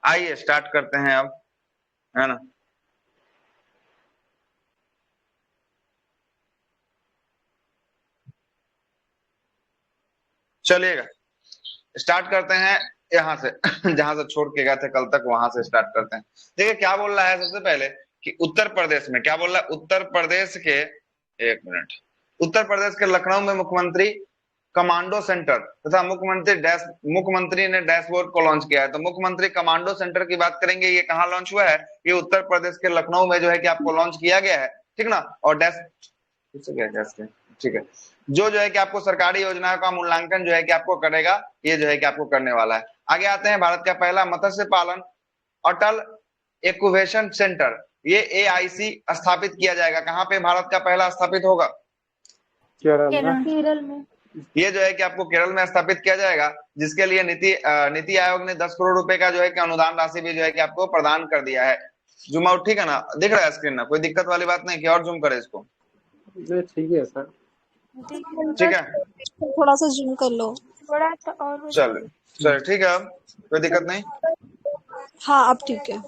आइए स्टार्ट करते हैं अब, है ना। चलिएगा स्टार्ट करते हैं यहाँ से जहां से छोड़ के गए थे कल तक, वहां से स्टार्ट करते हैं। देखिए क्या बोल रहा है सबसे पहले कि उत्तर प्रदेश में, क्या बोल रहा है, उत्तर प्रदेश के, एक मिनट, उत्तर प्रदेश के लखनऊ में मुख्यमंत्री कमांडो सेंटर तथा मुख्यमंत्री ने डैशबोर्ड को लॉन्च किया है। तो मुख्यमंत्री कमांडो सेंटर की बात करेंगे, ये कहाँ लॉन्च हुआ है? ये उत्तर प्रदेश के लखनऊ में जो है कि आपको लॉन्च किया गया है, ठीक ना। और ठीक है, जो है कि आपको सरकारी योजनाओं का मूल्यांकन जो है कि आपको करेगा, ये जो है कि आपको करने वाला है। आगे आते हैं, भारत का पहला मत्स्य पालन अटल एक्वेशन सेंटर, ये AIC स्थापित किया जाएगा। कहाँ पे भारत का पहला स्थापित होगा? केरल में। ये जो है कि आपको केरल में स्थापित किया जाएगा, जिसके लिए नीति आयोग ने 10 करोड़ रुपए का जो है कि अनुदान राशि भी जो है कि आपको प्रदान कर दिया है। जूम आउट ठीक है ना, दिख रहा है स्क्रीन ना, कोई दिक्कत वाली बात नहीं कि और जूम करे इसको? ठीक है सर, ठीक है, थोड़ा सा जूम कर लो, थोड़ा सा और। चल ठीक है, अब कोई दिक्कत नहीं। हाँ अब ठीक है।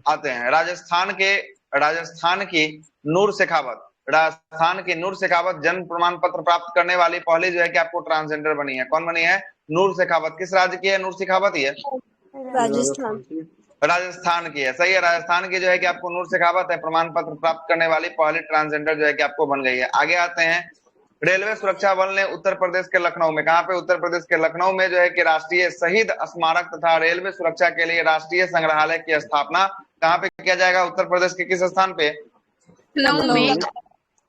आते हैं राजस्थान की नूर शेखावत, राजस्थान की नूर शेखावत जन्म प्रमाण पत्र प्राप्त करने वाली पहली जो है कि आपको ट्रांसजेंडर बनी है। कौन बनी है? नूर शेखावत। किस राज्य की है नूर शेखावत? ये राजस्थान की है, सही है। राजस्थान की जो है कि आपको नूर शेखावत है, प्रमाण पत्र प्राप्त करने वाली पहली ट्रांसजेंडर जो है कि आपको बन गई है। आगे आते हैं, रेलवे सुरक्षा बल ने उत्तर प्रदेश के लखनऊ में, कहां पे? उत्तर प्रदेश के लखनऊ में जो है कि राष्ट्रीय शहीद स्मारक तथा रेलवे सुरक्षा के लिए राष्ट्रीय संग्रहालय की स्थापना कहां पे किया जाएगा? उत्तर प्रदेश के किस स्थान पे?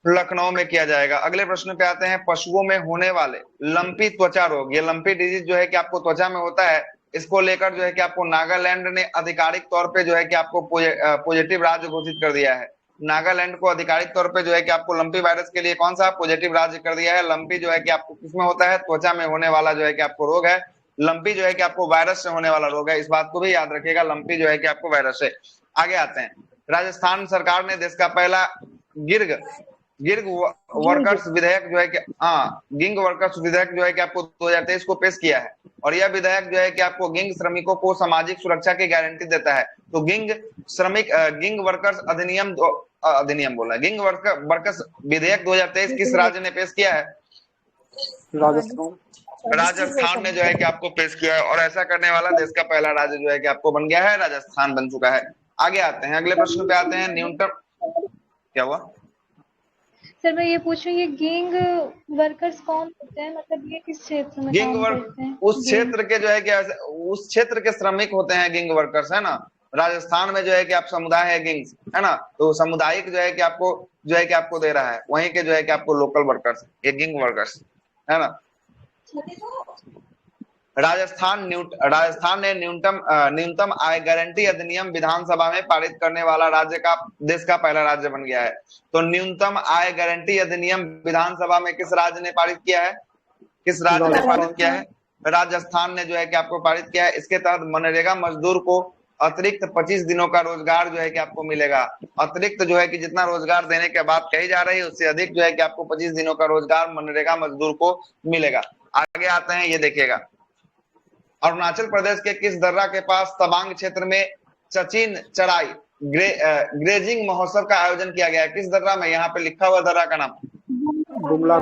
लखनऊ में किया जाएगा। अगले प्रश्न पे आते हैं, पशुओं में होने वाले लंपी त्वचा रोग, ये लंपी डिजीज जो है कि आपको त्वचा में होता है, इसको लेकर जो है कि आपको नागालैंड ने आधिकारिक तौर पे जो है कि आपको पॉजिटिव राज्य घोषित कर दिया है। नागालैंड को आधिकारिक तौर पे जो है कि आपको लंपी वायरस के लिए कौन सा पॉजिटिव राज्य कर दिया है? लंपी जो है कि आपको किसमें होता है? त्वचा में होने वाला जो है कि आपको रोग है। लंपी जो है कि आपको वायरस से होने वाला रोग है, इस बात को भी याद रखिएगा, लंपी जो है कि आपको वायरस है। आगे आते हैं, राजस्थान सरकार ने देश का पहला गिग वर्कर्स विधेयक जो है कि गिग वर्कर्स विधेयक जो है कि आपको 2023 को पेश किया है। और यह विधेयक जो है कि आपको गिग श्रमिकों को सामाजिक सुरक्षा की गारंटी देता है। तो गिग वर्कर्स अधिनियम बोला है, गिग वर्कर्स विधेयक 2023 किस राज्य ने पेश किया है? राजस्थान ने जो है कि आपको पेश किया है, और ऐसा करने वाला देश का पहला राज्य जो है कि आपको बन गया है, राजस्थान बन चुका है। आगे आते हैं, अगले प्रश्न पे आते हैं, न्यूनतम, क्या हुआ सर? मैं ये पूछ रही हूँ, ये गिग वर्कर्स कौन होते हैं, मतलब ये किस क्षेत्र में काम करते हैं? उस क्षेत्र के जो है कि उस क्षेत्र के श्रमिक होते हैं गिग वर्कर्स, है ना। राजस्थान में जो है कि आप समुदाय है गिग, है ना, तो सामुदायिक जो है कि आपको दे रहा है, वहीं के जो है कि आपको लोकल वर्कर्स, ये गिग वर्कर्स, है ना। राजस्थान ने न्यूनतम आय गारंटी अधिनियम विधानसभा में पारित करने वाला देश का पहला राज्य बन गया है। तो न्यूनतम आय गारंटी अधिनियम विधानसभा में किस राज्य ने पारित किया है? किस राज्य ने पारित किया है? राजस्थान ने जो है कि आपको पारित किया है। इसके तहत मनरेगा मजदूर को अतिरिक्त 25 दिनों का रोजगार जो है कि आपको मिलेगा। अतिरिक्त जो है कि जितना रोजगार देने के बात कही जा रही है, उससे अधिक जो है कि आपको 25 दिनों का रोजगार मनरेगा मजदूर को मिलेगा। आगे आते हैं, ये देखिएगा, अरुणाचल प्रदेश के किस दर्रा के पास तवांग क्षेत्र में चचिन चराई ग्रेजिंग महोत्सव का आयोजन किया गया है? किस दर्रा में? यहाँ पे लिखा हुआ दर्रा का नाम बुमला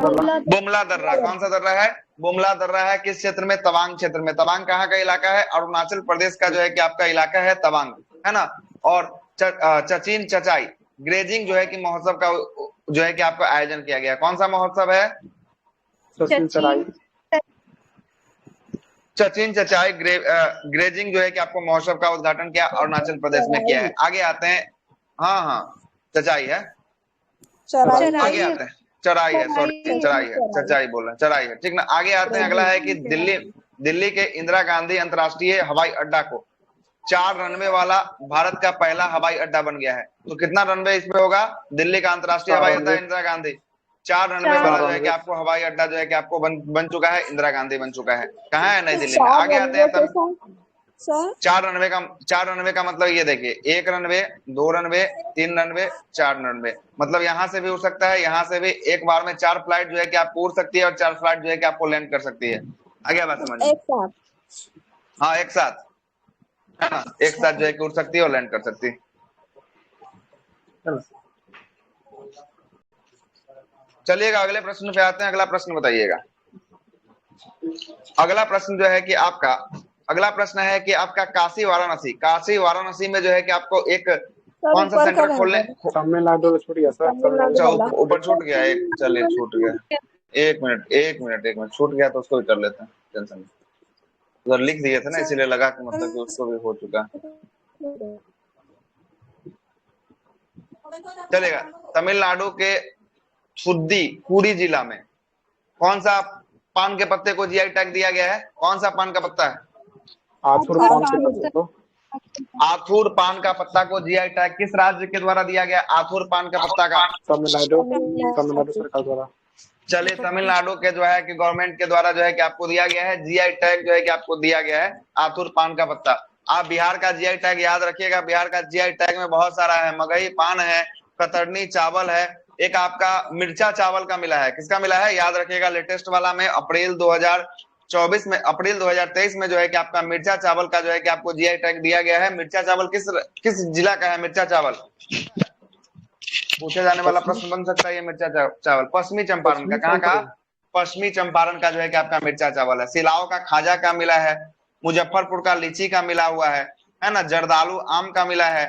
दर्रा। कौन सा दर्रा है? बुमला दर्रा है। किस क्षेत्र में? तवांग क्षेत्र में। तवांग कहाँ का इलाका है? अरुणाचल प्रदेश का जो है कि आपका इलाका है तवांग, है ना। और चचिन चचाई ग्रेजिंग जो है कि महोत्सव का जो है कि आपका आयोजन किया गया। कौन सा महोत्सव है? चचिन चचाई ग्रेजिंग जो है कि आपको महोत्सव का उद्घाटन किया अरुणाचल प्रदेश में किया है। आगे आते हैं, चचाई है, आगे आते हैं, चराई है, सॉरी चराई है, चचाई बोल रहे, चराई है, ठीक ना। आगे आते हैं, अगला है कि दिल्ली के इंदिरा गांधी अंतरराष्ट्रीय हवाई अड्डा को 4 रनवे वाला भारत का पहला हवाई अड्डा बन गया है। तो कितना रनवे इसमें होगा? दिल्ली का अंतरराष्ट्रीय हवाई अड्डा इंदिरा गांधी 4 रनवे वाला जो है कि आपको हवाई अड्डा जो है कि आपको बन चुका है, इंदिरा गांधी बन चुका है। कहाँ है? नई दिल्ली में। आगे आते हैं, तब 4 रनवे का मतलब ये देखिए, 1 रनवे, 2 रनवे, 3 रनवे, 4 रनवे, मतलब यहाँ से भी उड़ सकता है, यहाँ से भी। एक बार में 4 फ्लाइट जो है कि आपको उड़ सकती है, और 4 फ्लाइट जो है कि आपको लैंड कर सकती है। आगे बात समझिए, हाँ एक साथ। है ना, एक साथ जो है कि उड़ सकती है और लैंड कर सकती है। चलिएगा अगले प्रश्न पे आते हैं। अगला प्रश्न बताइएगा। अगला प्रश्न जो है कि आपका अगला प्रश्न है कि आपका काशी वाराणसी में जो है कि आपको एक सर कौन सा ऊपर सेंटर का खोलने तमिलनाडु छूट गया सर, तमिलनाडु वाला। ऊपर छूट गया एक, चलिए छूट गया, एक मिनट छूट गया तो उसको भी कर लेते हैं, टेंशन नहीं। उधर लिख दिए थे ना इसीलिए लगा कि मतलब कि उसको भी हो चुका। चलेगा। तमिलनाडु के पुरी जिला में कौन सा पान के पत्ते को जीआई टैग दिया गया है? कौन सा पान का पत्ता है? आथुर पान के पत्ते को, आथुर पान का पत्ता को जीआई टैग किस राज्य के द्वारा दिया गया? आथुर पान का पत्ता का तमिलनाडु सरकार द्वारा। चलिए तमिलनाडु के जो है कि गवर्नमेंट के द्वारा जो है कि आपको दिया गया है जीआई टैग, जो है कि आपको दिया गया है आथुर पान का पत्ता। आप बिहार का जीआई टैग याद रखिएगा। बिहार का जीआई टैग में बहुत सारा है, मगही पान है, कतरनी चावल है, एक आपका मिर्चा चावल का मिला है। किसका मिला है याद रखिएगा, लेटेस्ट वाला में अप्रैल 2023 में जो है कि आपका मिर्चा चावल का जो है कि आपको जीआई टैग दिया गया है। मिर्चा चावल किस जिला का है? मिर्चा चावल पूछे जाने वाला प्रश्न बन सकता है ये। मिर्चा चावल पश्चिमी चंपारण का, कहाँ का? पश्चिमी चंपारण का जो है कि आपका मिर्चा चावल है। सिलाव का खाजा का मिला है, मुजफ्फरपुर का लीची का मिला हुआ है ना, जर्दालू आम का मिला है,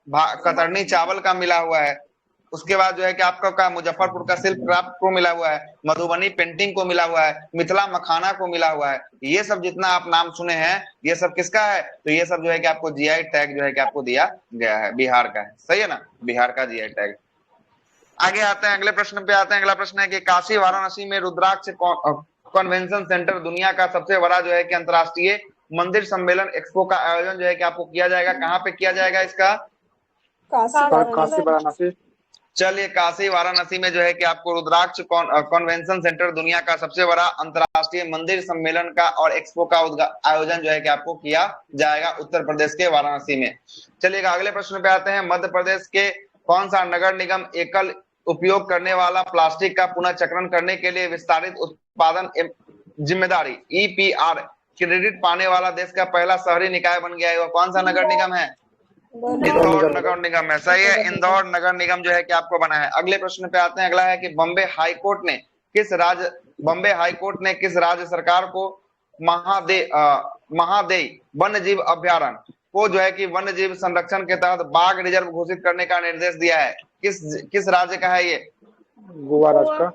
कतरनी चावल का मिला हुआ है। उसके बाद जो है कि आपका मुजफ्फरपुर का सिल्क क्राफ्ट को मिला हुआ है, मधुबनी पेंटिंग को मिला हुआ है, मिथिला मखाना को मिला हुआ है। ये सब जितना आप नाम सुने हैं ये सब किसका है? तो ये सब जो है कि आपको जीआई टैग जो है कि आपको दिया गया है, बिहार का है। सही है ना, बिहार का जीआई टैग। आगे आते हैं, अगले प्रश्न पे आते हैं। अगला प्रश्न है कि काशी वाराणसी में रुद्राक्ष कन्वेंशन सेंटर दुनिया का सबसे बड़ा जो है कि अंतरराष्ट्रीय मंदिर सम्मेलन एक्सपो का आयोजन जो है कि आपको किया जाएगा। कहाँ पे किया जाएगा इसका? काशी वाराणसी। चलिए काशी वाराणसी में जो है कि आपको रुद्राक्ष कन्वेंशन सेंटर दुनिया का सबसे बड़ा अंतरराष्ट्रीय मंदिर सम्मेलन का और एक्सपो का आयोजन जो है कि आपको किया जाएगा उत्तर प्रदेश के वाराणसी में। चलिएगा अगले प्रश्न पे आते हैं। मध्य प्रदेश के कौन सा नगर निगम एकल उपयोग करने वाला प्लास्टिक का पुनर्चक्रण करने के लिए विस्तारित उत्पादन जिम्मेदारी ईपीआर क्रेडिट पाने वाला देश का पहला शहरी निकाय बन गया है? वो कौन सा नगर निगम है? इंदौर नगर निगम है। सही है, इंदौर नगर निगम जो है कि आपको बना है। अगले प्रश्न पे आते हैं। अगला है कि बॉम्बे हाईकोर्ट ने किस राज्य सरकार को महादेई वन्य जीव अभ्यारण्य को जो है कि वन्य जीव संरक्षण के तहत बाघ रिजर्व घोषित करने का निर्देश दिया है? किस राज्य का है ये? गोवा राज्य का।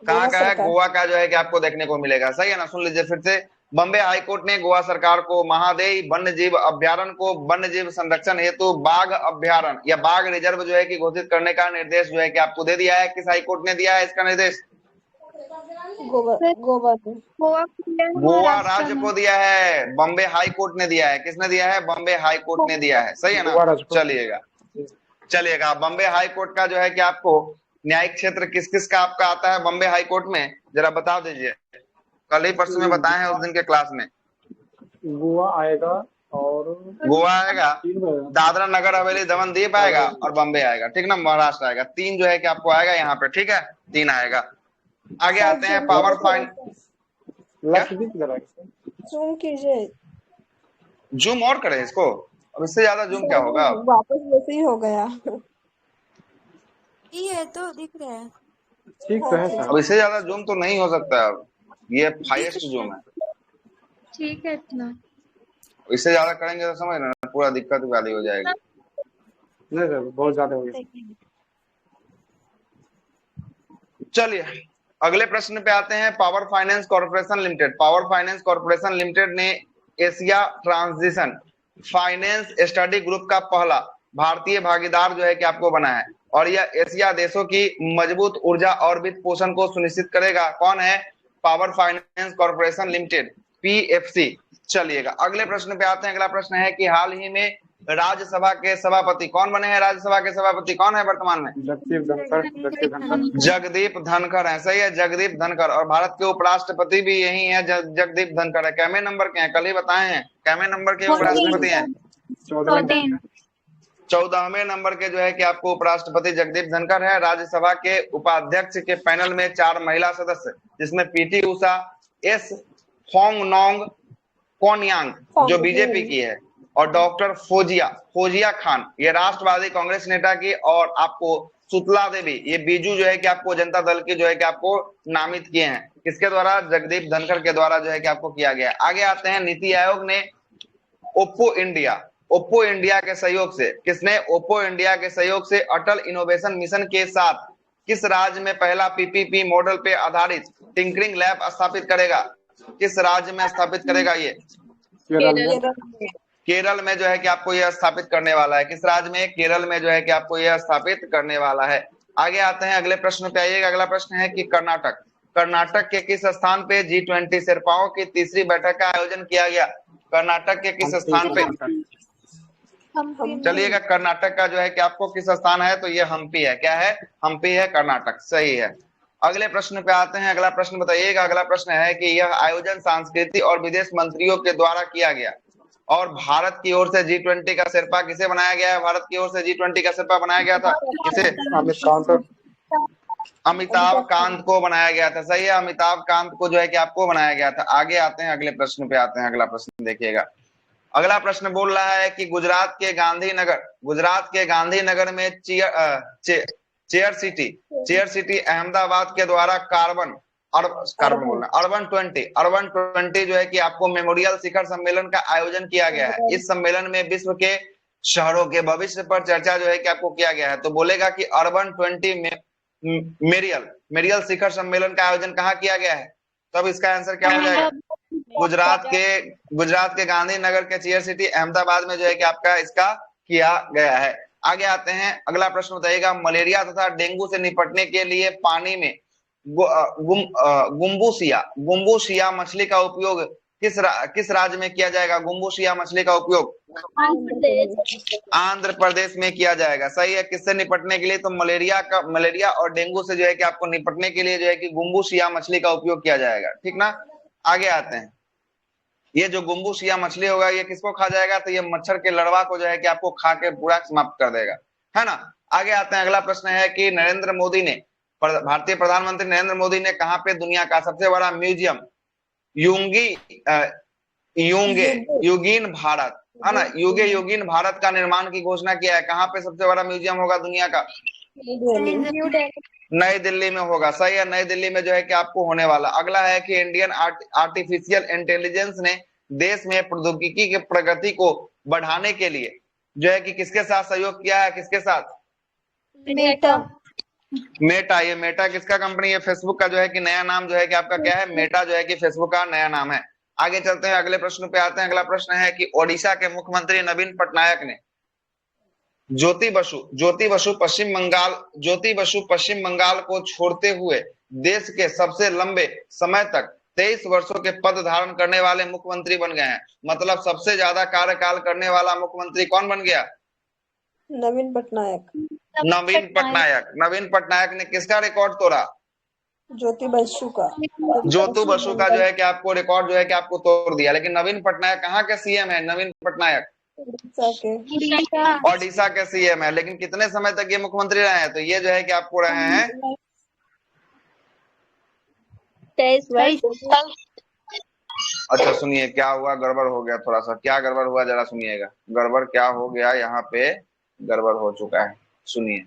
कहाँ का है? गोवा का जो है कि आपको देखने को मिलेगा। सही है ना, सुन लीजिए फिर से। बॉम्बे हाईकोर्ट ने गोवा सरकार को महादेई वन्य जीव अभ्यारण्य को वन्य जीव संरक्षण हेतु बाघ अभ्यारण्य या बाघ रिजर्व जो है कि घोषित करने का निर्देश जो है कि आपको दे दिया है। किस हाईकोर्ट ने दिया है इसका निर्देश? गोवा राज्य को दिया है, बॉम्बे हाईकोर्ट ने दिया है। किसने दिया है? बॉम्बे हाईकोर्ट ने दिया है। सही है ना। चलिएगा बॉम्बे हाईकोर्ट का जो है कि आपको न्यायिक क्षेत्र किस किस का आपका आता है बॉम्बे हाईकोर्ट में, जरा बता दीजिए। कल ही परसों में बताए हैं उस दिन के क्लास में। गोवा आएगा और गोवा आएगा, दादरा नगर हवेली दमन द्वीप आएगा और बॉम्बे आएगा। ठीक ना, महाराष्ट्र आएगा। 3 जो है कि आपको आएगा यहाँ पे। ठीक है, 3 आएगा। आगे आते हैं पावर फाइनेंस। जूम कीजिए, जूम और करें इसको, अब इससे ज्यादा जूम क्या होगा? वापस वैसे ही हो गया। ये तो दिख रहा है। ठीक तो है सर। अब इससे ज्यादा जूम तो नहीं हो सकता। अब ये हाईएस्ट जूम है। ठीक है इतना। इससे ज्यादा करेंगे तो समझ ना पूरा दिक्कत वाली हो जाएगी। नहीं सर, बहुत ज्यादा हो गया। चलिए अगले प्रश्न पे आते हैं। पावर फाइनेंस कॉर्पोरेशन लिमिटेड ने Asia transition finance study group का पहला भारतीय भागीदार जो है कि आपको बना है और यह एशिया देशों की मजबूत ऊर्जा और वित्त पोषण को सुनिश्चित करेगा। कौन है? Power finance corporation limited, PFC. चलिएगा अगले प्रश्न पे आते हैं। अगला प्रश्न है कि हाल ही में राज्यसभा के सभापति कौन बने हैं? राज्यसभा के सभापति कौन है वर्तमान में? जगदीप धनखड़ है। सही है, जगदीप धनखड़। और भारत के उपराष्ट्रपति भी यही है, जगदीप धनखड़ है। कैमे नंबर के हैं? कल ही बताए हैं कैमे नंबर के उपराष्ट्रपति हैं। 14वें नंबर के जो है कि आपको उपराष्ट्रपति जगदीप धनखड़ है। राज्यसभा के उपाध्यक्ष के पैनल में 4 महिला सदस्य, जिसमें पीटी उषा, एस फोंगनोंग कोनयांग जो बीजेपी की है, और डॉक्टर फौजिया फौजिया खान ये राष्ट्रवादी कांग्रेस नेता की, और आपको सुतला देवी ये बीजू जो है कि आपको जनता दल के जो है कि आपको नामित किए हैं। किसके द्वारा? जगदीप धनखड़ के द्वारा जो है कि आपको किया गया। आगे आते हैं, नीति आयोग ने ओप्पो इंडिया के सहयोग से, किसने? ओप्पो इंडिया के सहयोग से अटल इनोवेशन मिशन के साथ किस राज्य में पहला पीपीपी मॉडल पे आधारित टिंकरिंग लैब स्थापित करेगा? किस राज्य में स्थापित करेगा? ये केरल में जो है कि आपको यह स्थापित करने वाला है। किस राज्य में? केरल में जो है कि आपको यह स्थापित करने वाला है। आगे आते हैं, अगले प्रश्न पे आइएगा। अगला प्रश्न है कि कर्नाटक के किस स्थान पे G20 शेर्पाओं की तीसरी बैठक का आयोजन किया गया? कर्नाटक के किस स्थान पे? चलिएगा, कर्नाटक का जो है कि आपको किस स्थान है? तो ये हम्पी है। क्या है? हम्पी है कर्नाटक, सही है। अगले प्रश्न पे आते हैं। अगला प्रश्न बताइएगा। अगला प्रश्न है कि यह आयोजन संस्कृति और विदेश मंत्रियों के द्वारा किया गया और भारत की ओर से G20 का शेर्पा किसे बनाया गया है? भारत की ओर से G20 का शेर्पा बनाया गया था किसे? अमिताभ कांत को बनाया गया था। सही है, अमिताभ कांत को जो है कि आपको बनाया गया था। आगे आते हैं, अगले प्रश्न पे आते हैं। अगला प्रश्न देखिएगा। अगला प्रश्न बोल रहा है कि गुजरात के गांधीनगर में चेयर सिटी अहमदाबाद के द्वारा अर्बन 20 जो है कि आपको मेमोरियल शिखर सम्मेलन का आयोजन किया गया है। इस सम्मेलन में विश्व के शहरों के भविष्य पर चर्चा जो है कि आपको किया गया है। तो बोलेगा कि अर्बन 20 में मेरियल शिखर सम्मेलन का आयोजन कहाँ किया गया है? तब इसका आंसर क्या हो जाएगा? गुजरात के गांधीनगर के चेयर सिटी अहमदाबाद में जो है कि आपका इसका किया गया है। आगे आते हैं, अगला प्रश्न बताइएगा। मलेरिया तथा डेंगू से निपटने के लिए पानी में गुम्बुशिया मछली का उपयोग किस राज्य में किया जाएगा? गुम्बुशिया मछली का उपयोग आंध्र प्रदेश में किया जाएगा। सही है। किससे निपटने के लिए? तो मलेरिया और डेंगू से जो है कि आपको निपटने के लिए जो है कि गुम्बुशिया मछली का उपयोग किया जाएगा। ठीक ना। आगे आते हैं, ये जो गुम्बुशिया मछली होगा ये किसको खा जाएगा? तो ये मच्छर के लड़वा को जो है कि आपको खा के पूरा समाप्त कर देगा, है ना। आगे आते हैं, अगला प्रश्न है कि भारतीय प्रधानमंत्री नरेंद्र मोदी ने कहां पे दुनिया का सबसे बड़ा म्यूजियम युगीन भारत, है ना, युगीन भारत का निर्माण की घोषणा किया है। कहां पे सबसे बड़ा म्यूजियम होगा दुनिया का? नई दिल्ली में होगा। सही है, नई दिल्ली में जो है कि आपको होने वाला। अगला है कि इंडियन आर्टिफिशियल इंटेलिजेंस ने देश में प्रौद्योगिकी के प्रगति को बढ़ाने के लिए जो है कि किसके साथ सहयोग किया है? किसके साथ? मेटा। ये मेटा किसका कंपनी है? फेसबुक का जो है कि नया नाम जो है कि आपका क्या है? मेटा जो है कि फेसबुक का नया नाम है। आगे चलते हैं, अगले प्रश्न पे आते हैं। अगला प्रश्न है कि ओडिशा के मुख्यमंत्री नवीन पटनायक ने ज्योति बसु पश्चिम बंगाल को छोड़ते हुए देश के सबसे लंबे समय तक 23 वर्षों के पद धारण करने वाले मुख्यमंत्री बन गए हैं। मतलब सबसे ज्यादा कार्यकाल करने वाला मुख्यमंत्री कौन बन गया? नवीन पटनायक। नवीन पटनायक ने किसका रिकॉर्ड तोड़ा? ज्योति बसु का जो है कि आपको रिकॉर्ड जो है कि आपको तोड़ दिया। लेकिन नवीन पटनायक कहाँ के सीएम है? नवीन पटनायक ओडिशा के सीएम है। लेकिन कितने समय तक ये मुख्यमंत्री रहे हैं? तो ये जो है कि आपको रहे हैं 23 वर्ष। अच्छा सुनिए, क्या हुआ? गड़बड़ हो गया थोड़ा सा। क्या गड़बड़ हुआ जरा सुनिएगा। गड़बड़ क्या हो गया? यहाँ पे गड़बड़ हो चुका है। सुनिए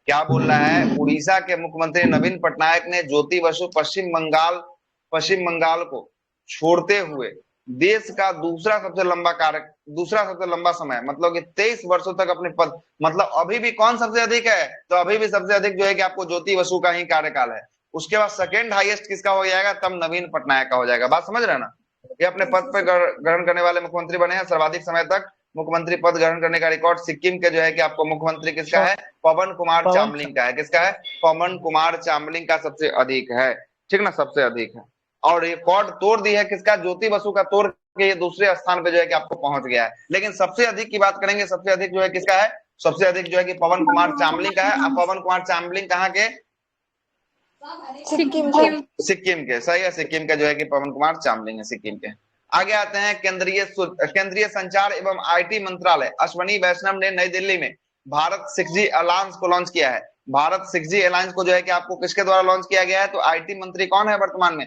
क्या बोल रहा है। उड़ीसा के मुख्यमंत्री नवीन पटनायक ने ज्योति बसु पश्चिम बंगाल को छोड़ते हुए देश का दूसरा सबसे लंबा समय, मतलब कि 23 वर्षों तक अपने पद, मतलब अभी भी कौन सबसे अधिक है? तो अभी भी सबसे अधिक जो है कि आपको ज्योति बसु का ही कार्यकाल है। उसके बाद सेकेंड हाईएस्ट किसका हो जाएगा? तब नवीन पटनायक का हो जाएगा। बात समझ रहे ना। ये अपने पद पर ग्रहण करने वाले मुख्यमंत्री बने हैं। सर्वाधिक समय तक मुख्यमंत्री पद ग्रहण करने का रिकॉर्ड सिक्किम के जो है कि आपको मुख्यमंत्री किसका है? पवन कुमार चामलिंग का है। किसका है? पवन कुमार चामलिंग का सबसे अधिक है। ठीक ना, सबसे अधिक है। और रिकॉर्ड तोड़ दी है किसका? ज्योति बसु का तोड़ के ये दूसरे स्थान पे जो है कि आपको पहुंच गया है। लेकिन सबसे अधिक की बात करेंगे, सबसे अधिक जो है किसका है? सबसे अधिक जो है कि पवन कुमार चामलिंग का है। अब पवन कुमार चामलिंग कहाँ के? सिक्किम के। सही है, सिक्किम के जो है कि पवन कुमार चामलिंग है, सिक्किम के। आगे आते हैं, केंद्रीय संचार एवं आईटी मंत्रालय अश्वनी वैष्णव ने नई दिल्ली में भारत 6G अलायंस को लॉन्च किया है। भारत 6G अलायंस को जो है कि आपको किसके द्वारा लॉन्च किया गया है? तो आईटी मंत्री कौन है वर्तमान में?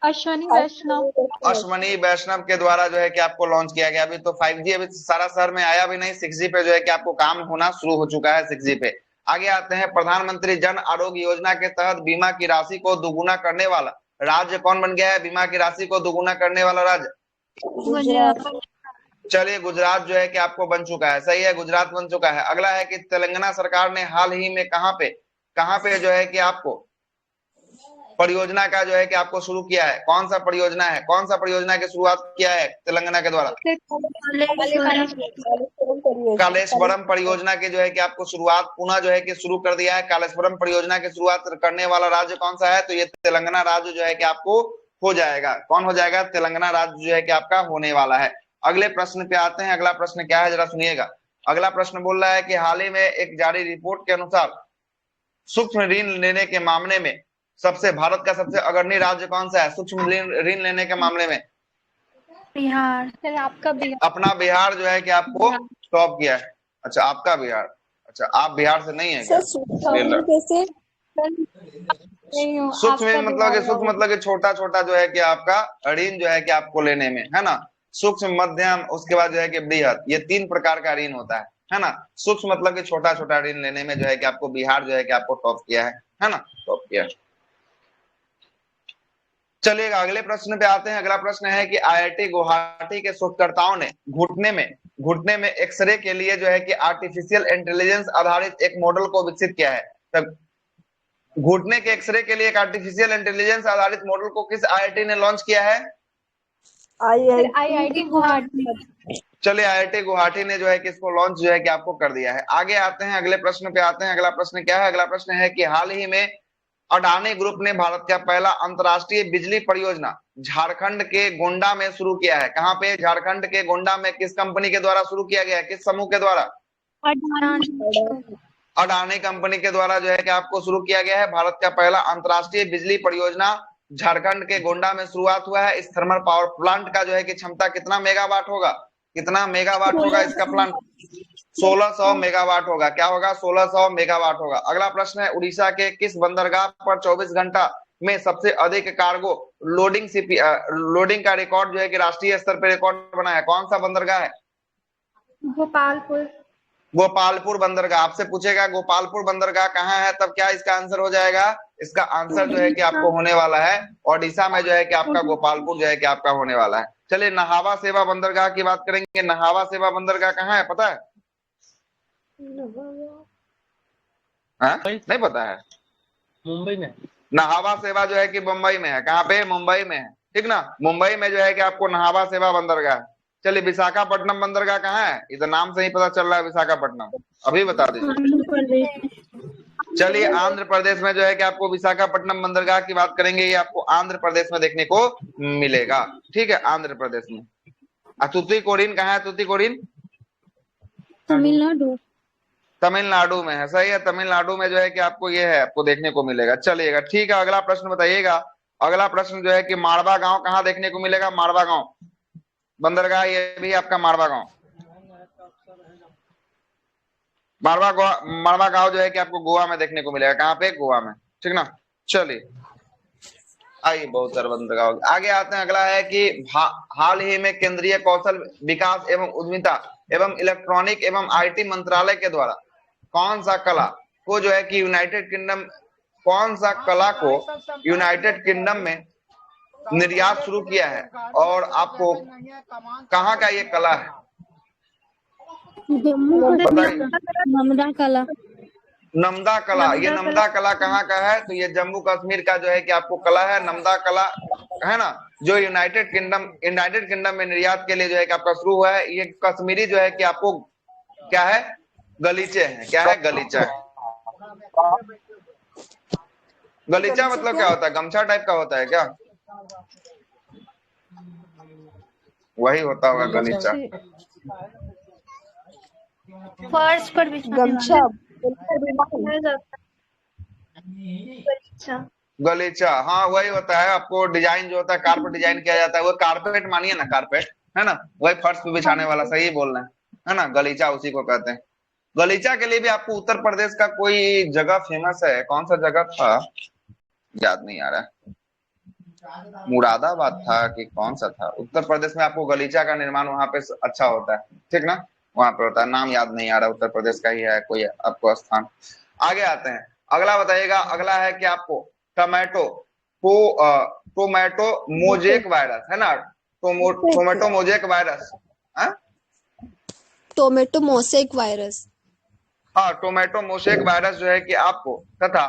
अश्वनी वैष्णव। अश्वनी वैष्णव के द्वारा जो है कि आपको लॉन्च किया गया। अभी तो 5G अभी सारा शहर में आया भी नहीं, 6G पे जो है कि आपको काम होना शुरू हो चुका है 6G पे। आगे आते हैं, प्रधानमंत्री जन आरोग्य योजना के तहत बीमा की राशि को दोगुना करने वाला राज्य कौन बन गया है? बीमा की राशि को दोगुना करने वाला राज्य, गुजरात। चलिए गुजरात जो है कि आपको बन चुका है, सही है, गुजरात बन चुका है। अगला है कि तेलंगाना सरकार ने हाल ही में कहां पे जो है कि आपको परियोजना का जो है कि आपको शुरू किया है? कौन सा परियोजना है? कौन सा परियोजना की शुरुआत किया है तेलंगाना के द्वारा? कालेश्वरम परियोजना की जो है कि आपको शुरुआत पुनः जो है कि शुरू कर दिया है। कालेश्वरम परियोजना की शुरुआत करने वाला राज्य कौन सा है? तो ये तेलंगाना राज्य जो है कि आपको हो जाएगा। कौन हो जाएगा? तेलंगाना राज्य जो है कि आपका होने वाला है। अगले प्रश्न पे आते हैं। अगला प्रश्न क्या है, जरा सुनिएगा। अगला प्रश्न बोल रहा है कि हाल ही में एक जारी रिपोर्ट के अनुसार सूक्ष्म ऋण लेने के मामले में भारत का सबसे अग्रणी राज्य कौन सा है सूक्ष्म ऋण लेने के मामले में? बिहार। सर आपका बिहार। अपना बिहार जो है कि आपको टॉप किया है। अच्छा, आपका बिहार। अच्छा, आप बिहार से नहीं है क्या? कैसे? सूक्ष्म मतलब कि छोटा छोटा जो है कि आपका ऋण जो है कि आपको लेने में, है ना। सूक्ष्म, मध्यम, उसके बाद जो है कि बृहद, ये 3 प्रकार का ऋण होता है ना। सूक्ष्म मतलब कि छोटा छोटा ऋण लेने में जो है कि आपको बिहार जो है कि आपको टॉप किया है ना, टॉप किया। चलिए अगले प्रश्न पे आते हैं। अगला प्रश्न है कि IIT गुवाहाटी के शोधकर्ताओं ने घुटने में एक्सरे के लिए जो है कि आर्टिफिशियल इंटेलिजेंस आधारित एक मॉडल को विकसित किया है। तब घुटने के एक्सरे के लिए एक आर्टिफिशियल इंटेलिजेंस आधारित मॉडल को किस IIT ने लॉन्च किया है? IIT गुवाहाटी। चलिए IIT गुवाहाटी ने जो है कि इसको लॉन्च जो है कि आपको कर दिया है। आगे आते हैं, अगले प्रश्न पे आते हैं। अगला प्रश्न क्या है? अगला प्रश्न है कि हाल ही में अडानी ग्रुप ने भारत का पहला अंतरराष्ट्रीय बिजली परियोजना झारखंड के गोंडा में शुरू किया है। कहां पे? झारखंड के गोंडा में। किस कंपनी के द्वारा शुरू किया गया है? किस समूह के द्वारा? अडानी कंपनी के द्वारा जो है कि आपको शुरू किया गया है। भारत का पहला अंतरराष्ट्रीय बिजली परियोजना झारखंड के गोंडा में शुरुआत हुआ है। इस थर्मल पावर प्लांट का जो है कि क्षमता कितना मेगावाट होगा? कितना मेगावाट होगा इसका प्लांट? 1600 मेगावाट होगा। क्या होगा? 1600 मेगावाट होगा। अगला प्रश्न है, उड़ीसा के किस बंदरगाह पर 24 घंटा में सबसे अधिक कार्गो लोडिंग का रिकॉर्ड जो है कि राष्ट्रीय स्तर पर रिकॉर्ड बना है? कौन सा बंदरगाह है? गोपालपुर बंदरगाह। आपसे पूछेगा गोपालपुर बंदरगाह कहाँ है, तब क्या इसका आंसर हो जाएगा? इसका आंसर जो है कि आपको होने वाला है ओडिशा में जो है कि आपका गोपालपुर जो है कि आपका होने वाला है। चलिए नाहवा सेवा बंदरगाह की बात करेंगे। नाहवा सेवा बंदरगाह कहाँ है, पता है? नहीं पता है? मुंबई में। नाहवा सेवा जो है कि मुंबई में है। कहाँ पे? मुंबई में है, ठीक ना। मुंबई में जो है कि आपको नाहवा सेवा बंदरगाह। चलिए विशाखापट्टनम बंदरगाह कहाँ है? इधर नाम से ही पता चल रहा है विशाखापट्टनम, अभी बता दीजिए। चलिए आंध्र प्रदेश में जो है कि आपको विशाखापट्टनम बंदरगाह की बात करेंगे। ये आपको आंध्र प्रदेश में देखने को मिलेगा, ठीक है, आंध्र प्रदेश में। तुतीकोरिन कहाँ है? तुतीकोरिन तमिलनाडु में है, सही है। तमिलनाडु में जो है कि आपको ये है, आपको देखने को मिलेगा। चलिएगा, ठीक है। अगला प्रश्न बताइएगा। अगला प्रश्न जो है कि मारवा गांव कहाँ देखने को मिलेगा? मारवा गांव बंदरगाह, ये भी आपका मारवा गांव। मारवा गांव जो है कि आपको गोवा में देखने को मिलेगा। कहाँ पे? गोवा में, ठीक ना। चलिए आइए, बहुत सारे बंदरगाह। आगे आते हैं। अगला है कि हाल ही में केंद्रीय कौशल विकास एवं उद्यमिता एवं इलेक्ट्रॉनिक एवं IT मंत्रालय के द्वारा कौन सा कला को जो है कि यूनाइटेड किंगडम में निर्यात शुरू किया है? और आपको कहाँ का ये कला है बताइए? नमदा कला। ये नमदा कला कहाँ का है? तो ये जम्मू कश्मीर का जो है कि आपको कला है, नमदा कला, है ना, जो यूनाइटेड किंगडम में निर्यात के लिए जो है कि आपका शुरू हुआ है। ये कश्मीरी जो है कि आपको क्या है? गलीचे हैं। क्या है? गलीचा है। गलीचा मतलब क्या होता है? गमछा टाइप का होता है क्या? वही होता होगा गलीचा। फर्श पर गमछा। गलीचा, हाँ वही होता है। आपको डिजाइन जो होता है, कारपेट डिजाइन किया जाता है, वो कारपेट मानिए ना, कारपेट, है ना, वही फर्श पे बिछाने वाला, सही बोल रहे हैं, है ना। गलीचा उसी को कहते हैं। गलीचा के लिए भी आपको उत्तर प्रदेश का कोई जगह फेमस है, कौन सा जगह था याद नहीं आ रहा है। मुरादाबाद था कि कौन सा था, उत्तर प्रदेश में आपको गलीचा का निर्माण वहां पे अच्छा होता है, ठीक ना, वहां पे होता है, नाम याद नहीं आ रहा, उत्तर प्रदेश का ही है कोई आपको स्थान। आगे आते हैं, अगला बताइएगा, अगला है कि आपको टोमेटो टोमेटो मोजेक वायरस है ना, tomato mosaic virus, tomato mosaic virus. हाँ, टोमेटो मोसेक वायरस जो है कि आपको, तथा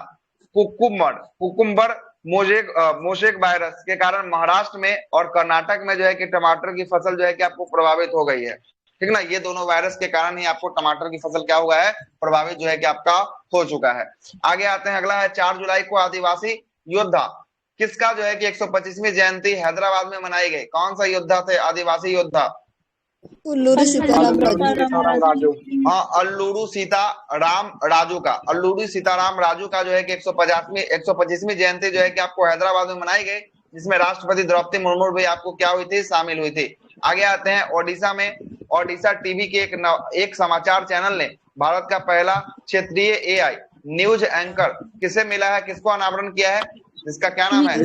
कुकुम्बर मोजेक वायरस के कारण महाराष्ट्र में और कर्नाटक में जो है कि टमाटर की फसल जो है कि आपको प्रभावित हो गई है, ठीक ना, ये दोनों वायरस के कारण ही आपको टमाटर की फसल क्या हुआ है, प्रभावित जो है कि आपका हो चुका है। आगे आते हैं, अगला है 4 जुलाई को आदिवासी योद्धा किसका जो है कि 125वीं जयंती हैदराबाद में मनाई गई, कौन सा योद्धा थे आदिवासी योद्धा? उल्लूरी सीताराम राजू। हाँ, अल्लूरी सीताराम राजू का जो है कि 125वीं जयंती जो है कि आपको हैदराबाद में मनाई गई, जिसमें राष्ट्रपति द्रौपदी मुर्मू भी आपको क्या हुई थी, शामिल हुई थी। आगे आते हैं, ओडिशा टीवी के एक समाचार चैनल ने भारत का पहला क्षेत्रीय एआई न्यूज एंकर किसे मिला है, किसको अनावरण किया है, जिसका क्या नाम है,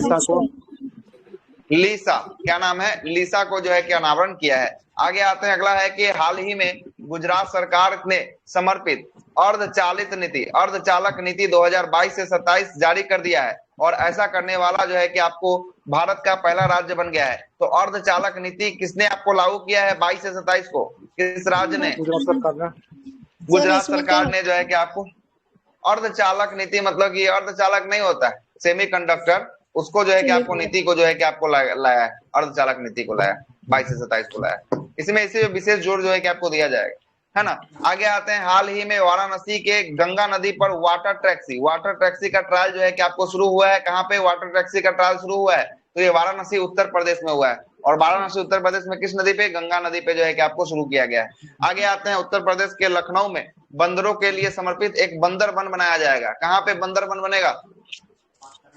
लीसा, क्या नाम है, लीसा को जो है कि अनावरण किया है। आगे आते हैं, अगला है कि हाल ही में गुजरात सरकार ने समर्पित अर्धचालक नीति 2022 से 27 जारी कर दिया है, और ऐसा करने वाला जो है कि आपको भारत का पहला राज्य बन गया है। तो अर्धचालक नीति किसने आपको लागू किया है 22 से 27 को, किस राज्य ने? गुजरात सरकार ने जो है कि आपको अर्धचालक नीति, मतलब कि अर्धचालक नहीं होता है, सेमीकंडक्टर, उसको जो है कि आपको नीति को जो है कि आपको लाया है, अर्धचालक नीति को लाया, 22 से 27 को लाया। इसमें इसी विशेष जोर जो है कि आपको दिया जाएगा, है ना। आगे आते हैं, हाल ही में वाराणसी के गंगा नदी पर वाटर टैक्सी का ट्रायल जो है कि आपको शुरू हुआ है। कहाँ पे वाटर टैक्सी का ट्रायल शुरू हुआ है? तो ये वाराणसी उत्तर प्रदेश में हुआ है, और वाराणसी उत्तर प्रदेश में किस नदी पे? गंगा नदी पे जो है कि आपको शुरू किया गया है। आगे आते हैं, उत्तर प्रदेश के लखनऊ में बंदरों के लिए समर्पित एक बंदर वन बनाया जाएगा। कहाँ पे बंदर वन बनेगा?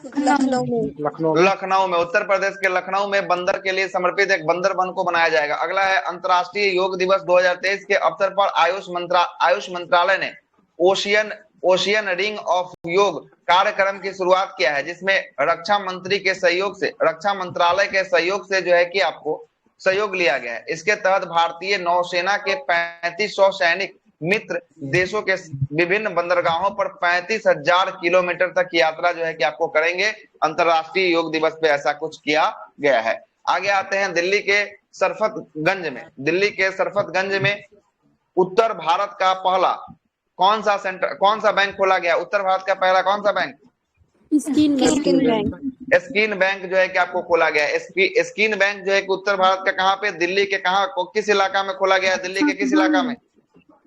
लखनऊ में, उत्तर प्रदेश के लखनऊ में बंदर के लिए समर्पित एक बंदर वन को बनाया जाएगा। अगला है, अंतर्राष्ट्रीय योग दिवस 2023 के अवसर पर आयुष मंत्रालय ने ओशियन रिंग ऑफ योग कार्यक्रम की शुरुआत किया है, जिसमें रक्षा मंत्रालय के सहयोग से जो है कि आपको सहयोग लिया गया है। इसके तहत भारतीय नौसेना के 3500 सैनिक मित्र देशों के विभिन्न बंदरगाहों पर 35,000 किलोमीटर तक की यात्रा जो है कि आपको करेंगे। अंतरराष्ट्रीय योग दिवस पे ऐसा कुछ किया गया है। आगे आते हैं, दिल्ली के सरफतगंज में उत्तर भारत का पहला कौन सा बैंक खोला गया? उत्तर भारत का पहला कौन सा बैंक? स्कीन बैंक जो है कि आपको खोला गया है। स्कीन बैंक जो है कि उत्तर भारत का कहाँ पे? दिल्ली के किस इलाका में खोला गया है? दिल्ली के किस इलाका में?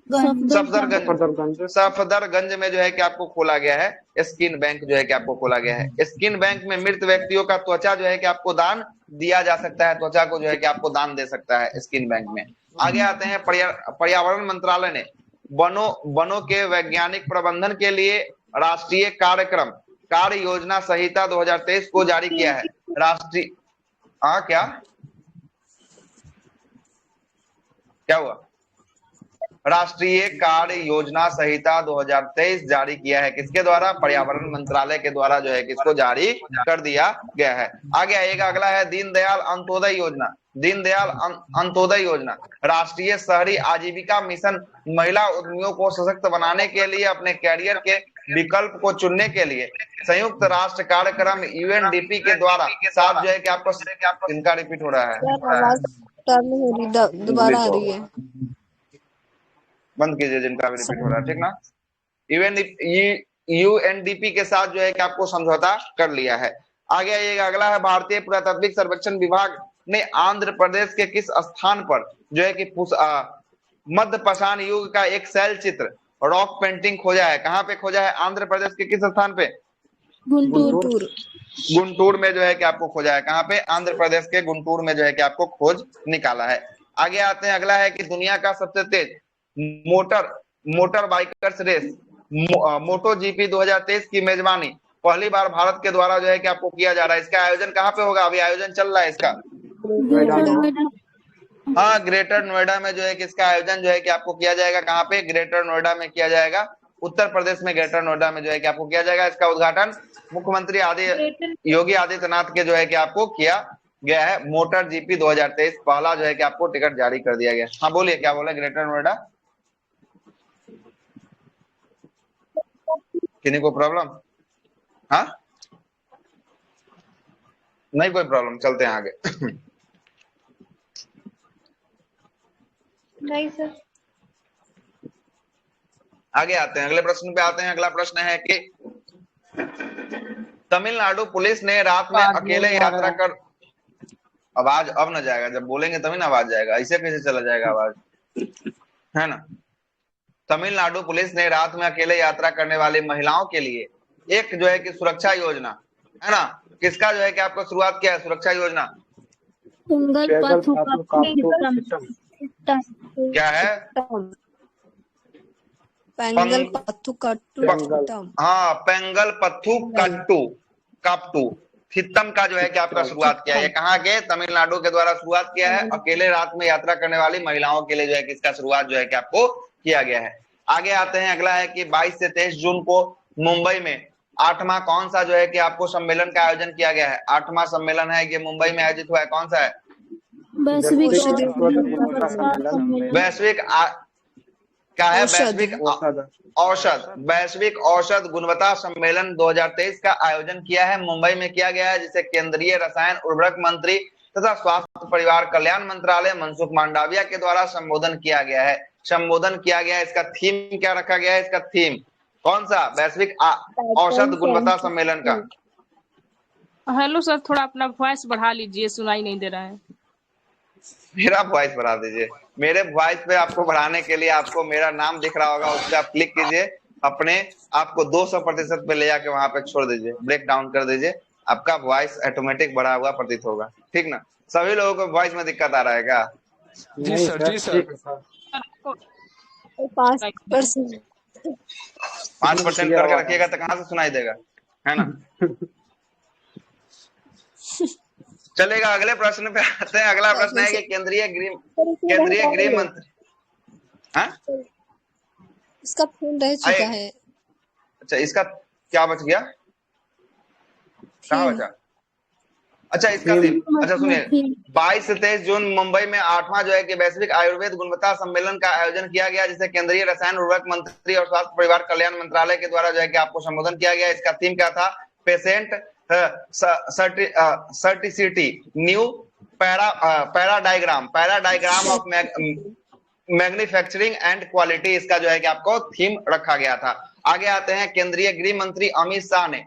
सफदरगंज में जो है कि आपको खोला गया है स्किन बैंक जो है कि आपको खोला गया है। स्किन बैंक में मृत व्यक्तियों का त्वचा जो है कि आपको दान दिया जा सकता है, त्वचा को जो है कि आपको दान दे सकता है स्किन बैंक में। आगे आते हैं, पर्यावरण मंत्रालय ने वनों के वैज्ञानिक प्रबंधन के लिए राष्ट्रीय कार्य योजना संहिता 2023 को जारी किया है। क्या हुआ? राष्ट्रीय कार्य योजना संहिता 2023 जारी किया है, किसके द्वारा? पर्यावरण मंत्रालय के द्वारा जो है किसको जारी कर दिया गया है। आगे आएगा, अगला है दीनदयाल अंत्योदय योजना राष्ट्रीय शहरी आजीविका मिशन महिला उद्यमियों को सशक्त बनाने के लिए अपने कैरियर के विकल्प को चुनने के लिए संयुक्त राष्ट्र कार्यक्रम यूएनडीपी के द्वारा साथ जो है कि आपको इनका रिपीट हो रहा है, दोबारा आ रही है, बंद कीजिए जिनका भी रिपीट हो रहा है, ठीक ना। यूएनडीपी के साथ जो है कि आपको समझौता कर लिया है। आगे आइएगा, अगला है, भारतीय पुरातात्विक सर्वेक्षण विभाग ने आंध्र प्रदेश के किस स्थान पर जो है कि मध्य पाषाण युग का एक शैल चित्र रॉक पेंटिंग खोजा है? कहाँ पे खोजा है? आंध्र प्रदेश के किस स्थान पे? गुंटूर में जो है कि आपको खोजा है। कहाँ पे? आंध्र प्रदेश के गुंटूर में जो है कि आपको खोज निकाला है। आगे आते हैं, अगला है कि दुनिया का सबसे तेज मोटर बाइकर्स रेस मोटो जीपी 2023 की मेजबानी पहली बार भारत के द्वारा जो है कि आपको किया जा रहा है। इसका आयोजन कहाँ पे होगा? अभी आयोजन चल रहा है इसका, हाँ, ग्रेटर नोएडा में जो है कि इसका आयोजन जो है कि आपको किया जाएगा। कहाँ पे? ग्रेटर नोएडा में किया जाएगा। उत्तर प्रदेश में ग्रेटर नोएडा में जो है कि आपको किया जाएगा। इसका उद्घाटन मुख्यमंत्री योगी आदित्यनाथ के जो है कि आपको किया गया है। मोटर जीपी 2023 पहला जो है कि आपको टिकट जारी कर दिया गया। हाँ बोलिए, क्या बोले? ग्रेटर नोएडा किन्हीं को प्रॉब्लम? हाँ नहीं कोई प्रॉब्लम, चलते हैं आगे। नहीं सर। आगे आते हैं, अगले प्रश्न पे आते हैं। अगला प्रश्न है कि तमिलनाडु पुलिस ने रात में अकेले यात्रा कर, आवाज अब न जाएगा, जब बोलेंगे तभी ना आवाज जाएगा, ऐसे कैसे चला जाएगा आवाज, है ना। तमिलनाडु पुलिस ने रात में अकेले यात्रा करने वाली महिलाओं के लिए एक जो है कि सुरक्षा योजना, है ना, किसका जो है कि आपको शुरुआत किया है सुरक्षा योजना? क्या है? पेंगल पत्थु कट्टू। हाँ, पेंगल पत्थु कट्टू थित्तम का जो है कि आपका शुरुआत किया है। कहाँ के? तमिलनाडु के द्वारा शुरुआत किया है। अकेले रात में यात्रा करने वाली महिलाओं के लिए जो है कि इसका शुरुआत जो है कि आपको किया गया है। आगे आते हैं, अगला है कि 22 से 23 जून को मुंबई में 8वां कौन सा जो है कि आपको सम्मेलन का आयोजन किया गया है? 8वां सम्मेलन है ये मुंबई में आयोजित हुआ है, कौन सा है? वैश्विक क्या है? वैश्विक औषध गुणवत्ता सम्मेलन 2023 का आयोजन किया है, मुंबई में किया गया है, जिसे केंद्रीय रसायन उर्वरक मंत्री तथा स्वास्थ्य परिवार कल्याण मंत्रालय मनसुख मांडविया के द्वारा संबोधन किया गया है। इसका थीम क्या रखा गया है? इसका थीम कौन सा? वैश्विक औषध गुणवत्ता सम्मेलन का। हेलो सर, थोड़ा अपना वॉइस बढ़ा लीजिए, सुनाई नहीं दे रहा है। मेरा वॉइस बढ़ा दीजिए। मेरे वॉइस पे आपको बढ़ाने के लिए आपको मेरा नाम दिख रहा होगा, उस पर आप क्लिक कीजिए, अपने आपको 200% पे ले जाके वहां पे छोड़ दीजिए, ब्रेक डाउन कर दीजिए, आपका वॉइस ऑटोमेटिक बढ़ा हुआ प्रतीत होगा। ठीक ना? सभी लोगों को वॉइस में दिक्कत आ रहा है क्या? जी सर, जी सर। 5% 5% करके रखिएगा तो कहाँ से सुनाई देगा, है ना। चलेगा, अगले प्रश्न पे आते हैं। अगला प्रश्न है कि केंद्रीय गृह मंत्री, हाँ इसका फोन रह चुका है। अच्छा, इसका क्या बच गया? कहाँ बचा? अच्छा, इसका थीम। अच्छा सुनिए, 22 से 23 जून मुंबई में 8वां जो है कि वैश्विक आयुर्वेद गुणवत्ता सम्मेलन का आयोजन किया गया, जिसे केंद्रीय रसायन उर्वरक मंत्री और स्वास्थ्य परिवार कल्याण मंत्रालय के द्वारा जो है कि आपको संबोधन किया गया। इसका थीम क्या था? Patient centricity, new paradigm of manufacturing and quality, इसका जो है कि आपको थीम रखा गया था। आगे आते हैं, केंद्रीय गृह मंत्री अमित शाह ने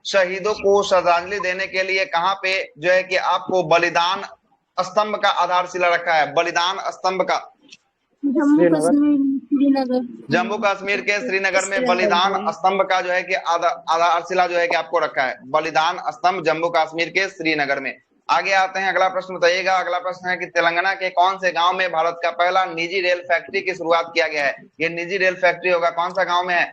शहीदों को श्रद्धांजलि देने के लिए कहां पे जो है कि आपको बलिदान स्तंभ का आधारशिला रखा है? बलिदान स्तंभ का जम्मू कश्मीर के श्रीनगर में बलिदान स्तंभ का जो है कि आधारशिला जो है कि आपको रखा है। बलिदान स्तंभ जम्मू कश्मीर के श्रीनगर में। आगे आते हैं, अगला प्रश्न बताइएगा। अगला प्रश्न है कि तेलंगाना के कौन से गांव में भारत का पहला निजी रेल फैक्ट्री की शुरुआत किया गया है? ये निजी रेल फैक्ट्री होगा, कौन सा गांव में है?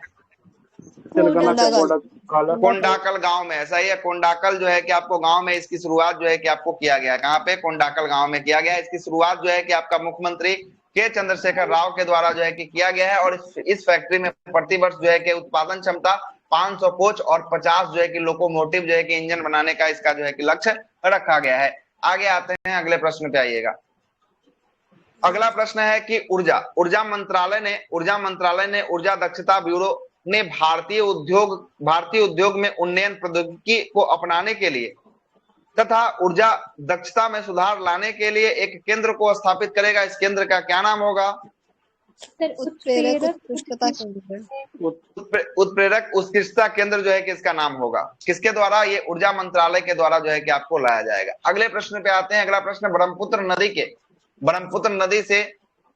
कोंडाकल गांव में। ऐसा ही है, कोंडाकल जो है कि आपको गांव में इसकी शुरुआत जो है कि आपको किया गया है। कहाँ पे? कोंडाकल गांव में किया गया है। इसकी शुरुआत जो है कि आपका मुख्यमंत्री के चंद्रशेखर राव के द्वारा जो है कि किया गया है। और इस फैक्ट्री में प्रतिवर्ष जो है कि उत्पादन क्षमता 500 कोच और 50 जो है कि लोकोमोटिव जो है कि इंजन बनाने का इसका जो है कि लक्ष्य रखा गया है। आगे आते हैं, अगले प्रश्न पे आइएगा। अगला प्रश्न है कि ऊर्जा मंत्रालय ने ऊर्जा दक्षता ब्यूरो ने भारतीय उद्योग में उन्नयन प्रौद्योगिकी को अपनाने के लिए तथा ऊर्जा दक्षता में सुधार लाने के लिए एक केंद्र को स्थापित करेगा। इस केंद्र का क्या नाम होगा? उत्प्रेरक उत्कृष्टता केंद्र जो है कि इसका नाम होगा। किसके द्वारा? ये ऊर्जा मंत्रालय के द्वारा जो है कि आपको लाया जाएगा। अगले प्रश्न पे आते हैं। अगला प्रश्न ब्रह्मपुत्र नदी से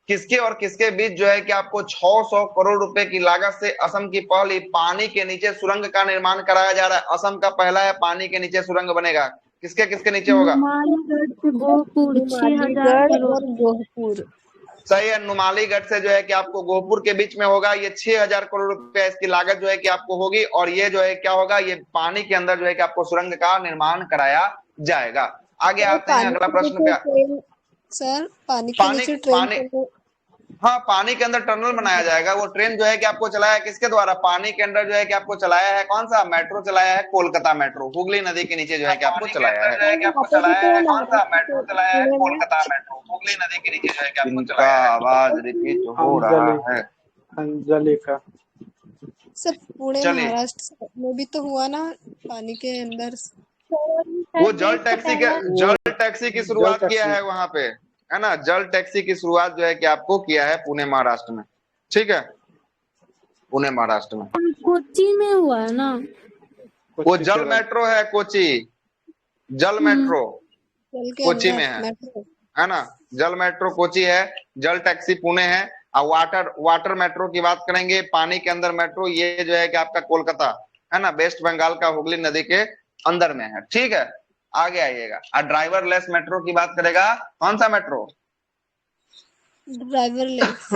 किसके और किसके बीच जो है कि आपको 600 करोड़ रुपए की लागत से असम की पहली पानी के नीचे सुरंग का निर्माण कराया जा रहा है। असम का पहला है पानी के नीचे सुरंग बनेगा। किसके किसके नीचे होगा? सही है, नुमालीगढ़ से जो है कि आपको गोहपुर के बीच में होगा। ये 6000 करोड़ रुपए इसकी लागत जो है कि आपको होगी। और ये जो है क्या होगा? ये पानी के अंदर जो है कि आपको सुरंग का निर्माण कराया जाएगा। आगे आते हैं, अगला प्रश्न पे। सर पानी हाँ, पानी के अंदर टनल बनाया जाएगा। वो ट्रेन जो है कि आपको चलाया है किसके द्वारा? पानी के अंदर जो है कि आपको चलाया है कौन सा मेट्रो चलाया है? कोलकाता मेट्रो, हुगली नदी के नीचे जो है कि आपको चलाया है। वहाँ पे भी तो महाराष्ट्र पुणे में हुगली नदी के नीचे जो है कि आपको चलाया है। आवाज रिपीट हो रहा है। अंजलि का सर पुणे चलिए, महाराष्ट्र में भी तो हुआ ना पानी के अंदर। वो जल टैक्सी की शुरुआत जल किया टैक्सी। है वहां पे, है ना? जल टैक्सी की शुरुआत जो है कि आपको किया है पुणे महाराष्ट्र में। ठीक है, पुणे महाराष्ट्र में कोच्चि में हुआ है ना। वो जल मेट्रो है, कोची जल मेट्रो जल के कोची अंदर में है मेट्रो। है ना? जल मेट्रो कोची है, जल टैक्सी पुणे है, और वाटर मेट्रो की बात करेंगे, पानी के अंदर मेट्रो, ये जो है कि आपका कोलकाता, है ना, वेस्ट बंगाल का हुगली नदी के अंदर में है। ठीक है, आगे आइएगा। और ड्राइवरलेस मेट्रो की बात करेगा, कौन सा मेट्रो? ड्राइवरलेस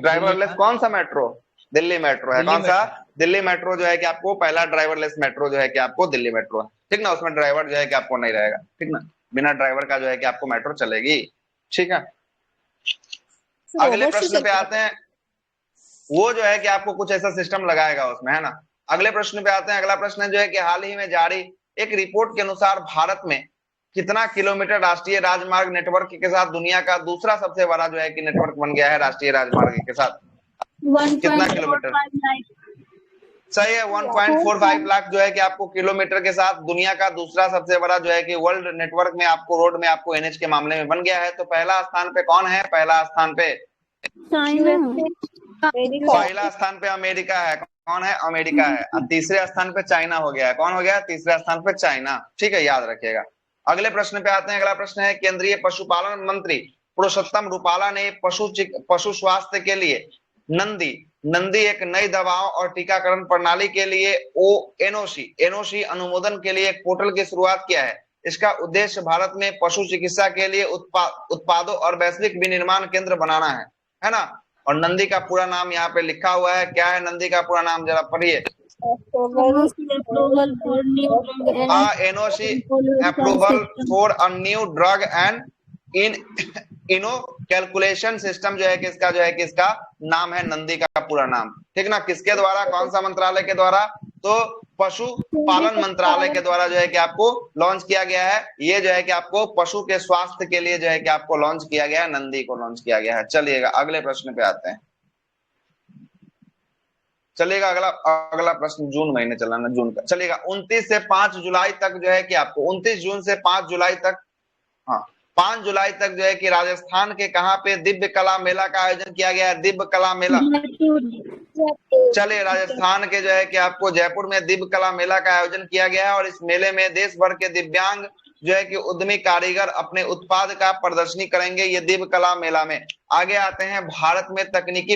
ड्राइवरलेस कौन सा मेट्रो? दिल्ली मेट्रो है। कौन सा? दिल्ली मेट्रो जो है कि आपको पहला ड्राइवरलेस मेट्रो जो है कि आपको दिल्ली मेट्रो है। ठीक ना? उसमें ड्राइवर जो है कि आपको नहीं रहेगा। ठीक ना? बिना ड्राइवर का जो है कि आपको मेट्रो चलेगी। ठीक है, अगले रोबोट से प्रश्न पे चलता आते हैं। वो जो है कि आपको कुछ ऐसा सिस्टम लगाएगा उसमें, है ना? अगले प्रश्न पे आते हैं। अगला प्रश्न जो है कि हाल ही में जारी एक रिपोर्ट के अनुसार भारत में कितना किलोमीटर राष्ट्रीय राजमार्ग नेटवर्क के साथ दुनिया का दूसरा सबसे बड़ा जो है कि नेटवर्क बन गया है राष्ट्रीय राजमार्ग के साथ? कितना किलोमीटर? 1.45 लाख। सही है, 1.45 लाख जो है कि आपको किलोमीटर के साथ दुनिया का दूसरा सबसे बड़ा जो है कि वर्ल्ड नेटवर्क में आपको रोड में आपको एनएच के मामले में बन गया है। तो पहला स्थान पे कौन है? पहला स्थान पे चाइना। पहला स्थान पे अमेरिका है। कौन है? अमेरिका है। और तीसरे स्थान पे चाइना हो गया है। कौन हो गया? तीसरे स्थान पे चाइना। ठीक है, याद रखिएगा। अगले प्रश्न पे आते हैं। अगला प्रश्न है, केंद्रीय पशुपालन मंत्री पुरुषोत्तम रूपाला ने पशु स्वास्थ्य के लिए नंदी एक नई दवाओं और टीकाकरण प्रणाली के लिए एनओसी अनुमोदन के लिए एक पोर्टल की शुरुआत किया है। इसका उद्देश्य भारत में पशु चिकित्सा के लिए उत्पादों और वैश्विक विनिर्माण केंद्र बनाना है ना? और नंदी का पूरा नाम यहाँ पे लिखा हुआ है। क्या है नंदी का पूरा नाम? जरा पढ़िए। Approval for new drug NOC approval for a new drug and Eno calculation system जो है कि इसका जो है कि इसका नाम है नंदी का पूरा नाम। ठीक ना? किसके द्वारा? कौन सा मंत्रालय के द्वारा? तो पशु पालन मंत्रालय के द्वारा जो है कि आपको लॉन्च किया गया है। ये जो है कि आपको पशु के स्वास्थ्य के लिए जो है कि आपको लॉन्च किया गया है, नंदी को लॉन्च किया गया है। चलिएगा अगले प्रश्न पे आते हैं। चलिएगा अगला प्रश्न जून महीने चलाना, जून का चलिएगा। 29 से 5 जुलाई तक जो है कि आपको 29 जून से 5 जुलाई तक, हाँ 5 जुलाई तक जो है कि राजस्थान के कहां पे दिव्य कला मेला का आयोजन किया गया है? दिव्य कला मेला। चलिए, राजस्थान के जो है कि आपको जयपुर में दिव्य कला मेला का आयोजन किया गया है। और इस मेले में देश भर के दिव्यांग जो है कि उद्यमी कारीगर अपने उत्पाद का प्रदर्शनी करेंगे, ये दिव्य कला मेला में। आगे आते हैं, भारत में तकनीकी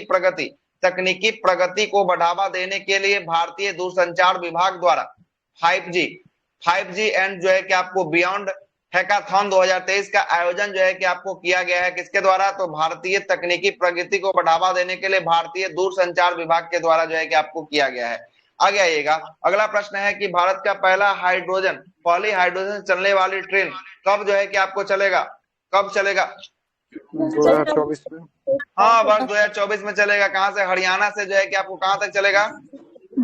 प्रगति को बढ़ावा देने के लिए भारतीय दूरसंचार विभाग द्वारा 5G एंड जो है कि आपको बियॉन्ड हैकाथॉन 2023 का आयोजन जो है कि आपको किया गया है। किसके द्वारा? तो भारतीय तकनीकी प्रगति को बढ़ावा देने के लिए भारतीय दूरसंचार विभाग के द्वारा जो है कि आपको किया गया है। आगे आइएगा। अगला प्रश्न है कि भारत का पहली हाइड्रोजन चलने वाली ट्रेन कब जो है कि आपको चलेगा? कब चलेगा? 2024 में। हाँ, वर्ष 2024 में चलेगा। कहां से? हरियाणा से जो है कि आपको कहां तक चलेगा?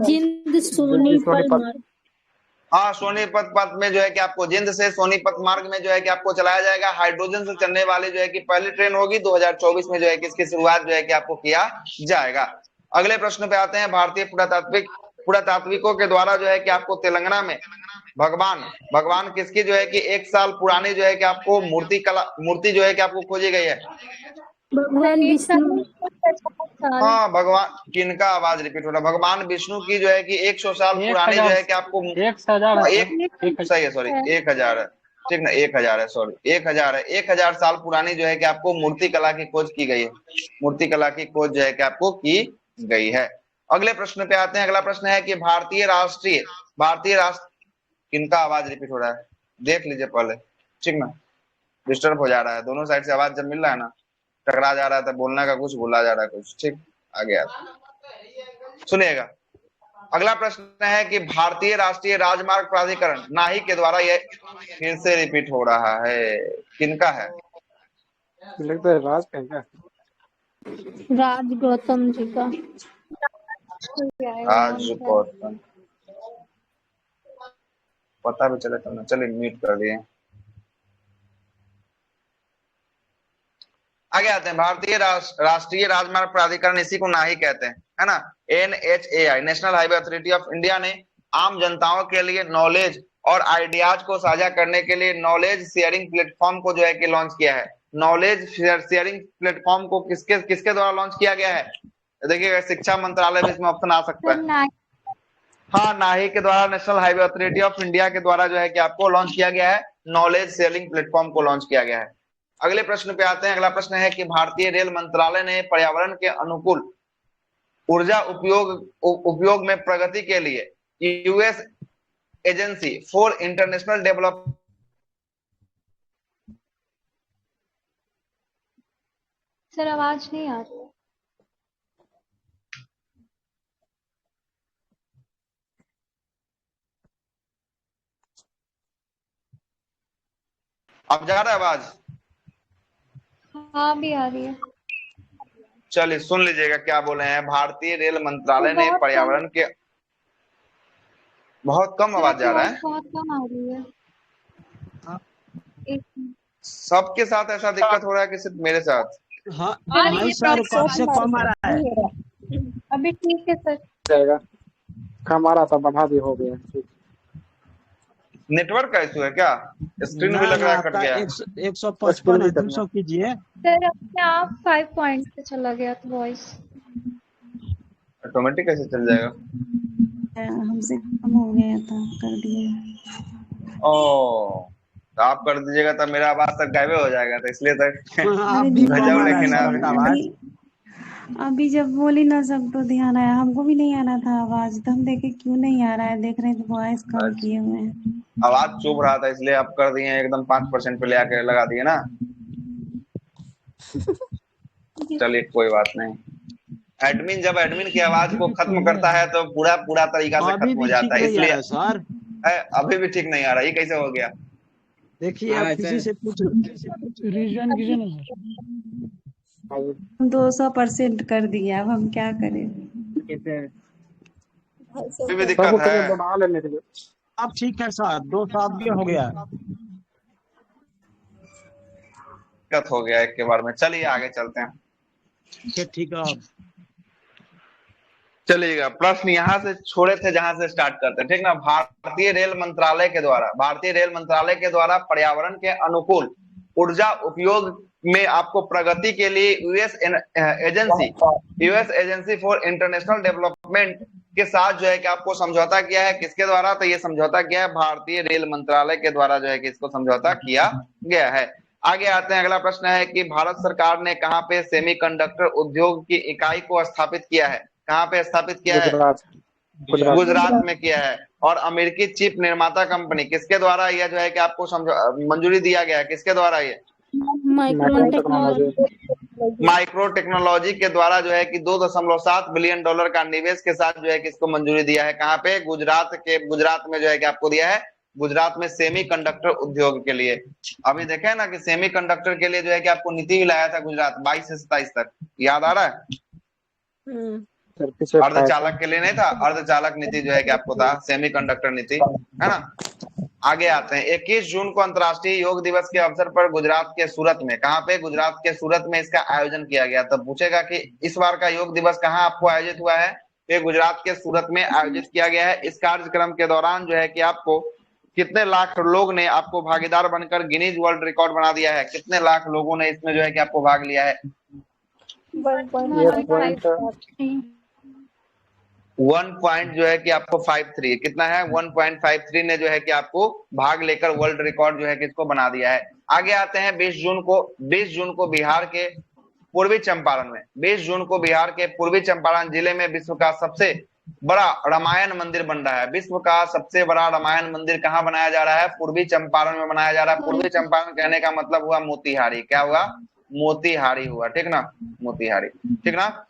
जिंद सोनीपत। हाँ, सोनीपत पथ में जो है कि आपको जिंद से सोनीपत मार्ग में जो है कि आपको चलाया जाएगा। हाइड्रोजन से चलने वाली जो है कि पहली ट्रेन होगी 2024 में जो है कि इसकी शुरुआत जो है कि आपको किया जाएगा। अगले प्रश्न पे आते हैं। भारतीय पुरातात्विकों के द्वारा जो है कि आपको तेलंगाना में भगवान किसकी जो है कि 1 साल पुरानी जो है कि आपको मूर्ति जो है कि आपको खोजी गई है? भगवान विष्णु। हाँ, भगवान किनका? आवाज रिपीट हो रहा। भगवान विष्णु की जो है कि 100 साल पुरानी जो है कि आपको 1000 सही है, सॉरी 1000 है। ठीक ना? 1000 है, सॉरी 1000 है। 1000 साल पुरानी जो है कि आपको मूर्ति कला की खोज की गई है। मूर्ति कला की खोज जो है कि आपको की गई है। अगले प्रश्न पे आते हैं। अगला प्रश्न है कि भारतीय राष्ट्र किनका? आवाज रिपीट हो रहा है, देख लीजिए पहले। ठीक ना? डिस्टर्ब हो जा रहा है, दोनों साइड से आवाज जब मिल रहा है ना, टकरा जा रहा था, बोलने का कुछ भूला जा रहा है कुछ। ठीक, आगे आते सुनिएगा। अगला प्रश्न है कि भारतीय राष्ट्रीय राजमार्ग प्राधिकरण नाही के द्वारा, यह फिर से रिपीट हो रहा है, किनका है? लगता है राज का है क्या? राज गौतम जी का। आज गौतम पता भी चले तो ना, चलिए म्यूट कर दिए। आगे आते हैं, भारतीय राष्ट्रीय राजमार्ग प्राधिकरण, इसी को नाही कहते हैं, है ना। NHAI, national highway authority of India ने आम जनताओं के लिए नॉलेज और आइडियाज को साझा करने के लिए नॉलेज शेयरिंग प्लेटफॉर्म को जो है कि लॉन्च किया है। नॉलेज शेयरिंग प्लेटफॉर्म को किसके द्वारा लॉन्च किया गया है? देखिएगा, शिक्षा मंत्रालय भी इसमें ऑप्शन आ सकता है। हाँ, नाही के द्वारा, national highway authority of India के द्वारा जो है कि आपको लॉन्च किया गया है, नॉलेज शेयरिंग प्लेटफॉर्म को लॉन्च किया गया है। अगले प्रश्न पे आते हैं। अगला प्रश्न है कि भारतीय रेल मंत्रालय ने पर्यावरण के अनुकूल ऊर्जा उपयोग में प्रगति के लिए US agency for international development. Sir आवाज नहीं आ रही। अब जा रहा है आवाज? हाँ भी आ रही है। चलिए सुन लीजिएगा क्या बोले हैं। भारतीय रेल मंत्रालय ने पर्यावरण के, बहुत कम आवाज जा रहा है, बहुत कम आ रही है। सबके साथ ऐसा दिक्कत हो रहा है कि सिर्फ मेरे साथ? हाँ नहीं सर, कम से कम आ रहा है। अभी ठीक है सर। जाएगा, कम आ रहा था, बढ़ा भी हो गया। नेटवर्क का इशू है क्या? स्क्रीन भी लग रहा है कट गया। 155 200 कीजिए सर। अपने आप 5 पॉइंट पे चला गया तो वॉइस ऑटोमेटिक कैसे चल जाएगा? हमसे कम हो गया था, कर दिए। ओ, तो आप कर दीजिएगा तब मेरा आवाज तक गायब हो जाएगा, तो इसलिए तक अभी भेजा, लेकिन अभी जब बोली ना सब तो ध्यान आया, हमको भी नहीं आ रहा था आवाज, तो हम देखे क्यों नहीं आ रहा है, देख रहे थे वॉइस कम किए हुए हैं। आवाज चुभ रहा था इसलिए आप कर दिए एकदम 5% पे ले आके लगा दिए ना। चलिए कोई बात नहीं। एडमिन जब एडमिन की आवाज को खत्म करता है तो पूरा तरीका से खत्म हो जाता है, इसलिए सर अभी भी ठीक नहीं आ रहा। ये कैसे हो गया? देखिए आप किसी से पूछ रीजन कीजिए ना सर। 200% कर दिया, अब हम क्या करें? अभी भी दिक्कत है। अब ठीक है सर, 2 साल भी हो गया, दिक्कत हो गया एक के बार में। चलिए आगे चलते हैं। ठीक है। चलिएगा, प्रश्न यहाँ से छोड़े थे जहां से स्टार्ट करते हैं, ठीक ना। भारतीय रेल मंत्रालय के द्वारा पर्यावरण के अनुकूल ऊर्जा उपयोग में आपको प्रगति के लिए US agency for international development के साथ जो है कि आपको समझौता किया है। किसके द्वारा? तो ये समझौता किया है भारतीय रेल मंत्रालय के द्वारा जो है कि इसको समझौता किया गया है। आगे आते हैं। अगला प्रश्न है कि भारत सरकार ने कहां पे सेमीकंडक्टर उद्योग की इकाई को स्थापित किया है? कहां पे स्थापित किया है? गुजरात में किया है। और अमेरिकी चिप निर्माता कंपनी किसके द्वारा यह जो है कि आपको मंजूरी दिया गया है? किसके द्वारा? ये माइक्रो टेक्नोलॉजी के द्वारा जो है कि $2.7 बिलियन का निवेश के साथ जो है कि इसको मंजूरी दिया है। कहाँ पे? गुजरात में जो है कि आपको दिया है, गुजरात में सेमीकंडक्टर उद्योग के लिए। अभी देखे ना कि सेमीकंडक्टर के लिए जो है कि आपको नीति भी लाया था गुजरात 22 से 27 तक, याद आ रहा है? अर्धचालक के लिए नहीं था, अर्धचालक नीति जो है कि आपको था, सेमीकंडक्टर नीति, है ना। आगे आते हैं। 21 जून को अंतर्राष्ट्रीय योग दिवस के अवसर पर गुजरात के सूरत में, कहाँ पे? गुजरात के सूरत में इसका आयोजन किया गया। तो पूछेगा कि इस बार का योग दिवस कहाँ आपको आयोजित हुआ है? ये गुजरात के सूरत में आयोजित किया गया है। इस कार्यक्रम के दौरान जो है कि आपको कितने लाख लोग ने आपको भागीदार बनकर गिनीज वर्ल्ड रिकॉर्ड बना दिया है? कितने लाख लोगों ने इसमें जो है कि आपको भाग लिया है? 1 जो है कि आपको 53, कितना है? 1.53 ने जो है कि आपको भाग लेकर वर्ल्ड रिकॉर्ड जो है कि इसको बना दिया है। आगे आते हैं। 20 जून को बिहार के पूर्वी चंपारण जिले में विश्व का सबसे बड़ा रामायण मंदिर बन रहा है। विश्व का सबसे बड़ा रामायण मंदिर कहाँ बनाया जा रहा है? पूर्वी चंपारण में बनाया जा रहा है। पूर्वी चंपारण कहने का मतलब हुआ मोतिहारी। क्या हुआ? मोतिहारी हुआ, ठीक ना, मोतिहारी, ठीक ना।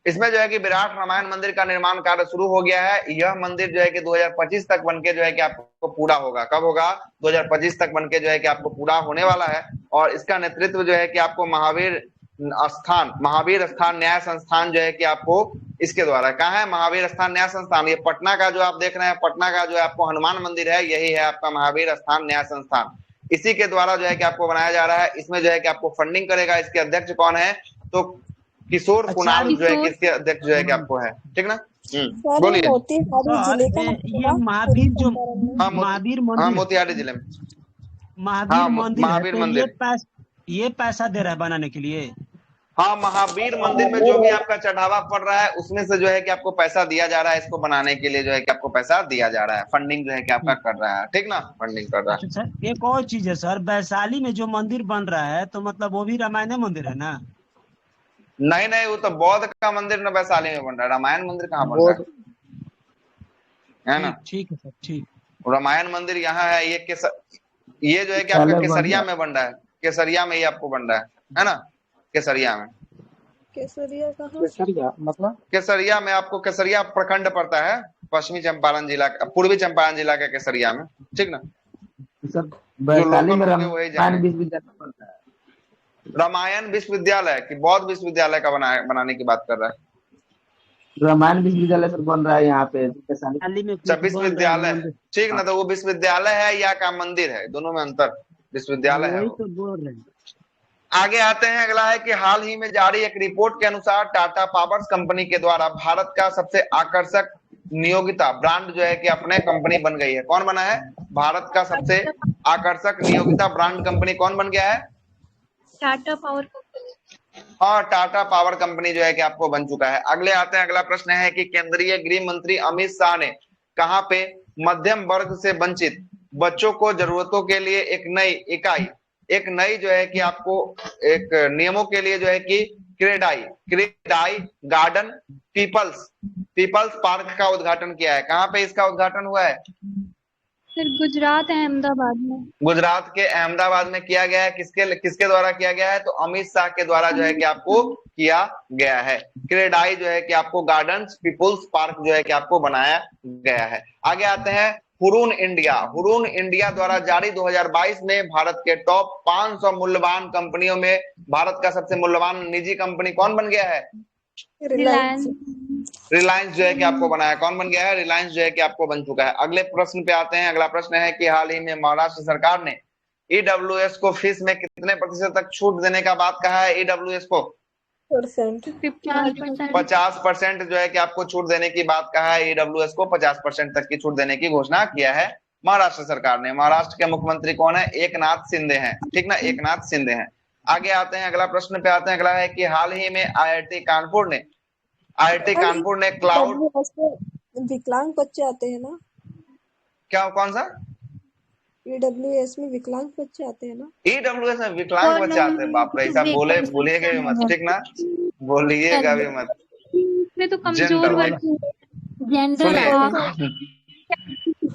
इसमें जो है कि विराट रामायण मंदिर का निर्माण कार्य शुरू हो गया है। यह मंदिर जो है कि 2025 तक बनके जो है कि आपको पूरा होगा। कब होगा? 2025 तक बनके जो है कि आपको पूरा होने वाला है। और इसका नेतृत्व जो है कि आपको महावीर स्थान, महावीर स्थान न्याय संस्थान जो है कि आपको इसके द्वारा, कहाँ है महावीर स्थान न्याय संस्थान, ये पटना का जो आप देख रहे हैं, पटना का जो है आपको हनुमान मंदिर है, यही है आपका महावीर स्थान न्याय संस्थान। इसी के द्वारा जो है कि आपको बनाया जा रहा है। इसमें जो है कि आपको फंडिंग करेगा, इसके अध्यक्ष कौन है, तो किशोर कुणाल जो है कि इसके अध्यक्ष जो है कि आपको है, ठीक ना। सर बोलिए। मोतीहारी जिले का ये महावीर जो हाँ, महावीर हाँ, मंदिर, मोतिहारी जिले में महावीर मंदिर है, महावीर तो मंदिर, ये पैसा दे रहा है बनाने के लिए। हाँ, महावीर मंदिर में जो भी आपका चढ़ावा पड़ रहा है उसमें से जो है कि आपको पैसा दिया जा रहा है, इसको बनाने के लिए जो है कि आपको पैसा दिया जा रहा है, फंडिंग जो है कि आपका कर रहा है, ठीक ना, फंडिंग कर रहा है। अच्छा सर, एक और चीज है सर, वैशाली में जो मंदिर बन रहा है तो मतलब वो भी रामायण मंदिर है ना? नहीं नहीं, वो तो बौद्ध का मंदिर न वैशाली में बन रहा है, रामायण मंदिर कहाँ बन रहा है ना। ठीक है सर, ठीक। रामायण मंदिर यहाँ है, ये जो है कि आपका केसरिया में बन रहा है, केसरिया में ये आपको बन रहा है ना, केसरिया में। केसरिया कहाँ? केसरिया मतलब केसरिया में आपको, केसरिया प्रखंड पड़ता है पश्चिमी चंपारण जिला का, पूर्वी चंपारण जिला के केसरिया में, ठीक ना। सर वैशाली में रामायण विश्वविद्यालय पड़ता है। रामायण विश्वविद्यालय की, बौद्ध विश्वविद्यालय का बनाने की बात कर रहा है। रामायण विश्वविद्यालय सर बन रहा है यहाँ पे विश्वविद्यालय, ठीक ना, तो वो विश्वविद्यालय है या का मंदिर है, दोनों में अंतर, विश्वविद्यालय है। तो बोल रहे हैं। आगे आते हैं, अगला है कि हाल ही में जारी एक रिपोर्ट के अनुसार टाटा पावर्स कंपनी के द्वारा भारत का सबसे आकर्षक नियोगिता ब्रांड जो है कि अपने कंपनी बन गई है। कौन बना है? भारत का सबसे आकर्षक नियोगिता ब्रांड कंपनी कौन बन गया है? Tata power company. हाँ, टाटा पावर कंपनी जो है कि आपको बन चुका है। अगले आते हैं, अगला प्रश्न है कि केंद्रीय गृह मंत्री अमित शाह ने कहां पे मध्यम वर्ग से वंचित बच्चों को जरूरतों के लिए एक नई जो है कि आपको एक नियमों के लिए जो है कि क्रेडाई गार्डन पीपल्स पार्क का उद्घाटन किया है। कहां पे इसका उद्घाटन हुआ है? सर गुजरात अहमदाबाद में। गुजरात के अहमदाबाद में किया गया है। किसके द्वारा किया गया है? तो अमित शाह के द्वारा जो है कि आपको किया गया है। क्रेडाई जो है कि आपको गार्डन्स पीपल्स पार्क जो है कि आपको बनाया गया है। आगे आते हैं, हुरून इंडिया द्वारा जारी 2022 में भारत के टॉप 500 मूल्यवान कंपनियों में भारत का सबसे मूल्यवान निजी कंपनी कौन बन गया है? रिलायंस जो है कि आपको बनाया। कौन बन गया है? रिलायंस जो है कि आपको बन चुका है। अगले प्रश्न पे आते हैं। अगला प्रश्न है कि हाल ही में महाराष्ट्र सरकार ने ईडब्ल्यूएस को फीस में कितने प्रतिशत तक छूट देने का बात कहा है? ईडब्ल्यूएस को 50% जो है कि आपको छूट देने की बात कहा है। ईडब्ल्यूएस को 50% तक की छूट देने की घोषणा किया है महाराष्ट्र सरकार ने। महाराष्ट्र के मुख्यमंत्री कौन है? एकनाथ शिंदे हैं, ठीक ना, एकनाथ शिंदे हैं। आगे आते हैं, अगला प्रश्न पे आते हैं। अगला है कि हाल ही में आईआईटी कानपुर ने क्लाउड, विकलांग बच्चे आते हैं ना? क्या, कौन सा? ईडब्ल्यूएस में विकलांग बच्चे आते हैं ना? ईडब्ल्यूएस में विकलांग बच्चे आते हैं? बाप रे, ऐसा बोलिएगा भी मत, ठीक ना, बोलिएगा भी मत। इसमें तो कमजोर वर्ग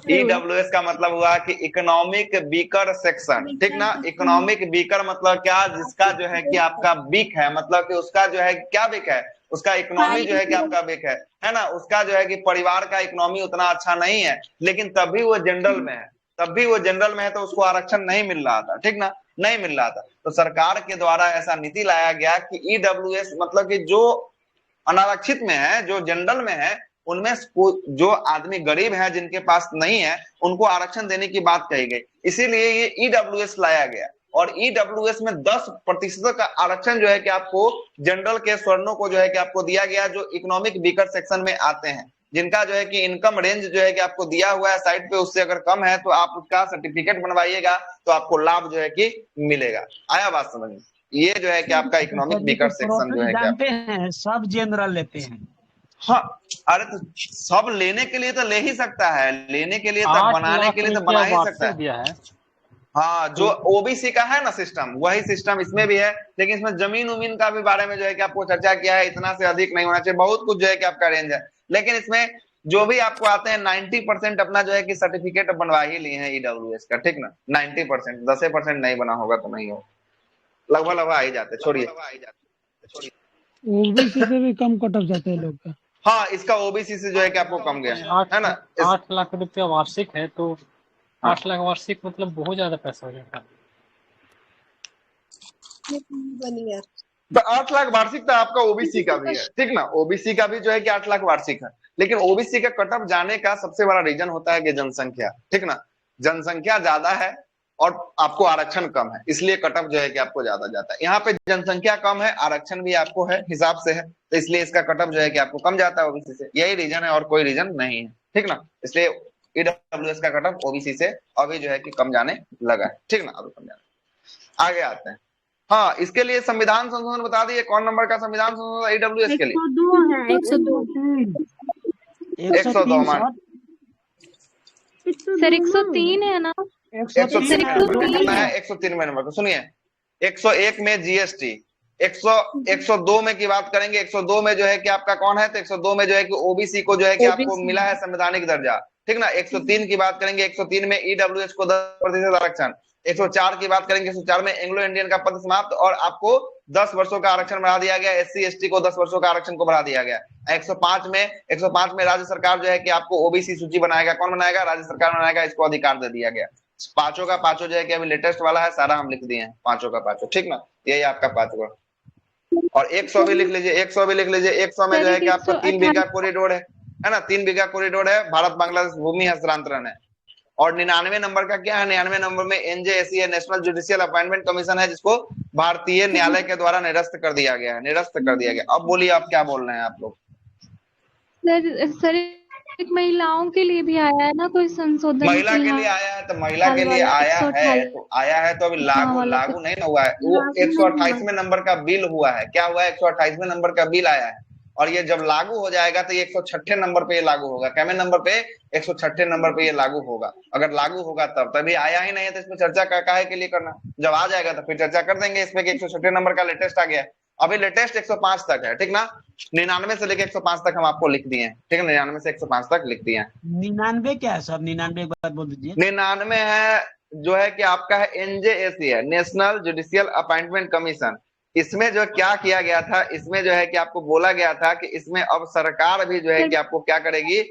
ईडब्ल्यूएस का मतलब हुआ कि इकोनॉमिक वीकर सेक्शन, ठीक ना। इकोनॉमिक वीकर मतलब क्या? जिसका जो है कि आपका वीक है, मतलब कि उसका जो है क्या वीक है, उसका इकोनॉमी जो है कि आपका वीक है ना, उसका जो है कि परिवार का इकोनॉमी उतना अच्छा नहीं है, लेकिन तभी वो जनरल में है, तो उसको आरक्षण नहीं मिल रहा था, ठीक ना, नहीं मिल रहा था। तो सरकार के द्वारा ऐसा नीति लाया गया कि ईडब्ल्यूएस मतलब कि जो अनारक्षित में है, जो जनरल में है, उनमें जो आदमी गरीब है, जिनके पास नहीं है, उनको आरक्षण देने की बात कही गई। इसीलिए ये ईडब्ल्यूएस लाया गया। और ईडब्ल्यूएस में 10% का आरक्षण जो है कि आपको जनरल के स्वर्णों को जो है कि आपको दिया गया, जो इकोनॉमिक वीकर सेक्शन में आते हैं, जिनका जो है कि इनकम रेंज जो है कि आपको दिया हुआ है साइड पे, उससे अगर कम है तो आप उसका सर्टिफिकेट बनवाइएगा तो आपको लाभ जो है कि मिलेगा। आया बात समझ में? ये जो है कि आपका इकोनॉमिक वीकर सेक्शन जो है जानते हैं, सब जनरल लेते हैं। हाँ, अरे तो सब लेने के लिए तो ले ही सकता है, लेने के लिए तो, बनाने के लिए तो बना ही सकता है। हाँ, जो ओबीसी का है ना सिस्टम, वही सिस्टम इसमें भी है। लेकिन इसमें जमीन उमीन का भी बारे में जो है कि आपको चर्चा किया है, इतना से अधिक नहीं होना चाहिए, बहुत कुछ जो है कि आपका रेंज है। लेकिन इसमें जो भी आपको आते हैं 90% अपना जो है कि सर्टिफिकेट बनवा ही लिए हैं ईडब्ल्यूएस का, ठीक ना। 90%, 10% नहीं बना होगा तो नहीं हो, लगभग आ ही जाते। छोड़िए, ओबीसी से भी कम कट ऑफ जाते हैं लोग का। हाँ, इसका ओबीसी से जो है कि आपको कम गया है ना। 8 लाख रुपया वार्षिक है, तो 8 लाख वार्षिक मतलब बहुत ज्यादा पैसा हो जाता है। तो 8 लाख वार्षिक तो आपका ओबीसी का भी है, ठीक ना, ओबीसी का भी जो है कि 8 लाख वार्षिक है। लेकिन ओबीसी का कट ऑफ जाने का सबसे बड़ा रीजन होता है कि जनसंख्या, ठीक ना, जनसंख्या ज्यादा है और आपको आरक्षण कम है, इसलिए कट ऑफ जो है कि आपको ज्यादा जाता है। यहाँ पे जनसंख्या कम है, आरक्षण भी आपको है हिसाब से है, तो इसलिए इसका कट ऑफ जो है कि आपको कम जाता है ओबीसी से, यही रीजन है और कोई रीजन नहीं है, ठीक ना। इसलिए ईडब्ल्यूएस का कट ऑफ ओबीसी से अभी जो है कि कम जाने लगा है, ठीक ना, अभी कम जाने। आगे आते हैं, हाँ, इसके लिए संविधान संशोधन बता दिए, कौन नंबर का संविधान संशोधन ईडब्ल्यूएस के लिए? 102 है, 102 102 सर 103 है ना? 103 में नंबर को सुनिए। 101 में जीएसटी, 102 में की बात करेंगे, 102 में जो है कि आपका कौन है, तो 102 में जो है कि ओबीसी को जो है कि आपको मिला है संवैधानिक दर्जा, ठीक ना। 103 की बात करेंगे, 103 में ईडब्ल्यूएस को 10% आरक्षण। 104 की बात करेंगे, 104 में एंग्लो इंडियन का पद समाप्त और आपको 10 वर्षों का आरक्षण बढ़ा दिया गया, एससी एसटी को 10 वर्षों का आरक्षण को बढ़ा दिया गया। 105 में राज्य सरकार जो है कि आपको ओबीसी सूची बनाएगा, कौन बनाएगा, राज्य सरकार बनाएगा, इसको अधिकार दे दिया गया। पांचों का पांचों जो है कि अभी लेटेस्ट वाला है, सारा हम लिख दिए हैं, पांचों का पांचों, ठीक ना, यही आपका पांचवा। और 100 भी लिख लीजिए, 100 भी लिख लीजिए। 100 में जो है कि आपका 3 बीघा कॉरिडोर है ना, 3 बीघा कॉरिडोर है, भारत बांग्लादेश भूमि हस्तांतरण है। और 99 नंबर का क्या है, 99 नंबर में एनजेएसी है, नेशनल जुडिशियल अपॉइंटमेंट कमीशन है, जिसको भारतीय न्यायालय के द्वारा निरस्त कर दिया गया है, निरस्त कर दिया गया। अब बोलिए आप क्या बोल रहे हैं आप लोग? सर एक महिलाओं के लिए भी आया है ना कोई संशोधन? महिला के लिए आया है, तो महिला के लिए आया है तो अभी लागू नहीं ना हुआ है। वो 128वें नंबर का बिल हुआ है, क्या हुआ है, 128वें नंबर का बिल आया है, और ये जब लागू हो जाएगा तो ये 106 नंबर पे ये लागू होगा। कैमे नंबर पे? 106 नंबर पे ये लागू होगा। अगर लागू होगा तब, तभी आया ही नहीं है तो इसमें चर्चा काहे के लिए करना, जब आ जाएगा तो फिर चर्चा कर देंगे इसमें कि 106 नंबर का लेटेस्ट आ गया है। अभी लेटेस्ट 105 तक है, ठीक ना, 99 से लेकर 105 तक हम आपको लिख दिए हैं, ठीक है, 99 से 105 तक लिख दिए हैं। 99 क्या है सर? 99 एक बार बोल दीजिए। 99 है जो है कि आपका है एनजेएसी है, नेशनल जुडिशियल अपॉइंटमेंट कमीशन। इसमें जो क्या किया गया था, इसमें जो है कि आपको बोला गया था कि इसमें अब सरकार भी जो है कि आपको क्या करेगी,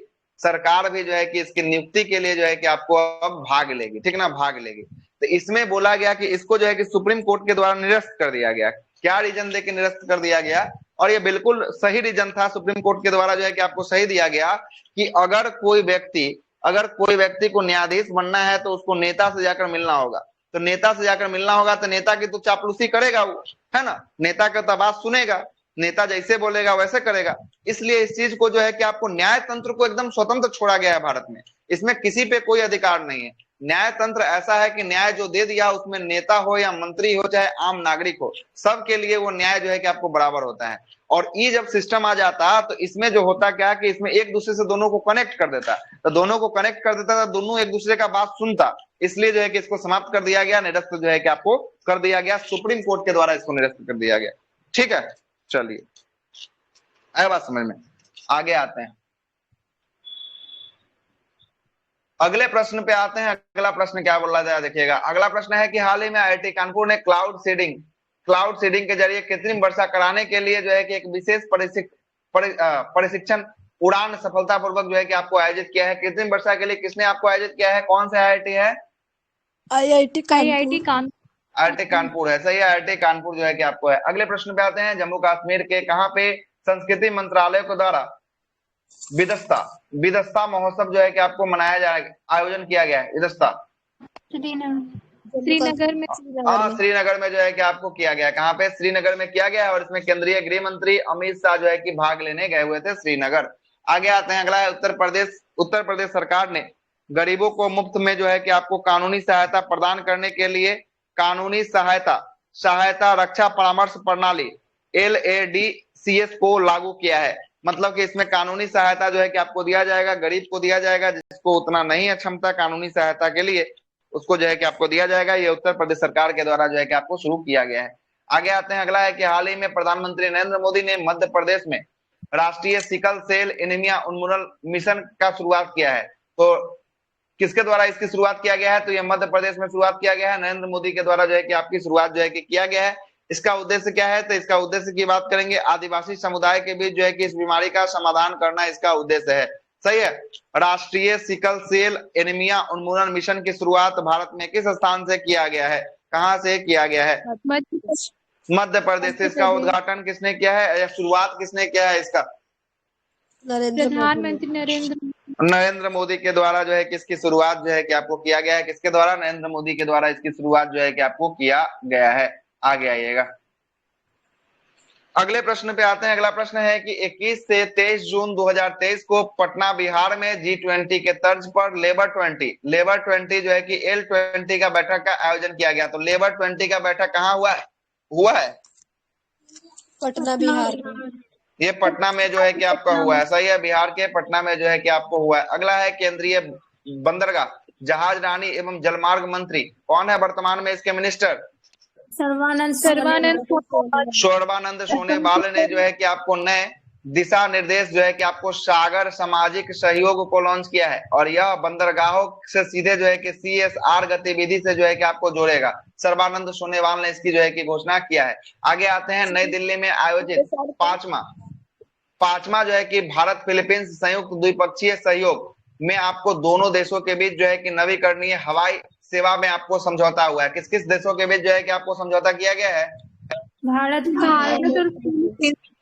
सरकार भी जो है कि इसकी नियुक्ति के लिए जो है कि आपको अब भाग लेगी, ठीक ना, भाग लेगी। तो इसमें बोला गया कि इसको जो है कि सुप्रीम कोर्ट के द्वारा निरस्त कर दिया गया। क्या रीजन देके निरस्त कर दिया गया? और ये बिल्कुल सही रीजन था, सुप्रीम कोर्ट के द्वारा जो है कि आपको सही दिया गया कि अगर कोई व्यक्ति को न्यायाधीश बनना है तो उसको नेता से जाकर मिलना होगा। तो नेता से जाकर मिलना होगा तो नेता की तो चापलूसी करेगा वो, है ना, नेता का तो बात सुनेगा, नेता जैसे बोलेगा वैसे करेगा। इसलिए इस चीज को जो है कि आपको न्याय तंत्र को एकदम स्वतंत्र छोड़ा गया है भारत में, इसमें किसी पे कोई अधिकार नहीं है। न्याय तंत्र ऐसा है कि न्याय जो दे दिया उसमें नेता हो या मंत्री हो चाहे आम नागरिक हो, सबके लिए वो न्याय जो है कि आपको बराबर होता है। और ये जब सिस्टम आ जाता तो इसमें जो होता क्या है कि इसमें एक दूसरे से दोनों को कनेक्ट कर देता, तो दोनों को कनेक्ट कर देता था, दोनों एक दूसरे का बात सुनता, इसलिए जो है कि इसको समाप्त कर दिया गया, निरस्त जो है कि आपको कर दिया गया, सुप्रीम कोर्ट के द्वारा इसको निरस्त कर दिया गया, ठीक है। चलिए आए बात समझ में, आगे आते हैं, अगले प्रश्न पे आते हैं। अगला प्रश्न क्या बोला जाए देखिएगा, अगला प्रश्न है कि हाल ही में आईआईटी कानपुर ने क्लाउड सीडिंग के जरिए कृत्रिम वर्षा कराने के लिए जो है कि एक विशेष प्रशिक्षण उड़ान सफलतापूर्वक जो है कि आपको आयोजित किया है। कृत्रिम वर्षा के लिए किसने आपको आयोजित किया है, कौन सा आईआईटी है? आईआईटी कानपुर है, सही है, आईआईटी कानपुर जो है कि आपको है। अगले प्रश्न पे आते हैं, जम्मू कश्मीर के कहां पे संस्कृति मंत्रालय के द्वारा विदस्ता महोत्सव जो है कि आपको मनाया जाएगा, आयोजन किया गया है? विदस्ता श्रीनगर में। हाँ, श्रीनगर में जो है कि आपको किया गया, कहाँ पे? श्रीनगर में किया गया है, और इसमें केंद्रीय गृह मंत्री अमित शाह जो है कि भाग लेने गए हुए थे श्रीनगर। आगे आते हैं, अगला है उत्तर प्रदेश सरकार ने गरीबों को मुफ्त में जो है कि आपको कानूनी सहायता प्रदान करने के लिए कानूनी सहायता रक्षा परामर्श प्रणाली LADCS को लागू किया है। मतलब कि इसमें कानूनी सहायता जो है कि आपको दिया जाएगा, गरीब को दिया जाएगा, जिसको उतना नहीं है क्षमता कानूनी सहायता के लिए, उसको जो है कि आपको दिया जाएगा। ये उत्तर प्रदेश सरकार के द्वारा जो है कि आपको शुरू किया गया है। आगे आते हैं, अगला है कि हाल ही में प्रधानमंत्री नरेंद्र मोदी ने मध्य प्रदेश में राष्ट्रीय सिकल सेल एनीमिया उन्मूलन मिशन का शुरुआत किया है। तो किसके द्वारा इसकी शुरुआत किया गया है? तो ये मध्य प्रदेश में शुरुआत किया गया है, नरेंद्र मोदी के द्वारा जो है कि आपकी शुरुआत जो है कि किया गया है। इसका उद्देश्य क्या है? तो इसका उद्देश्य की बात करेंगे, आदिवासी समुदाय के बीच जो है कि इस बीमारी का समाधान करना इसका उद्देश्य है, सही है। राष्ट्रीय सिकल सेल एनीमिया उन्मूलन मिशन की शुरुआत भारत में किस स्थान से किया गया है, कहां से किया गया है? मध्य प्रदेश से इसका उद्घाटन किसने किया है या शुरुआत किसने किया है इसका? प्रधानमंत्री नरेंद्र मोदी के द्वारा जो है कि इसकी शुरुआत जो है कि आपको किया गया है। किसके द्वारा? नरेंद्र मोदी के द्वारा इसकी शुरुआत जो है कि आपको किया गया है। आगे आइएगा, अगले प्रश्न पे आते हैं। अगला प्रश्न है कि 21 से 23 जून 2023 को पटना बिहार में G20 के तर्ज पर लेबर 20 जो है कि L20 का बैठक का आयोजन किया गया। तो लेबर 20 का बैठक कहाँ हुआ है? पटना बिहार। ये पटना में जो है कि आपका हुआ है। सही है, बिहार के पटना में जो है कि आपको हुआ है। अगला है केंद्रीय बंदरगाह, जहाज रानी एवं जलमार्ग मंत्री कौन है वर्तमान में इसके मिनिस्टर? सर्बानंद सोनोवाल ने जो है कि आपको नए दिशा निर्देश जो है कि आपको सागर सामाजिक सहयोग को लॉन्च किया है और यह बंदरगाहों से सीधे जो है कि CSR गतिविधि से जो है कि आपको जोड़ेगा। सर्बानंद सोनोवाल ने इसकी जो है कि घोषणा किया है। आगे आते हैं, नई दिल्ली में आयोजित पांचवा जो है कि भारत फिलीपींस संयुक्त द्विपक्षीय सहयोग में आपको दोनों देशों के बीच जो है कि नवीकरणीय हवाई सेवा में आपको समझौता हुआ है। किस किस देशों के बीच जो है कि आपको समझौता किया गया है?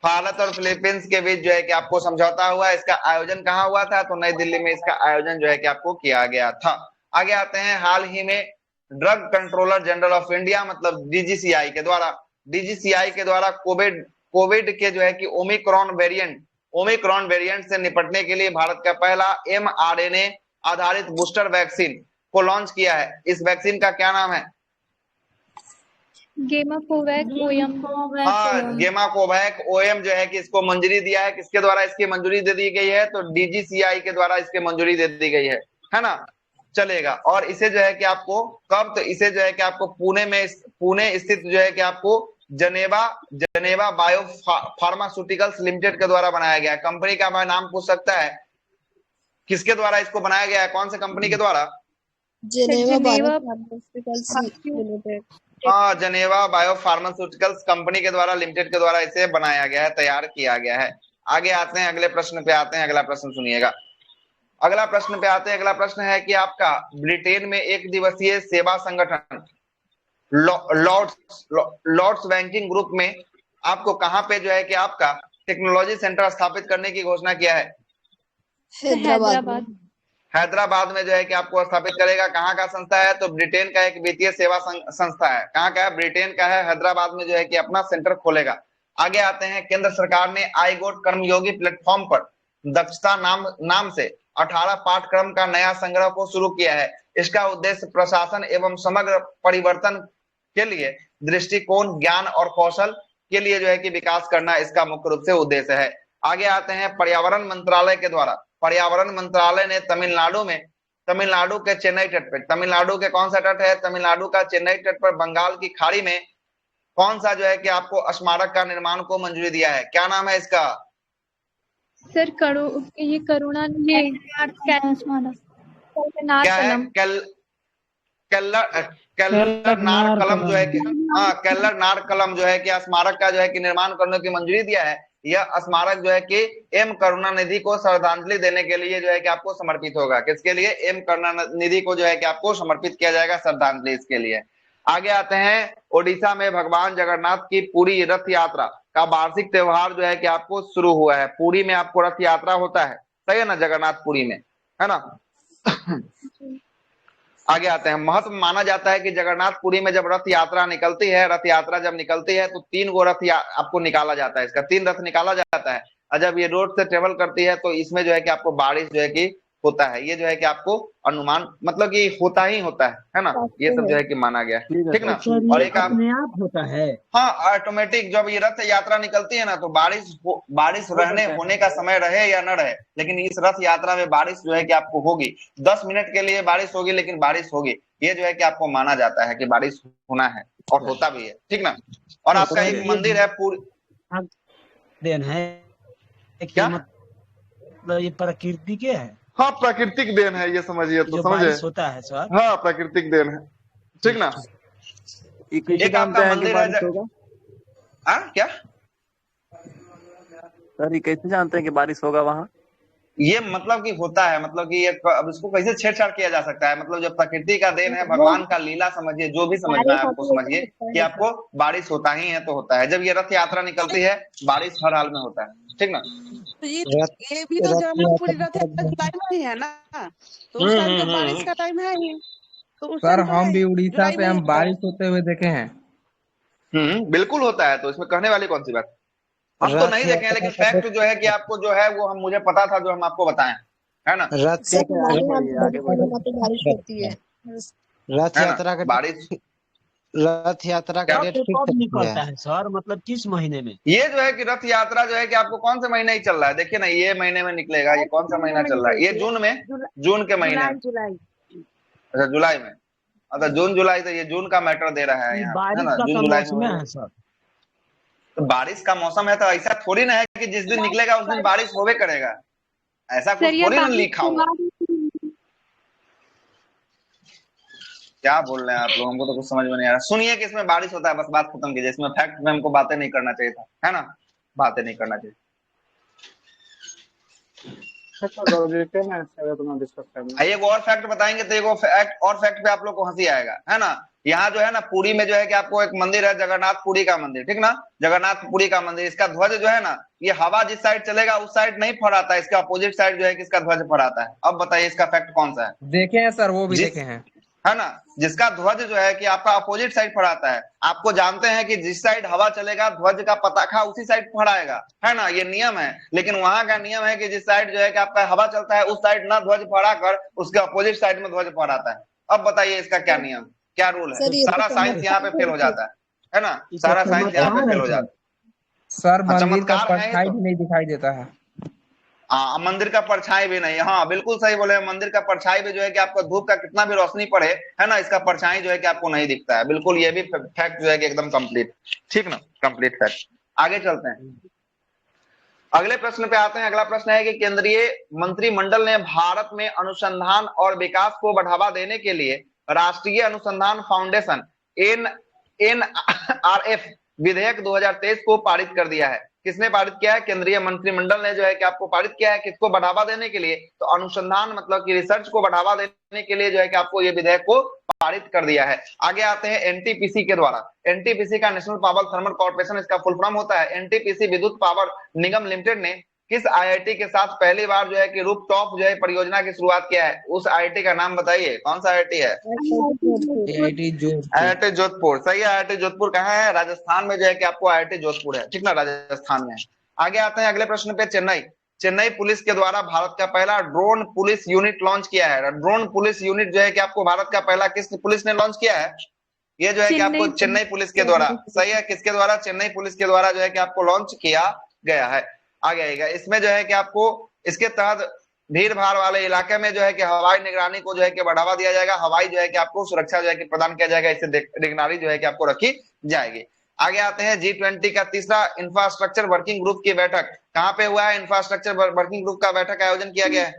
भारत और फिलीपींस के बीच जो है कि आपको समझौता हुआ है। इसका आयोजन कहाँ हुआ था? तो नई दिल्ली में इसका आयोजन जो है कि आपको किया गया था। आगे आते हैं, हाल ही में drug controller general of India मतलब DGCI के द्वारा कोविड के जो है कि ओमिक्रॉन वेरिएंट से निपटने के लिए भारत का पहला mRNA आधारित बूस्टर वैक्सीन को लॉन्च किया है। इस वैक्सीन का क्या नाम है? गेमाकोवैक OM जो है कि इसको मंजूरी दिया है। किसके द्वारा इसकी मंजूरी दे दी गई है? तो DGCI के द्वारा इसकी मंजूरी दे दी गई है ना? चलेगा। और इसे जो है कि आपको कब? तो इसे जो है कि आपको पुणे स्थित जो है कि आपको जनेवा बायो फार्मास्यूटिकल्स लिमिटेड के द्वारा बनाया गया है। कंपनी का मैं नाम पूछ सकता है, किसके द्वारा इसको बनाया गया है? कौन से कंपनी के द्वारा? Geneva bio pharmaceuticals limited. हाँ, जनेवा बायो फार्मास्यूटिकल्स कंपनी के द्वारा लिमिटेड के द्वारा इसे बनाया गया है, तैयार किया गया है। आगे आते हैं, अगले प्रश्न पे आते हैं। अगला प्रश्न सुनिएगा। अगला प्रश्न पे आते हैं। अगला प्रश्न है कि आपका ब्रिटेन में एक दिवसीय सेवा संगठन लॉर्ड्स बैंकिंग ग्रुप में आपको कहां पे जो है कि आपका टेक्नोलॉजी सेंटर स्थापित करने की घोषणा किया है? हैदराबाद में जो है कि आपको स्थापित करेगा। कहाँ का संस्था है? तो ब्रिटेन का एक वित्तीय सेवा संस्था है। कहाँ का है? ब्रिटेन का है। हैदराबाद में जो है कि अपना सेंटर खोलेगा। आगे आते हैं, केंद्र सरकार ने आई गोट कर्मयोगी प्लेटफॉर्म पर दक्षता नाम से 18 पाठ्यक्रम का नया संग्रह को शुरू किया है। इसका उद्देश्य प्रशासन एवं समग्र परिवर्तन के लिए दृष्टिकोण, ज्ञान और कौशल के लिए जो है कि विकास करना इसका मुख्य रूप से उद्देश्य है। आगे आते हैं, पर्यावरण मंत्रालय के द्वारा पर्यावरण मंत्रालय ने तमिलनाडु के चेन्नई तट पर, तमिलनाडु के कौन सा तट है? तमिलनाडु का चेन्नई तट पर बंगाल की खाड़ी में कौन सा जो है कि आपको स्मारक का निर्माण को मंजूरी दिया है? क्या नाम है इसका? सर ये करुणा केल्लर कलम जो है कि केल्लर कलम जो है कि स्मारक का जो है कि निर्माण करने की मंजूरी दिया है। यह स्मारक जो है कि एम करुणानिधि को श्रद्धांजलि देने के लिए जो है कि आपको समर्पित होगा। किसके लिए? एम करुणानिधि को जो है कि आपको समर्पित किया जाएगा श्रद्धांजलि इसके लिए। आगे आते हैं, ओडिशा में भगवान जगन्नाथ की पूरी रथ यात्रा का वार्षिक त्योहार जो है कि आपको शुरू हुआ है। पुरी में आपको रथ यात्रा होता है, सही है ना? जगन्नाथपुरी में, है ना? आगे आते हैं, महत्व माना जाता है कि जगन्नाथपुरी में जब रथ यात्रा निकलती है, तो 3 गो रथ आपको निकाला जाता है। इसका 3 रथ निकाला जाता है और जब ये रोड से ट्रेवल करती है तो इसमें जो है कि आपको बारिश जो है कि होता है। ये जो है कि आपको अनुमान मतलब कि होता ही होता है ना? ये सब जो है कि माना गया है, ठीक ना? और एक अपने आप होता है, हाँ, ऑटोमेटिक जब ये रथ यात्रा निकलती है ना तो बारिश होने का समय रहे या न रहे, लेकिन इस रथ यात्रा में बारिश जो है कि आपको होगी। 10 मिनट के लिए बारिश होगी, लेकिन बारिश होगी। ये जो है कि आपको माना जाता है कि बारिश होना है और होता भी है, ठीक ना? और आपका एक मंदिर है पूरी देन है क्या? मतलब ये प्रकृति के है। हाँ, प्राकृतिक देन है, ये समझिए तो समझे होता है सर। हाँ, प्राकृतिक देन है, ठीक ना? एक आपका मंदिर है क्या सर, ये कैसे जानते हैं कि बारिश होगा वहाँ? ये मतलब कि होता है, मतलब कि ये अब इसको कैसे छेड़छाड़ किया जा सकता है, मतलब जो प्रकृति का देन है, भगवान का लीला समझिए, जो भी समझना है आपको समझिए कि आपको बारिश होता ही है तो होता है। जब ये रथ यात्रा निकलती है बारिश हर हाल में होता है, ठीक ना। तो ये भी तो जगन्नाथपुरी रथ यात्रा जुलाई में ही है ना, तो उस टाइम तो बारिश का टाइम है ही, तो उस सर टाइम हम भी उड़ीसा पे हम बारिश होते हुए देखे हैं। बिल्कुल होता है, तो इसमें कहने वाली कौन सी बात। हम तो नहीं देखे हैं, लेकिन फैक्ट जो है कि आपको जो है वो हम मुझे पता था, जो हम आपको बताएं, है ना। बारिश होती है। रथ यात्रा का बारिश, रथ यात्रा का डेट कब निकलता है सर, मतलब किस महीने में? ये जो है कि रथ यात्रा जो है कि आपको कौन से महीने ही चल रहा है, देखिए ना, ये महीने में निकलेगा, ये कौन सा महीना चल रहा है, ये जून में, जून के महीने में, अच्छा जुलाई में, अच्छा जून जुलाई, तो ये जून का मैटर दे रहा है यहाँ, है ना, जून जुलाई में है सर। तो बारिश का मौसम है तो ऐसा थोड़ी ना है कि जिस दिन निकलेगा उस दिन बारिश होवे करेगा, ऐसा कुछ थोड़ी ना लिखा हुआ। क्या बोल रहे हैं आप लोग, हमको तो कुछ समझ में नहीं आ रहा। सुनिए कि इसमें बारिश होता है, बस बात खत्म कीजिए, इसमें फैक्ट में हमको बातें नहीं करना चाहिए था, है ना, बातें नहीं करना चाहिए। एक और फैक्ट बताएंगे तो एक और फैक्ट पे आप लोग को हंसी आएगा, है ना। यहाँ जो है ना पुरी में जो है कि आपको एक मंदिर है, जगन्नाथपुरी का मंदिर, ठीक ना, जगन्नाथपुरी का मंदिर, इसका ध्वज जो है ना, ये हवा जिस साइड चलेगा उस साइड नहीं फहराता है, इसका अपोजिट साइड जो है कि इसका ध्वज फहराता है। अब बताइए इसका फैक्ट कौन सा है। देखे हैं सर, वो भी देखे हैं, है ना, जिसका ध्वज जो है कि आपका अपोजिट साइड फहराता है। आपको जानते हैं कि जिस साइड हवा चलेगा ध्वज का पताखा उसी साइड फहराएगा, है ना, ये नियम है। लेकिन वहां का नियम है कि जिस साइड जो है कि आपका हवा चलता है उस साइड ना ध्वज फहरा कर उसके अपोजिट साइड में ध्वज फहराता है। अब बताइए इसका क्या नियम, क्या रूल है। सारा साइंस यहाँ पे फेल हो जाता है ना, सारा साइंस यहाँ पे फेल हो जाता है सर। मंदिर का परछाई भी नहीं दिखाई देता है। हाँ, मंदिर का परछाई भी नहीं, हाँ बिल्कुल सही बोले, मंदिर का परछाई भी जो है कि आपको धूप का कितना भी रोशनी पड़े, है ना, इसका परछाई जो है कि आपको नहीं दिखता है। बिल्कुल, ये भी फैक्ट जो है कि एकदम कंप्लीट, ठीक ना, कंप्लीट फैक्ट। आगे चलते हैं, अगले प्रश्न पे आते हैं। अगला प्रश्न है कि केंद्रीय मंत्रिमंडल ने भारत में अनुसंधान और विकास को बढ़ावा देने के लिए राष्ट्रीय अनुसंधान फाउंडेशन NRF विधेयक 2023 को पारित कर दिया है। किसने पारित किया है, केंद्रीय मंत्रिमंडल ने जो है कि आपको पारित किया है। किसको बढ़ावा देने के लिए, तो अनुसंधान मतलब कि रिसर्च को बढ़ावा देने के लिए जो है कि आपको ये विधेयक को पारित कर दिया है। आगे आते हैं एनटीपीसी के द्वारा, एनटीपीसी का नेशनल पावर थर्मल कॉर्पोरेशन इसका फुल फॉर्म होता है। एनटीपीसी विद्युत पावर निगम लिमिटेड ने किस आईआईटी के साथ पहली बार जो है कि रूफटॉप जो है परियोजना की शुरुआत किया है। उस आईआईटी का नाम बताइए, कौन सा आईआईटी है। आईआईटी जोधपुर, सही है। आईआईटी जोधपुर कहाँ है, राजस्थान में जो है कि आपको आईआईटी जोधपुर है, ठीक ना, राजस्थान में। आगे आते हैं अगले प्रश्न पे, चेन्नई पुलिस के द्वारा भारत का पहला ड्रोन पुलिस यूनिट लॉन्च किया है। ड्रोन पुलिस यूनिट जो है कि आपको भारत का पहला किस पुलिस ने लॉन्च किया है, ये जो है कि आपको चेन्नई पुलिस के द्वारा, सही है, किसके द्वारा, चेन्नई पुलिस के द्वारा जो है कि आपको लॉन्च किया गया है। आगे आएगा, इसमें जो है कि आपको इसके तहत भीड़ भाड़ वाले इलाके में जो है कि हवाई निगरानी को जो है कि बढ़ावा दिया जाएगा, हवाई जो है कि आपको सुरक्षा जो है कि प्रदान किया जाएगा, इससे निगरानी जो है कि आपको रखी जाएगी। आगे आते हैं G20 का तीसरा इंफ्रास्ट्रक्चर वर्किंग ग्रुप की बैठक कहाँ पे हुआ है। इंफ्रास्ट्रक्चर वर्किंग ग्रुप का बैठक आयोजन किया गया है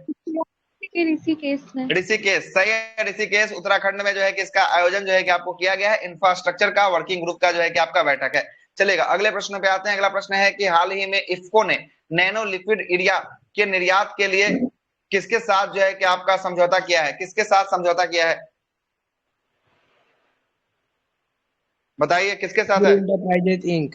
ऋषिकेश, सही है, ऋषिकेश उत्तराखंड में जो है कि इसका आयोजन जो है कि आपको किया गया है। इंफ्रास्ट्रक्चर का वर्किंग ग्रुप का जो है कि आपका बैठक है। चलेगा, अगले प्रश्न पे आते हैं। अगला प्रश्न है कि हाल ही में इफ्को ने नैनो लिक्विड यूरिया के निर्यात के लिए किसके साथ जो है कि आपका समझौता किया है, किसके साथ समझौता किया है, बताइए किसके साथ है।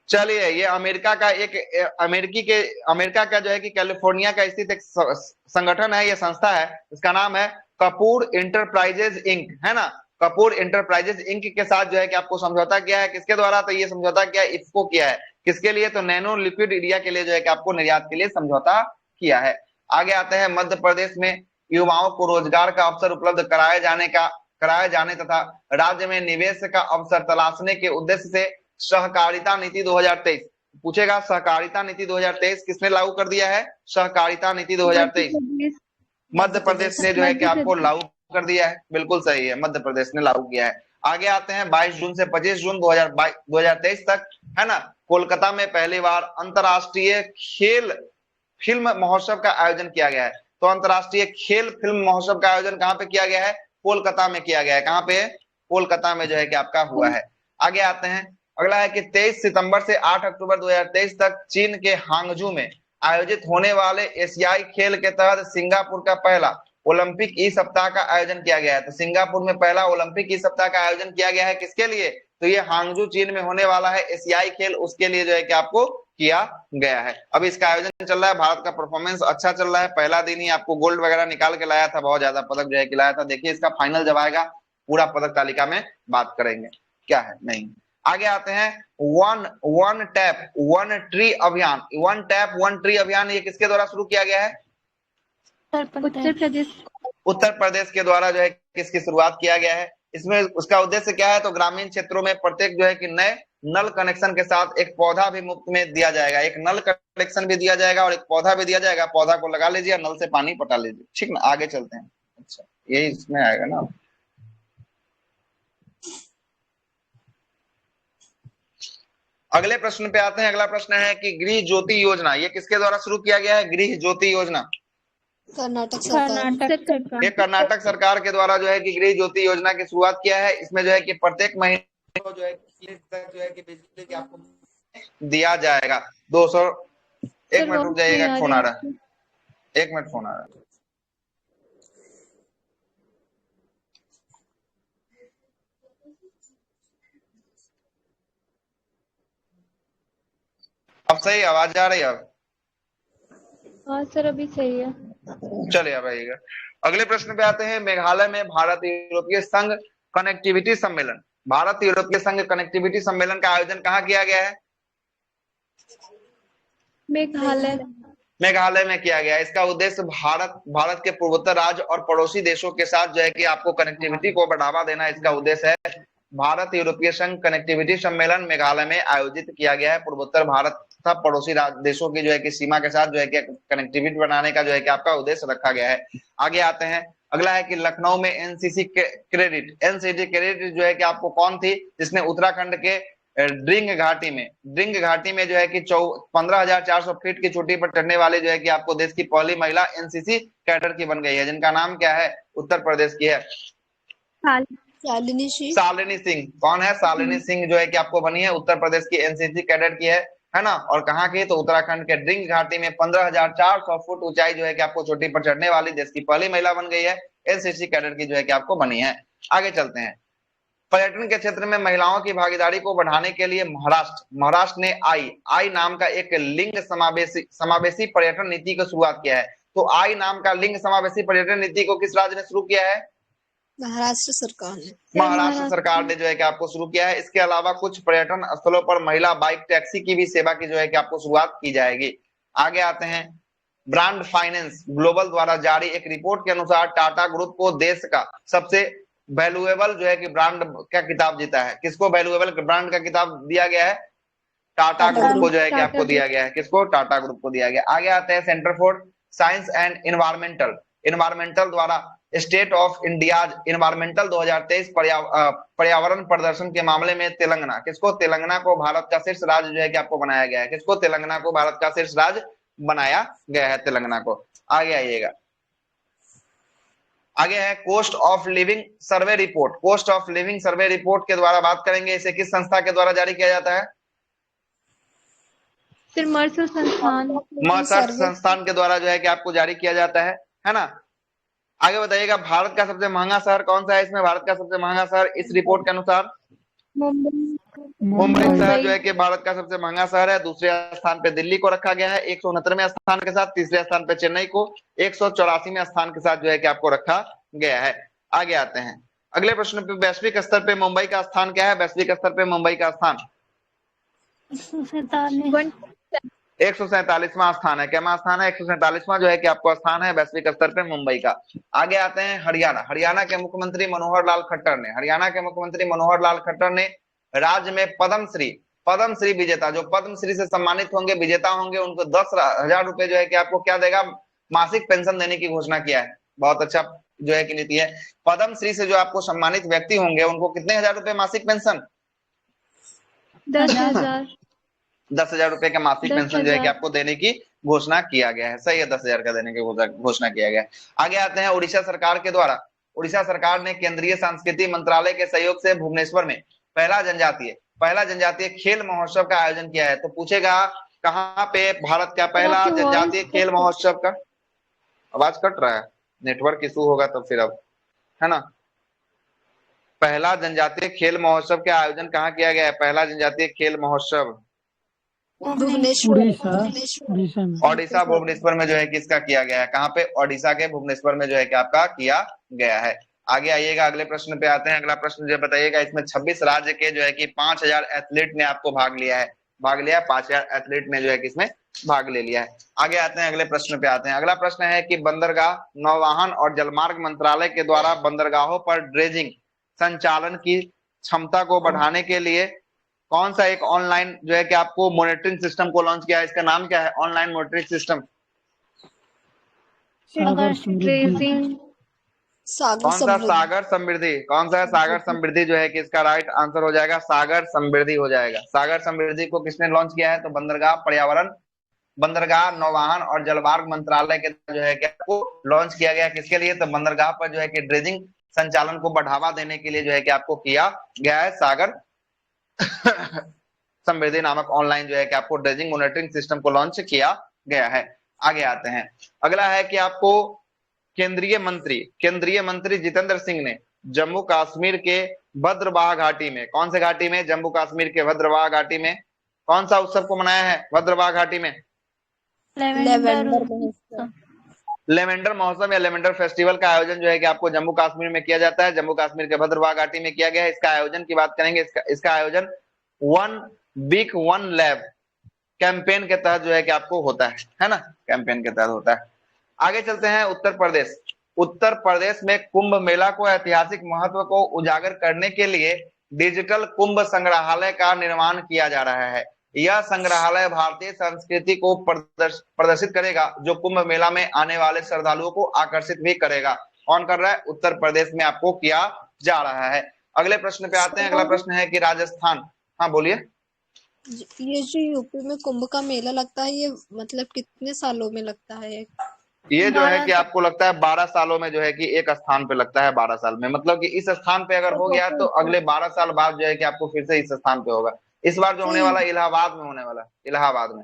चलिए, ये अमेरिका का एक अमेरिका का जो है कि कैलिफोर्निया का स्थित एक संगठन है, ये संस्था है, इसका नाम है कपूर इंटरप्राइजेज इंक, है ना। कपूर इंटरप्राइजेज इंक के साथ जो है कि आपको समझौता किया है, किसके द्वारा, तो ये समझौता किया इफ्को किया है। किसके लिए, तो नैनो लिक्विड यूरिया के लिए जो है कि आपको निर्यात के लिए समझौता किया है। आगे आते हैं, मध्य प्रदेश में युवाओं को रोजगार का अवसर उपलब्ध कराए जाने तथा राज्य में निवेश का अवसर तलाशने के उद्देश्य से सहकारिता नीति 2023 पूछेगा। सहकारिता नीति 2023 किसने लागू कर दिया है, सहकारिता नीति 2023 मध्य प्रदेश ने जो है कि आपको लागू कर दिया है, बिल्कुल सही है, मध्य प्रदेश ने लागू किया है। आगे आते हैं, 22 जून से 25 जून 2023 तक, है ना, कोलकाता में पहली बार अंतरराष्ट्रीय खेल फिल्म महोत्सव का आयोजन किया गया है। तो अंतरराष्ट्रीय खेल फिल्म महोत्सव का आयोजन कहाँ पे किया गया है, कोलकाता में किया गया है। कहाँ पे, कोलकाता में जो है कि आपका हुआ है। आगे आते हैं, अगला है कि 23 सितंबर से 8 अक्टूबर 2023 तक चीन के हांगझू में आयोजित होने वाले एशियाई खेल के तहत सिंगापुर का पहला ओलंपिक ई सप्ताह का आयोजन किया गया है। तो सिंगापुर में पहला ओलंपिक ई सप्ताह का आयोजन किया गया है, किसके लिए? तो ये हांगजू चीन में होने वाला है एशियाई खेल, उसके लिए जो है कि आपको किया गया है। अब इसका आयोजन चल रहा है, भारत का परफॉर्मेंस अच्छा चल रहा है, पहला दिन ही आपको गोल्ड वगैरह निकाल के लाया था, बहुत ज्यादा पदक जो है कि लाया था। देखिए इसका फाइनल जब आएगा पूरा पदक तालिका में बात करेंगे क्या है नहीं। आगे आते हैं वन टैप वन ट्री अभियान। वन टैप वन ट्री अभियान ये किसके द्वारा शुरू किया गया है? उत्तर प्रदेश के द्वारा जो है किसकी शुरुआत किया गया है। इसमें उसका उद्देश्य क्या है? तो ग्रामीण क्षेत्रों में प्रत्येक जो है कि नए नल कनेक्शन के साथ एक पौधा भी मुफ्त में दिया जाएगा। एक नल कनेक्शन भी दिया जाएगा और एक पौधा भी दिया जाएगा। पौधा को लगा लीजिए, नल से पानी पटा लीजिए, ठीक ना। आगे चलते हैं। अच्छा यही इसमें आएगा ना। अगले प्रश्न पे आते हैं। अगला प्रश्न है कि गृह ज्योति योजना ये किसके द्वारा शुरू किया गया है? गृह ज्योति योजना कर्नाटक सरकार। ये कर्नाटक सरकार के द्वारा जो है कि गृह ज्योति योजना की शुरुआत किया है। इसमें जो है कि प्रत्येक महीने को जो है कि बिजली की आपको दिया जाएगा 200। एक मिनट रुक जाइएगा, फोन आ रहा है, एक मिनट फोन आ रहा है। अब सही आवाज आ रही है? अब हाँ सर अभी सही है। चलिए अब आइएगा। अगले प्रश्न पे आते हैं। मेघालय में भारत यूरोपीय संघ कनेक्टिविटी सम्मेलन, भारत यूरोपीय संघ कनेक्टिविटी सम्मेलन का आयोजन कहाँ किया गया है? मेघालय में किया गया। इसका उद्देश्य भारत के पूर्वोत्तर राज्य और पड़ोसी देशों के साथ जो है कि आपको कनेक्टिविटी को बढ़ावा देना इसका उद्देश्य है। भारत यूरोपीय संघ कनेक्टिविटी सम्मेलन मेघालय में आयोजित किया गया है। पूर्वोत्तर भारत तथा पड़ोसी देशों की जो है कि सीमा के साथ जो है कि कनेक्टिविटी बनाने का जो है कि आपका उद्देश्य रखा गया है। आगे आते हैं। अगला है कि लखनऊ में एनसीसी क्रेडिट जो है कि आपको कौन थी जिसने उत्तराखंड के ड्रिंग घाटी में जो है कि 15,400 फीट की चोटी पर चढ़ने वाली जो है कि आपको देश की पहली महिला एनसीसी कैडर की बन गई है, जिनका नाम क्या है? उत्तर प्रदेश की है शालिनी सिंह। कौन है? शालिनी सिंह जो है कि आपको बनी है, उत्तर प्रदेश की एनसीसी कैडेट की है ना। और कहाँ की? तो उत्तराखंड के ड्रिंग घाटी में 15,400 फुट ऊंचाई जो है कि आपको चोटी पर चढ़ने वाली देश की पहली महिला बन गई है, एनसीसी कैडेट की जो है कि आपको बनी है। आगे चलते हैं। पर्यटन के क्षेत्र में महिलाओं की भागीदारी को बढ़ाने के लिए महाराष्ट्र ने आई नाम का एक लिंग समावेशी पर्यटन नीति की शुरुआत किया है। तो आई नाम का लिंग समावेशी पर्यटन नीति को किस राज्य ने शुरू किया है? महाराष्ट्र सरकार ने जो है कि आपको शुरू किया है। इसके अलावा कुछ पर्यटन स्थलों पर महिला बाइक टैक्सी की भी सेवा की जो है कि आपको शुरुआत की जाएगी। आगे आते हैं। ब्रांड फाइनेंस ग्लोबल द्वारा जारी एक रिपोर्ट के अनुसार टाटा ग्रुप को देश का सबसे वैल्यूएबल जो है कि ब्रांड का किताब जीता है। किसको वैल्यूएबल ब्रांड का किताब दिया गया है? टाटा ग्रुप को जो है कि आपको दिया गया है। किसको? टाटा ग्रुप को दिया गया। आगे आते हैं। Centre for science and environmental द्वारा स्टेट ऑफ इंडिया इन्वायरमेंटल 2023 पर्यावरण प्रदर्शन के मामले में तेलंगाना, किसको? तेलंगाना को भारत का शीर्ष राज्य जो है कि आपको बनाया गया है। किसको? तेलंगाना को भारत का शीर्ष राज्य बनाया गया है, तेलंगाना को। आगे आइएगा। आगे है cost of living survey report. Cost of living survey report के द्वारा बात करेंगे। इसे किस संस्था के द्वारा जारी किया जाता है? मर्सर संस्थान के द्वारा जो है कि आपको जारी किया जाता है ना। आगे बताइएगा। भारत का सबसे महंगा शहर कौन सा है? इसमें भारत का सबसे महंगा शहर इस रिपोर्ट के अनुसार मुंबई शहर जो है कि भारत का सबसे महंगा शहर है। दूसरे स्थान पे दिल्ली को रखा गया है 169वें स्थान के साथ। तीसरे स्थान पे चेन्नई को 184वें स्थान के साथ जो है कि आपको रखा गया है। आगे आते हैं। अगले प्रश्न पे वैश्विक स्तर पे मुंबई का स्थान क्या है? वैश्विक स्तर पे मुंबई का स्थान 147वां स्थान है। क्या स्थान है? 147वां जो है कि आपको स्थान है वैश्विक स्तर पे मुंबई का। आगे आते हैं। हरियाणा के मुख्यमंत्री मनोहर लाल खट्टर ने राज्य में पद्मश्री विजेता, जो पद्मश्री से सम्मानित होंगे, विजेता होंगे, उनको 10,000 रुपए जो है कि आपको क्या देगा? मासिक पेंशन देने की घोषणा किया है। बहुत अच्छा जो है कि नीति है। पद्मश्री से जो आपको सम्मानित व्यक्ति होंगे उनको कितने हजार रुपए मासिक पेंशन? 10,000 रुपए का मासिक पेंशन जो है कि आपको देने की घोषणा किया गया है। सही है, 10,000 का देने की घोषणा किया गया है। आगे आते हैं। उड़ीसा सरकार ने केंद्रीय संस्कृति मंत्रालय के सहयोग से भुवनेश्वर में पहला जनजातीय खेल महोत्सव का आयोजन किया है। तो पूछेगा कहाँ पे भारत का पहला आपकी जनजातीय voice खेल महोत्सव का, आवाज कट रहा है, नेटवर्क इशू होगा तो फिर अब, है ना। पहला जनजातीय खेल महोत्सव का आयोजन कहाँ किया गया है? पहला जनजातीय खेल महोत्सव भुवनेश्वर उड़ीसा में। ओडिशा भुवनेश्वर में जो है किसका किया गया है? कहाँ पे? ओडिशा के भुवनेश्वर में जो है कि आपका किया गया है। आगे आइएगा, अगले प्रश्न पे आते हैं। अगला प्रश्न जो बताइएगा, इसमें 26 राज्य के जो है कि 5000 एथलीट ने आपको भाग लिया है, 5000 एथलीट ने जो है कि इसमें भाग ले लिया है। आगे आते हैं, अगले प्रश्न पे आते हैं। अगला प्रश्न है कि बंदरगाह, नौवहन और जलमार्ग मंत्रालय के द्वारा बंदरगाहों पर ड्रेजिंग संचालन की क्षमता को बढ़ाने के लिए कौन सा एक ऑनलाइन जो है कि आपको मॉनिटरिंग सिस्टम को लॉन्च किया है? इसका नाम क्या है? Online monitoring system. Sagar Samriddhi. कौन सा? सागर समृद्धि। कौन सा है? सागर समृद्धि जो है कि इसका राइट आंसर हो जाएगा, सागर समृद्धि हो जाएगा। सागर समृद्धि को किसने लॉन्च किया है? तो बंदरगाह, पर्यावरण, बंदरगाह, नौवहन और जलमार्ग मंत्रालय के जो है कि आपको लॉन्च किया गया। किसके लिए? तो बंदरगाह पर जो है कि ड्रेजिंग संचालन को बढ़ावा देने के लिए जो है कि आपको किया गया है सागर समृद्धि नामक ऑनलाइन जो है कि आपको ड्रेजिंग मॉनिटरिंग सिस्टम को लॉन्च किया गया है। आगे आते हैं, अगला है कि आपको केंद्रीय मंत्री जितेंद्र सिंह ने जम्मू कश्मीर के भद्रवाह घाटी में, कौन से घाटी में? जम्मू कश्मीर के भद्रवाह घाटी में कौन सा उत्सव को मनाया है? भद्रवाह घाटी में लेवेंडर महोत्सव या लेवेंडर फेस्टिवल का आयोजन जो है कि आपको जम्मू कश्मीर में किया जाता है। जम्मू कश्मीर के भद्रवाह घाटी में किया गया है। इसका आयोजन की बात करेंगे, इसका आयोजन one week one lab campaign के तहत जो है कि आपको होता है ना, कैंपेन के तहत होता है। आगे चलते हैं, उत्तर प्रदेश में कुंभ मेला को ऐतिहासिक महत्व को उजागर करने के लिए डिजिटल कुंभ संग्रहालय का निर्माण किया जा रहा है। यह संग्रहालय भारतीय संस्कृति को प्रदर्शित करेगा, जो कुंभ मेला में आने वाले श्रद्धालुओं को आकर्षित भी करेगा। कौन कर रहा है? उत्तर प्रदेश में आपको किया जा रहा है। अगले प्रश्न पे आते हैं। अगला प्रश्न है कि राजस्थान, हाँ बोलिए। ये जो यूपी में कुंभ का मेला लगता है, ये मतलब कितने सालों में लगता है? ये जो है कि आपको लगता है 12 सालों में जो है कि एक स्थान पे लगता है। 12 साल में मतलब कि इस स्थान पे अगर हो गया तो अगले 12 साल बाद जो है कि आपको फिर से इस स्थान पे होगा। इस बार जो होने वाला इलाहाबाद में होने वाला, इलाहाबाद में।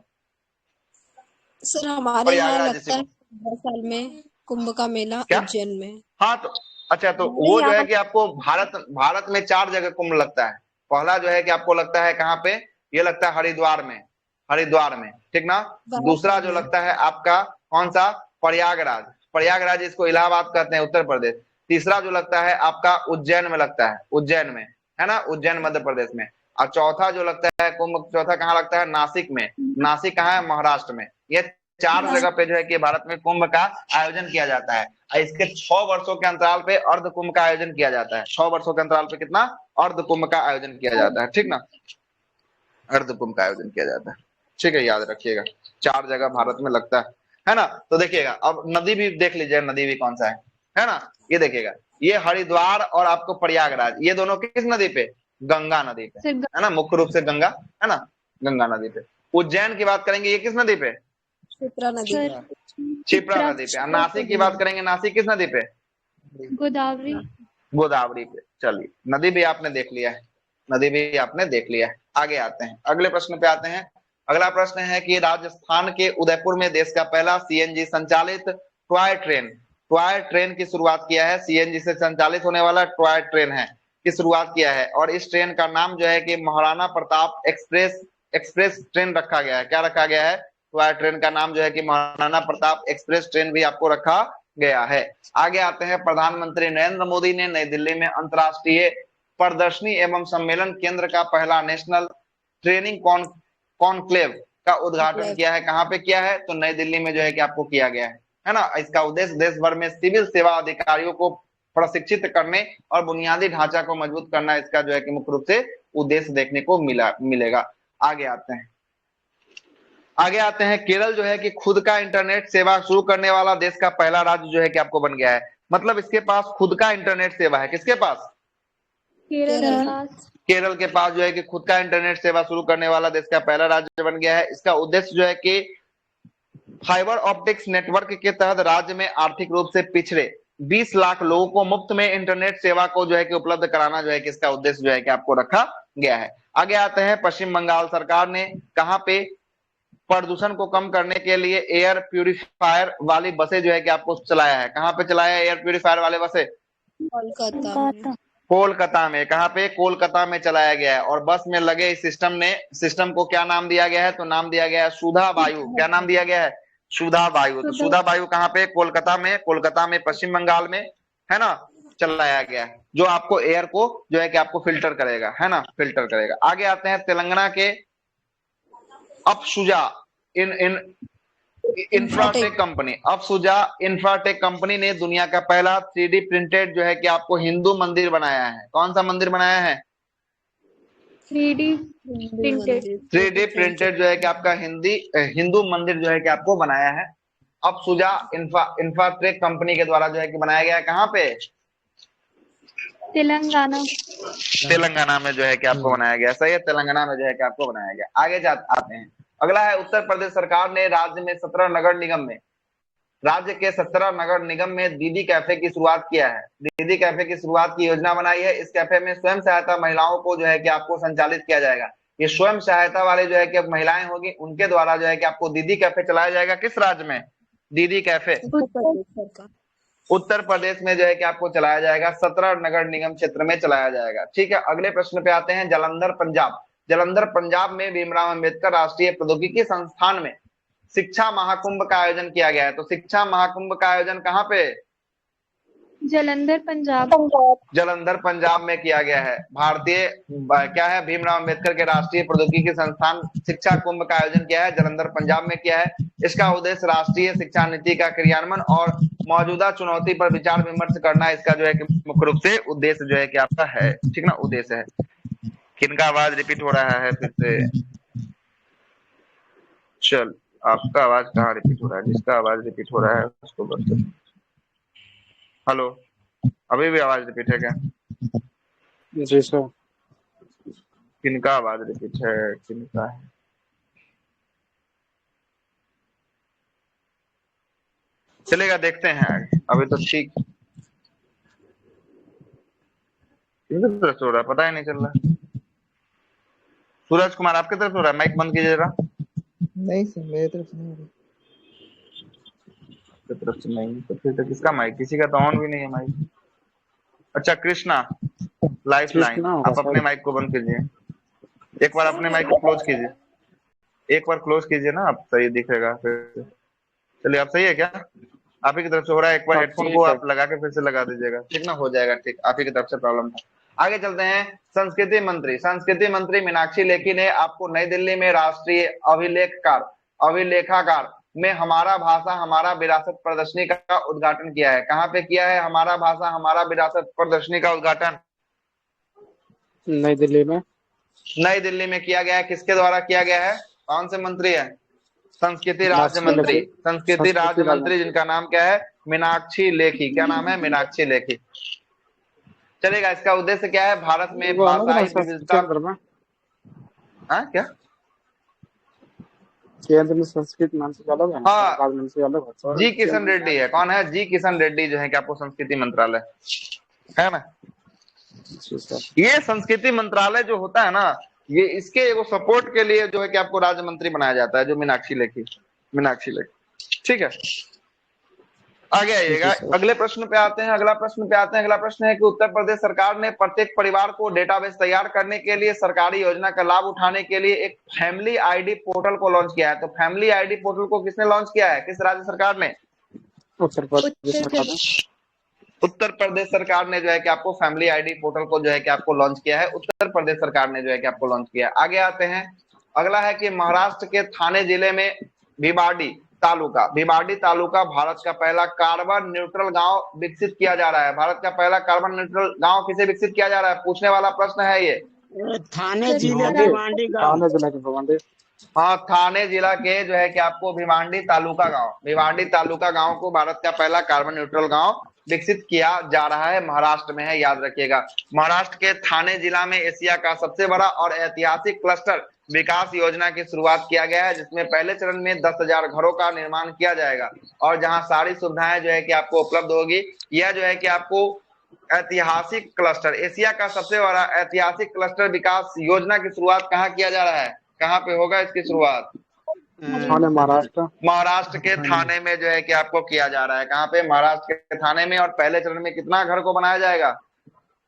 सर हमारे यहाँ लगता है 12 साल में कुंभ का मेला उज्जैन में। हाँ तो अच्छा, तो वो जो है कि आपको भारत में 4 जगह कुंभ लगता है। पहला जो है कि आपको लगता है कहाँ पे? ये लगता है हरिद्वार में, ठीक ना। दूसरा जो लगता है आपका कौन सा? प्रयागराज, इसको इलाहाबाद कहते हैं, उत्तर प्रदेश। तीसरा जो लगता है आपका उज्जैन में लगता है, उज्जैन में, है ना, उज्जैन मध्य प्रदेश में। और चौथा जो लगता है कुंभ, चौथा कहाँ लगता है? नासिक में। नासिक कहाँ है? महाराष्ट्र में। ये 4 जगह पे जो है कि भारत में कुंभ का आयोजन किया जाता है। इसके 6 वर्षों के अंतराल पे अर्ध कुंभ का आयोजन किया जाता है। 6 वर्षों के अंतराल पे कितना? अर्ध कुंभ का आयोजन किया जाता है, ठीक ना, अर्ध कुंभ का आयोजन किया जाता है, ठीक है, याद रखिएगा। 4 जगह भारत में लगता है ना। तो देखिएगा, अब नदी भी देख लीजिए, नदी भी कौन सा है ना। ये देखिएगा, ये हरिद्वार और आपको प्रयागराज, ये दोनों किस नदी पे? गंगा नदी पे, है ना, मुख्य रूप से गंगा, है ना, गंगा नदी पे। उज्जैन की बात करेंगे, ये किस नदी पे? क्षिप्रा नदी पे। नासिक की बात करेंगे, नासिक किस नदी पे? गोदावरी पे। चलिए, नदी भी आपने देख लिया है, आगे आते हैं, अगले प्रश्न पे आते हैं। अगला प्रश्न है कि राजस्थान के उदयपुर में देश का पहला सीएनजी संचालित टॉय ट्रेन की शुरुआत किया है। सीएनजी से संचालित होने वाला टॉय ट्रेन है की शुरुआत किया है, और इस ट्रेन का नाम जो है कि महाराणा प्रताप एक्सप्रेस ट्रेन रखा गया है। क्या रखा गया है? टॉय ट्रेन का नाम जो है कि महाराणा प्रताप एक्सप्रेस ट्रेन भी आपको रखा गया है। आगे आते हैं, प्रधानमंत्री नरेंद्र मोदी ने नई दिल्ली में अंतर्राष्ट्रीय प्रदर्शनी एवं सम्मेलन केंद्र का पहला नेशनल ट्रेनिंग कॉन्क्लेव का उद्घाटन किया है। कहाँ पे किया है? तो नई दिल्ली में जो है कि आपको किया गया है ना। इसका उद्देश्य देश भर में सिविल सेवा अधिकारियों को प्रशिक्षित करने और बुनियादी ढांचा को मजबूत करना, इसका जो है कि मुख्य रूप से उद्देश्य देखने को मिलेगा। आगे आते हैं, केरल जो है कि खुद का इंटरनेट सेवा शुरू करने वाला देश का पहला राज्य जो है कि आपको बन गया है। मतलब इसके पास खुद का इंटरनेट सेवा है। किसके पास? केरल के पास जो है कि खुद का इंटरनेट सेवा शुरू करने वाला देश का पहला राज्य बन गया है। इसका उद्देश्य जो है कि फाइबर ऑप्टिक्स नेटवर्क के तहत राज्य में आर्थिक रूप से पिछड़े 20 लाख लोगों को मुफ्त में इंटरनेट सेवा को जो है कि उपलब्ध कराना जो है कि इसका उद्देश्य जो है कि आपको रखा गया है। आगे आते हैं, पश्चिम बंगाल सरकार ने कहां पे प्रदूषण को कम करने के लिए एयर प्यूरिफायर वाली बसें जो है कि आपको चलाया है। कहाँ पे चलाया है एयर प्यूरिफायर वाले बसें? कोलकाता में। कहाँ पे? कोलकाता में चलाया गया है। और बस में लगे इस सिस्टम को क्या नाम दिया गया है? तो नाम दिया गया है सुधा वायु। क्या नाम दिया गया है? सुधा वायु। तो सुधा वायु कहाँ पे? कोलकाता में पश्चिम बंगाल में, है ना, चलाया गया है, जो आपको एयर को जो है कि आपको फिल्टर करेगा, है ना, फिल्टर करेगा। आगे आते हैं तेलंगाना के अफसुजा इंफ्राटेक कंपनी। अफसुजा इंफ्राटेक कंपनी ने दुनिया का पहला 3D प्रिंटेड जो है कि आपको हिंदू मंदिर बनाया है। कौन सा मंदिर बनाया है? 3D प्रिंटेड जो है कि आपका हिंदू मंदिर जो है कि आपको बनाया है अफसुजा इंफ्राटेक कंपनी के द्वारा जो है कि बनाया गया है। कहाँ पे? तेलंगाना में जो है कि आपको बनाया गया। सही है, तेलंगाना में जो है कि आपको बनाया गया। आगे आते हैं। अगला है उत्तर प्रदेश सरकार ने राज्य के 17 नगर निगम में दीदी कैफे की शुरुआत किया है। दीदी कैफे की शुरुआत की योजना बनाई है। इस कैफे में स्वयं सहायता महिलाओं को जो है कि आपको संचालित किया जाएगा। ये स्वयं सहायता वाले जो है कि अब महिलाएं होगी, उनके द्वारा जो है कि आपको दीदी कैफे चलाया जाएगा। किस राज्य में? दीदी कैफे उत्तर प्रदेश में जो है कि आपको चलाया जाएगा। 17 नगर निगम क्षेत्र में चलाया जाएगा। ठीक है, अगले प्रश्न पे आते हैं। जालंधर पंजाब में भीमराव अंबेडकर राष्ट्रीय प्रौद्योगिकी संस्थान में शिक्षा महाकुंभ का आयोजन किया गया है। तो शिक्षा महाकुंभ का आयोजन कहाँ पे? जालंधर पंजाब में किया गया है। क्या है? भीमराव अंबेडकर के राष्ट्रीय प्रौद्योगिकी संस्थान शिक्षा कुंभ का आयोजन किया है, जालंधर पंजाब में किया है। इसका उद्देश्य राष्ट्रीय शिक्षा नीति का क्रियान्वयन और मौजूदा चुनौती पर विचार विमर्श करना इसका जो है कि मुख्य रूप से उद्देश्य जो है कि आपका है। ठीक ना, उद्देश्य है। किनका आवाज रिपीट हो रहा है फिर से? चल, आपका आवाज कहाँ रिपीट हो रहा है? जिसका आवाज रिपीट हो रहा है उसको बस। हेलो, अभी भी आवाज रिपीट है क्या? जी सर। किनका आवाज रिपीट है? किनका है? चलेगा, देखते हैं आगे। अभी तो ठीक तरफ से हो रहा है, पता ही नहीं चल रहा। सूरज कुमार आपके तरफ हो रहा है? माइक बंद कीजिए जरा। नहीं सर, मेरे तरफ से नहीं हो रहा। तरफ से नहीं तो फिर तो किसका माइक? किसी का तो ऑन भी नहीं है माइक। अच्छा, कृष्णा लाइफ लाइन, आप अपने माइक को बंद कीजिए। एक बार अपने माइक को क्लोज कीजिए। एक बार क्लोज कीजिए ना, आप सही दिखेगा फिर। चलिए, आप सही है क्या? आप ही की तरफ से हो रहा है। एक बार हेडफोन को आप लगा के फिर से लगा दीजिएगा। ठीक ना, हो जाएगा ठीक। आप ही की तरफ से प्रॉब्लम था। आगे चलते हैं। संस्कृति मंत्री मीनाक्षी लेखी ने आपको नई दिल्ली में राष्ट्रीय अभिलेखागार में हमारा भाषा हमारा विरासत प्रदर्शनी का उद्घाटन किया है। कहाँ पे किया है हमारा भाषा हमारा विरासत प्रदर्शनी का उद्घाटन? नई दिल्ली में किया गया है। किसके द्वारा किया गया है? कौन से मंत्री है? संस्कृति राज्य मंत्री जिनका नाम क्या है? मीनाक्षी लेखी। क्या नाम है? मीनाक्षी लेखी। चलेगा। इसका उद्देश्य क्या है? भारत में भाषाई विविधता। हाँ, क्या केंद्र में संस्कृत मंत्री अलग है? हाँ, मंत्री अलग है। जी किशन रेड्डी है। कौन है? जी किशन रेड्डी जो है कि आपको संस्कृति मंत्रालय, है ना। ये संस्कृति मंत्रालय जो होता है ना, ये इसके एगो सपोर्ट के लिए जो है कि आपको राज्य मंत्री बनाया जाता है, जो मीनाक्षी लेखी। ठीक है, आगे आइएगा। अगले प्रश्न पे आते हैं। अगला प्रश्न है कि उत्तर प्रदेश सरकार ने प्रत्येक परिवार को डेटाबेस तैयार करने के लिए सरकारी योजना का लाभ उठाने के लिए एक फैमिली आईडी पोर्टल को लॉन्च किया है। तो फैमिली आईडी पोर्टल को किसने लॉन्च किया है? किस राज्य सरकार ने? उत्तर प्रदेश सरकार ने जो है कि आपको फैमिली आईडी पोर्टल को जो है कि आपको लॉन्च किया है। उत्तर प्रदेश सरकार ने जो है कि आपको लॉन्च किया है। आगे आते हैं। अगला है कि महाराष्ट्र के थाने जिले में भिवाड़ी तालुका भारत का पहला कार्बन न्यूट्रल गांव विकसित किया जा रहा है। भारत का पहला कार्बन न्यूट्रल गांव किसे विकसित किया जा रहा है? पूछने वाला प्रश्न है ये। थाने जिले भिवाड़ी गांव। हाँ, थाने जिला के जो है कि आपको भिवाड़ी तालुका गांव को भारत का पहला कार्बन न्यूट्रल गांव विकसित किया जा रहा है। महाराष्ट्र में है, याद रखिएगा। महाराष्ट्र के थाने जिला में एशिया का सबसे बड़ा और ऐतिहासिक क्लस्टर विकास योजना की शुरुआत किया गया है, जिसमें पहले चरण में 10,000 घरों का निर्माण किया जाएगा और जहां सारी सुविधाएं जो है कि आपको उपलब्ध होगी। यह जो है कि आपको ऐतिहासिक क्लस्टर, एशिया का सबसे बड़ा ऐतिहासिक क्लस्टर विकास योजना की शुरुआत कहाँ किया जा रहा है? कहाँ पे होगा इसकी शुरुआत? थाने महाराष्ट्र। महाराष्ट्र के थाने में जो है कि आपको किया जा रहा है। कहाँ पे? महाराष्ट्र के थाने में। और पहले चरण में कितना घर को बनाया जाएगा?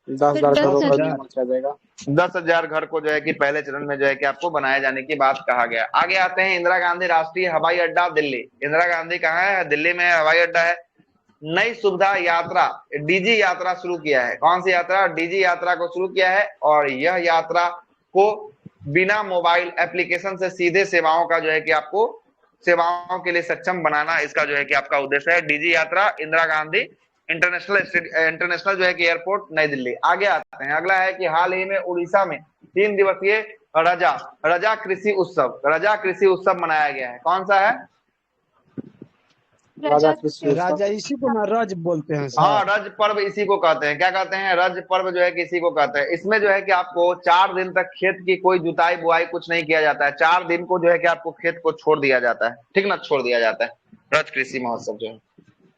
10,000 घरों का निर्माण किया जाएगा। 10,000 घर को जो है कि पहले चरण में जो है कि आपको बनाए जाने की बात कहा गया। आगे आते हैं इंदिरा गांधी राष्ट्रीय हवाई अड्डा दिल्ली। इंदिरा गांधी कहाँ है? दिल्ली में हवाई अड्डा है। नई सुविधा यात्रा डीजी यात्रा शुरू किया है। कौन सी यात्रा? डीजी यात्रा को शुरू किया है। और यह यात्रा को बिना मोबाइल एप्लीकेशन से सीधे सेवाओं का जो है कि आपको सेवाओं के लिए सक्षम बनाना इसका जो है कि आपका उद्देश्य है। डीजी यात्रा इंदिरा गांधी इंटरनेशनल जो है कि एयरपोर्ट नई दिल्ली। आगे आते हैं, अगला है कि हाल ही में उड़ीसा में 3 दिवसीय रजा कृषि उत्सव मनाया गया है। कौन सा है? राजा इसी को ना रज बोलते हैं। हाँ, रज पर्व इसी को कहते हैं। क्या कहते हैं? रज पर्व जो है कि इसी को कहते हैं। इसमें जो है कि आपको 4 दिन तक खेत की कोई जुताई बुआई कुछ नहीं किया जाता है। 4 दिन को जो है कि आपको खेत को छोड़ दिया जाता है, ठीक ना, छोड़ दिया जाता है। रज कृषि महोत्सव जो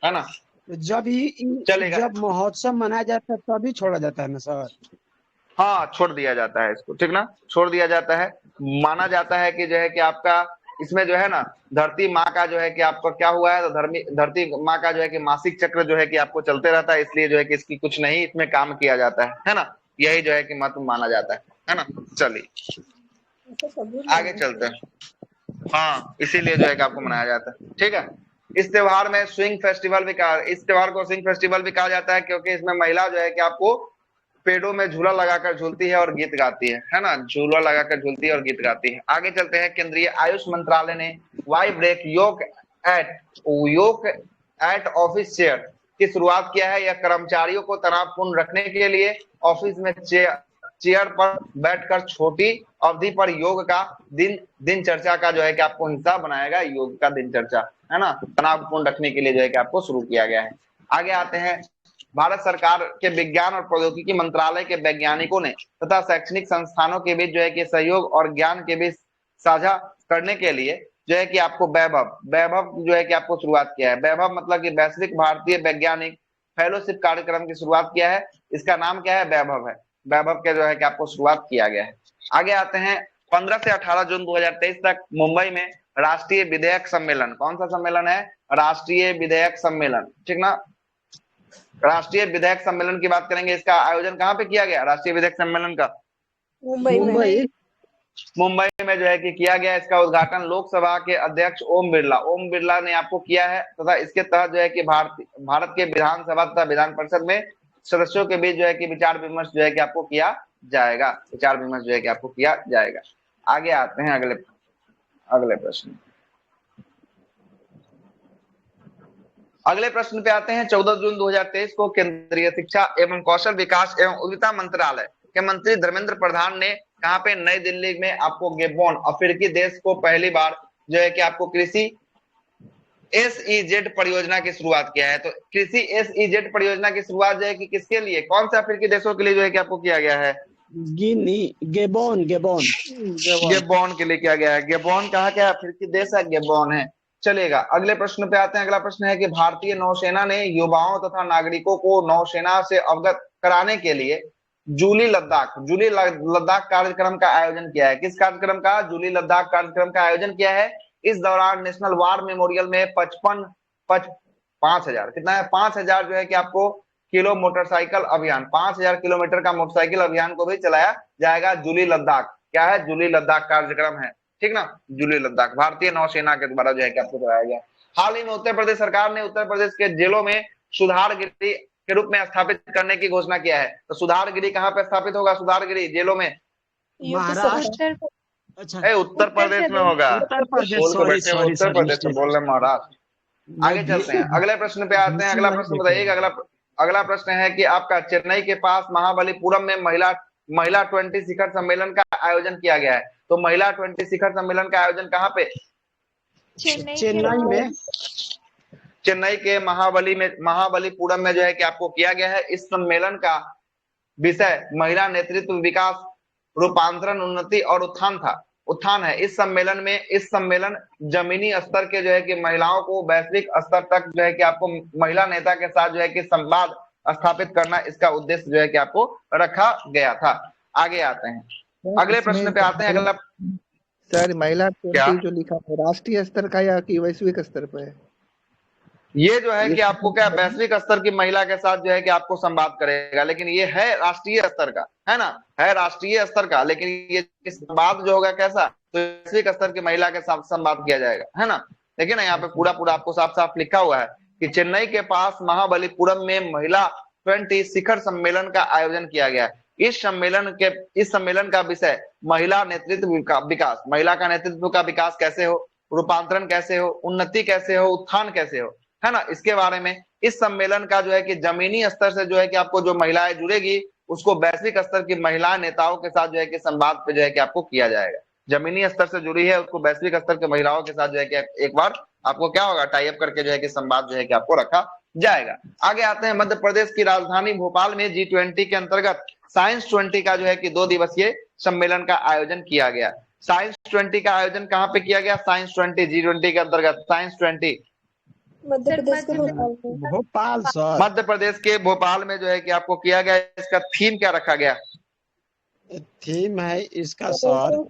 है ना, जब महोत्सव मनाया जाता है तभी छोड़ा जाता है ना सर? हाँ, छोड़ दिया जाता है इसको, ठीक ना, छोड़ दिया जाता है। माना जाता है कि जो है कि आपका इसमें जो है ना धरती माँ का जो है कि आपका क्या हुआ है, तो धरती माँ का जो है कि मासिक चक्र जो है कि आपको चलते रहता है, इसलिए जो है कि इसकी कुछ नहीं इसमें काम किया जाता है ना। यही जो है कि महत्व माना जाता है ना। चलिए आगे चलते हैं। हाँ, इसीलिए जो है कि आपको मनाया जाता है, ठीक है। इस त्योहार में स्विंग फेस्टिवल भी इस त्योहार को स्विंग फेस्टिवल भी कहा जाता है, क्योंकि इसमें महिला जो है कि आपको पेड़ों में झूला लगाकर झूलती है और गीत गाती है ना, झूला लगाकर झूलती है और गीत गाती है। आगे चलते हैं। केंद्रीय आयुष मंत्रालय ने वाई ब्रेक योग एट ऑफिस चेयर की शुरुआत किया है। यह कर्मचारियों को तनावपूर्ण रखने के लिए ऑफिस में चेयर पर बैठकर छोटी अवधि पर योग का दिनचर्या का जो है कि आपको हिस्सा बनाएगा। योग का दिनचर्या है ना, तनावपूर्ण रखने के लिए जो है कि आपको शुरू किया गया है। आगे आते हैं। भारत सरकार के विज्ञान और प्रौद्योगिकी मंत्रालय के वैज्ञानिकों ने तथा शैक्षणिक संस्थानों के बीच जो है कि सहयोग और ज्ञान के बीच साझा करने के लिए जो है कि आपको वैभव जो है कि आपको शुरुआत किया है। वैभव मतलब कि वैश्विक भारतीय वैज्ञानिक फेलोशिप कार्यक्रम की शुरुआत किया है। इसका नाम क्या है? वैभव है। वैभव के जो है कि आपको शुरुआत किया गया है। आगे आते हैं। 15 से 18 जून 2023 तक मुंबई में राष्ट्रीय विधेयक सम्मेलन। कौन सा सम्मेलन है? राष्ट्रीय विधेयक सम्मेलन, ठीक ना। राष्ट्रीय विधेयक सम्मेलन की बात करेंगे। इसका आयोजन कहाँ पे किया गया? राष्ट्रीय विधेयक सम्मेलन का मुंबई में जो है कि किया गया। इसका उद्घाटन लोकसभा के अध्यक्ष ओम बिरला ने आपको किया है, तथा इसके तहत जो है कि भारत के विधानसभा तथा विधान परिषद में सदस्यों के बीच जो है कि विचार विमर्श जो है कि आपको किया जाएगा। विचार विमर्श जो है कि आपको किया जाएगा। आगे आते हैं अगले प्रश्न। अगले प्रश्न पे आते हैं। 14 जून 2023 को केंद्रीय शिक्षा एवं कौशल विकास एवं उद्यमिता मंत्रालय के मंत्री धर्मेंद्र प्रधान ने कहाँ पे? नई दिल्ली में आपको गैबोन अफ्रीकी देश को पहली बार जो है कि आपको कृषि SEZ परियोजना की शुरुआत किया है। तो कृषि SEZ परियोजना की शुरुआत जो है कि किसके लिए, कौन से अफ्रीकी देशों के लिए जो है कि आपको किया गया है? गैबोन के लिए किया गया है। गैबोन कहा क्या? अफ्रीकी देश है, गैबोन है। चलेगा, अगले प्रश्न पे आते हैं। अगला प्रश्न है कि भारतीय नौसेना ने युवाओं तथा नागरिकों को नौसेना से अवगत कराने के लिए जूली लद्दाख कार्यक्रम का आयोजन किया है। किस कार्यक्रम का? जूली लद्दाख कार्यक्रम का आयोजन किया है। इस दौरान नेशनल वार मेमोरियल में 5,000 कितना है? 5,000 जो है कि आपको किलो मोटरसाइकिल अभियान, 5,000 किलोमीटर का मोटरसाइकिल अभियान को भी चलाया जाएगा। जूली लद्दाख क्या है? जूली लद्दाख कार्यक्रम है, ठीक ना। जूली लद्दाख भारतीय नौसेना के द्वारा जो है कि आपको कराया गया। हाल ही में उत्तर प्रदेश सरकार ने उत्तर प्रदेश के जेलों में सुधार गृह के रूप में स्थापित करने की घोषणा किया है। तो सुधार गृह कहाँ पे स्थापित होगा? सुधार गृह जेलों में महाराष्ट्र, उत्तर प्रदेश में होगा। उत्तर प्रदेश में बोल रहे महाराष्ट्र। आगे चलते हैं। अगले प्रश्न पे आते हैं। अगला प्रश्न बताइएगा। अगला प्रश्न है कि आपका चेन्नई के पास महाबलीपुरम में महिला 20 शिखर सम्मेलन का आयोजन किया गया है। तो महिला 20 शिखर सम्मेलन का आयोजन कहाँ पे? चेन्नई में। चेन्नई के महाबलीपुरम में जो है कि आपको किया गया है। इस सम्मेलन का विषय महिला नेतृत्व, विकास, रूपांतरण, उन्नति और उत्थान है। इस सम्मेलन जमीनी स्तर के जो है कि महिलाओं को वैश्विक स्तर तक जो है कि आपको महिला नेता के साथ जो है कि संवाद स्थापित करना, इसका उद्देश्य जो है कि आपको रखा गया था। आगे आते हैं। अगले प्रश्न पे आते हैं। सर महिला क्या 20 जो लिखा है राष्ट्रीय स्तर का या कि वैश्विक स्तर पर है? ये जो है ये कि आपको क्या वैश्विक स्तर की महिला के साथ जो है कि आपको संवाद करेगा, लेकिन ये है राष्ट्रीय स्तर का, है ना, है राष्ट्रीय स्तर का, लेकिन ये संवाद जो होगा कैसा, तो वैश्विक स्तर की महिला के साथ संवाद किया जाएगा, है ना। देखिए ना यहाँ पे पूरा पूरा आपको साफ साफ लिखा हुआ है कि चेन्नई के पास महाबलीपुरम में महिला 20 शिखर सम्मेलन का आयोजन किया गया। इस सम्मेलन का विषय महिला नेतृत्व का विकास, महिला का नेतृत्व का विकास कैसे हो, रूपांतरण कैसे हो, उन्नति कैसे हो, उत्थान कैसे हो, है ना, इसके बारे में इस सम्मेलन का जो है कि जमीनी स्तर से जो है कि आपको जो महिलाएं जुड़ेगी उसको वैश्विक स्तर की महिला नेताओं के साथ जो है कि संवाद पे जो है कि आपको किया जाएगा। जमीनी स्तर से जुड़ी है उसको वैश्विक स्तर के महिलाओं के साथ जो है कि एक बार आपको क्या होगा, टाई अप करके जो है कि संवाद जो है कि आपको रखा जाएगा। आगे आते हैं मध्य प्रदेश की राजधानी भोपाल में G20 के अंतर्गत साइंस 20 का जो है कि 2 दिवसीय सम्मेलन का आयोजन किया गया। साइंस 20 का आयोजन कहाँ पे किया गया? साइंस 20 G20 के अंतर्गत साइंस 20 मध्य प्रदेश के भोपाल में। भोपाल सर, मध्य प्रदेश के भोपाल में जो है कि आपको किया गया। इसका थीम क्या रखा गया? थीम है इसका sir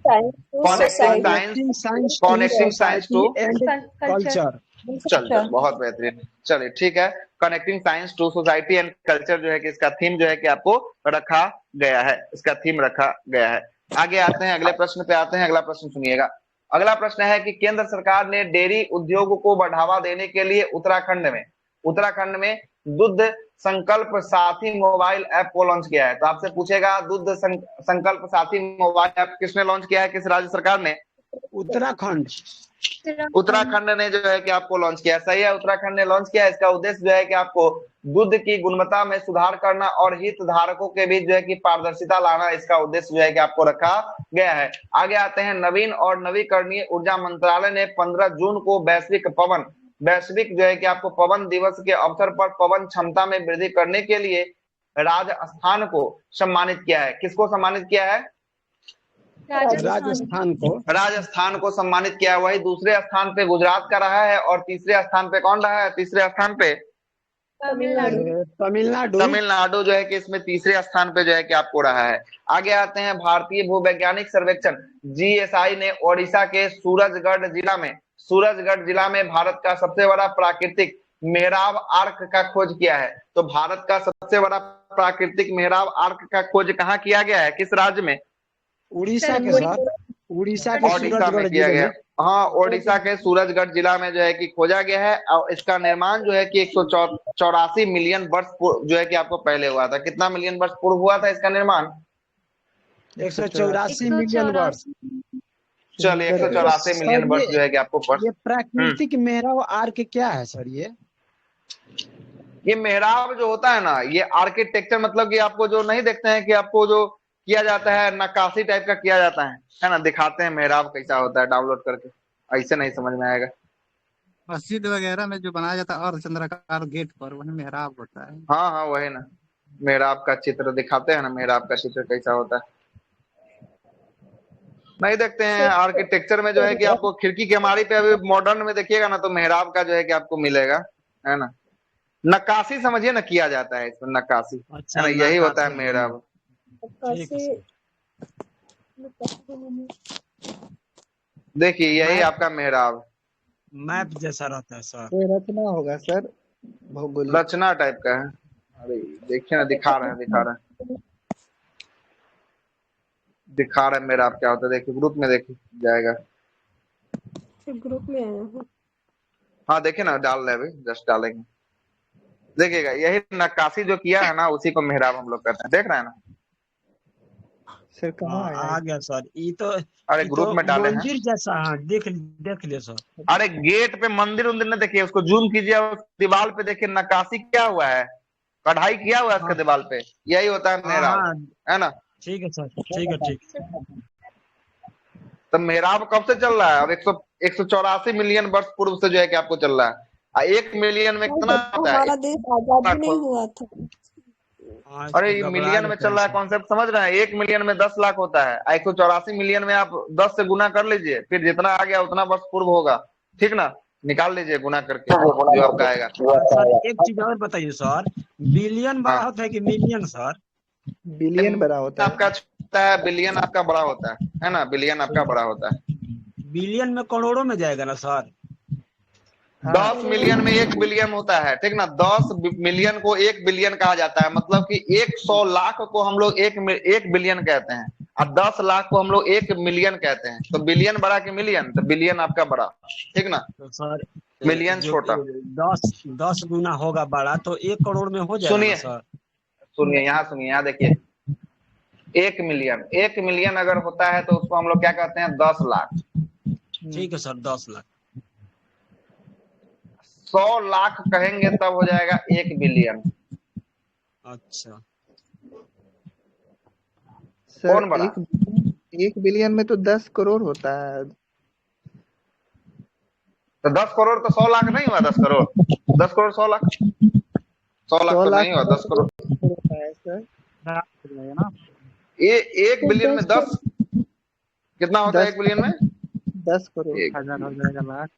connecting science to culture. चल बहुत बेहतरीन, चलिए ठीक है। Connecting science to society and culture जो है कि इसका थीम जो है कि आपको रखा गया है, इसका थीम रखा गया है। आगे आते हैं अगले प्रश्न पे आते हैं। अगला प्रश्न सुनिएगा। अगला प्रश्न है कि केंद्र सरकार ने डेयरी उद्योग को बढ़ावा देने के लिए उत्तराखंड में दुग्ध संकल्प साथी मोबाइल ऐप को लॉन्च किया है। तो आपसे पूछेगा दुग्ध संकल्प साथी मोबाइल ऐप किसने लॉन्च किया है, किस राज्य सरकार ने? उत्तराखंड ने जो है कि आपको लॉन्च किया। सही है, उत्तराखंड ने लॉन्च किया। इसका उद्देश्य जो है कि आपको दूध की गुणवत्ता में सुधार करना और हितधारकों के बीच जो है कि पारदर्शिता लाना, इसका उद्देश्य जो है कि आपको रखा गया है। आगे आते हैं। नवीन और नवीकरणीय ऊर्जा मंत्रालय ने 15 जून को वैश्विक जो है कि आपको पवन दिवस के अवसर पर पवन क्षमता में वृद्धि करने के लिए राजस्थान को सम्मानित किया है। किसको सम्मानित किया है? राजस्थान को सम्मानित किया है। वही दूसरे स्थान पे गुजरात का रहा है और तीसरे स्थान पे कौन रहा है? तीसरे स्थान पे तमिलनाडु जो है कि इसमें तीसरे स्थान पे जो है कि आपको रहा है। आगे आते हैं। भारतीय भूवैज्ञानिक सर्वेक्षण GSI ने ओडिशा के सूरजगढ़ जिला में भारत का सबसे बड़ा प्राकृतिक मेहराब आर्क का खोज किया है। तो भारत का सबसे बड़ा प्राकृतिक मेहराब आर्क का खोज कहाँ किया गया है, किस राज्य में? उड़ीसा के साथ, उड़ीसा में किया गया। हाँ, ओडिशा के सूरजगढ़ जिला में जो है कि खोजा गया है। और इसका निर्माण जो है कि 184 मिलियन वर्ष जो है कि आपको पहले हुआ था। कितना मिलियन वर्ष पूर्व हुआ था इसका निर्माण? 184 मिलियन वर्ष। चलिए 184 मिलियन वर्ष जो है कि आपको ये प्राकृतिक मेहराब आर्क क्या है सर? ये मेहराब जो होता है ना, ये आर्किटेक्चर मतलब कि आपको जो नहीं देखते हैं कि आपको जो किया जाता है नक्काशी टाइप का किया जाता है ना, दिखाते हैं मेहराब कैसा होता है डाउनलोड करके, ऐसे नहीं समझ में आएगा। मस्जिद वगैरह में जो बनाया जाता है और चंद्राकार गेट पर, वही मेहराब होता है। हाँ हाँ वही ना, मेहराब का चित्र दिखाते हैं ना, मेहराब का चित्र कैसा होता है नहीं देखते हैं। आर्किटेक्चर में जो है कि आपको खिड़की की हमारी पे अभी मॉडर्न में देखिएगा ना तो मेहराब का जो है कि आपको मिलेगा, है ना। नक्काशी समझिए ना, किया जाता है इसमें नक्काशी, है ना, यही होता है मेहराब। देखिए यही आपका मेहराब मैप जैसा रहता है सर। ये रचना होगा सर, रचना टाइप का है। अरे देखिए ना, दिखा रहे हैं मेहराब क्या होता है। देखिए ग्रुप में देखिए जाएगा, ग्रुप में आया हूँ। हाँ देखिए ना, डाल रहे अभी जस्ट डालेंगे, देखिएगा यही नक्काशी जो किया है ना उसी को मेहराब हम लोग करते हैं। देख रहे हैं ना सर? कहाँ आ गया सर? ये तो अरे ग्रुप में डाले हैं मंदिर जैसा। हाँ देख लिया सर। अरे गेट पे मंदिर ने देखिए, उसको जूम कीजिए, उस दीवार पे देखिए नक्काशी क्या हुआ है, कढ़ाई किया हुआ है उसके दीवार पे, यही होता है मेहराब, है ना। ठीक है सर, ठीक है। तो मेहराब कब से चल रहा है? अब 184 मिलियन वर्ष पूर्व से जो है कि आपको चल रहा है। 1 मिलियन में कितना होता है? हमारा देश आजाद नहीं हुआ था। अरे मिलियन में चल रहा है कॉन्सेप्ट, समझ रहे हैं? 1 मिलियन में 10 लाख होता है, 184 मिलियन में आप 10 से गुना कर लीजिए, फिर जितना आ गया उतना वर्ष पूर्व होगा, ठीक ना, निकाल लीजिए गुना करके जो आपका आएगा। सर एक चीज और बताइए सर, बिलियन बड़ा होता है कि मिलियन सर? बिलियन बड़ा होता है। आपका छोटा है, बिलियन आपका बड़ा होता है ना, बिलियन आपका बड़ा होता है। बिलियन में करोड़ों में जाएगा ना सर? 10 मिलियन में 1 बिलियन होता है, ठीक ना। 10 मिलियन को 1 बिलियन कहा जाता है, मतलब कि 100 लाख को हम लोग 1 बिलियन कहते हैं और 10 लाख को हम लोग 1 मिलियन कहते हैं। तो बिलियन बड़ा कि मिलियन? तो बिलियन आपका बड़ा, ठीक ना। तो सर मिलियन छोटा। 10 गुना होगा बड़ा तो 1 करोड़ में हो जाएगा ना सर? सुनिए यहाँ देखिए, 1 मिलियन अगर होता है तो उसको हम लोग क्या कहते हैं? 10 लाख। ठीक है सर, 10 लाख। 100 लाख कहेंगे तब हो जाएगा 1 बिलियन। अच्छा सर, कौन बड़ा? 1 बिलियन में तो 10 करोड़ होता है। तो 10 करोड़ तो 100 लाख नहीं हुआ? 10 करोड़ 10 करोड़ 100 लाख, 100 लाख तो नहीं हुआ, 10 करोड़ होता है सर। ये 1 बिलियन में 10 कितना होता है? 1 बिलियन में 10 करोड़। 1000 हो जाएगा लाख।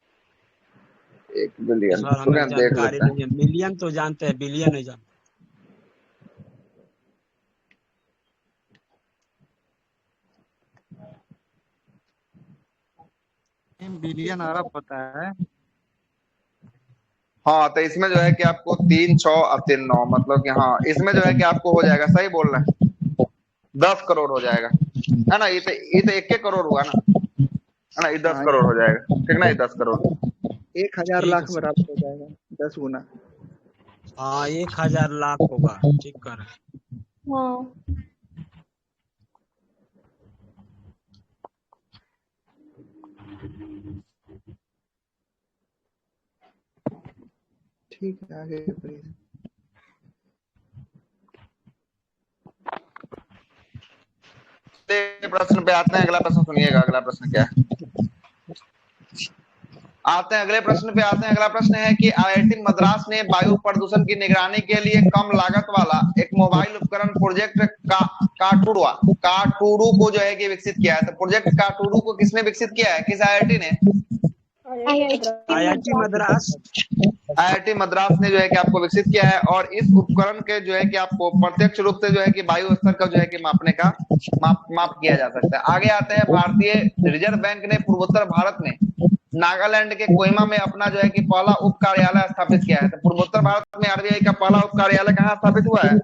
1 बिलियन सर हमें जानकारी नहीं है, मिलियन तो जानते हैं, बिलियन नहीं जानते। बिलियन अरब होता है। हाँ, तो इसमें जो है कि आपको 3 6 और 3 9, मतलब कि हाँ इसमें जो है कि आपको हो जाएगा, सही बोल रहे हैं, 10 करोड़ हो जाएगा, है ना। ये तो 1 करोड़ हुआ ना, है ना। ये 10 करोड़ हो जाएगा, ठीक ना। ये 10 करोड़ 1000 लाख बराबर हो जाएगा, 10 गुना। हाँ 1000 लाख होगा, ठीक कर रहे हैं। हाँ ठीक है, आगे प्लीज। प्रश्न पे आते हैं। अगला प्रश्न सुनिएगा, अगला प्रश्न क्या है। आते हैं अगले प्रश्न पे आते हैं। अगला प्रश्न है कि आईआईटी मद्रास ने वायु प्रदूषण की निगरानी के लिए कम लागत वाला एक मोबाइल उपकरण प्रोजेक्ट काटूरू को जो है कि विकसित किया है। तो प्रोजेक्ट काटूरू को किसने विकसित किया है? किस आईआईटी ने? आईआईटी मद्रास। आईआईटी मद्रास ने जो है कि आपको विकसित किया है। और इस उपकरण के जो है कि आपको प्रत्यक्ष रूप से जो है कि वायु स्तर का जो है कि मापने का माप किया जा सकता है। आगे आते हैं, भारतीय रिजर्व बैंक ने पूर्वोत्तर भारत में नागालैंड के कोहिमा में अपना जो है कि पहला उप कार्यालय स्थापित किया है। तो पूर्वोत्तर भारत में आरबीआई का पहला उप कार्यालय कहाँ स्थापित हुआ है?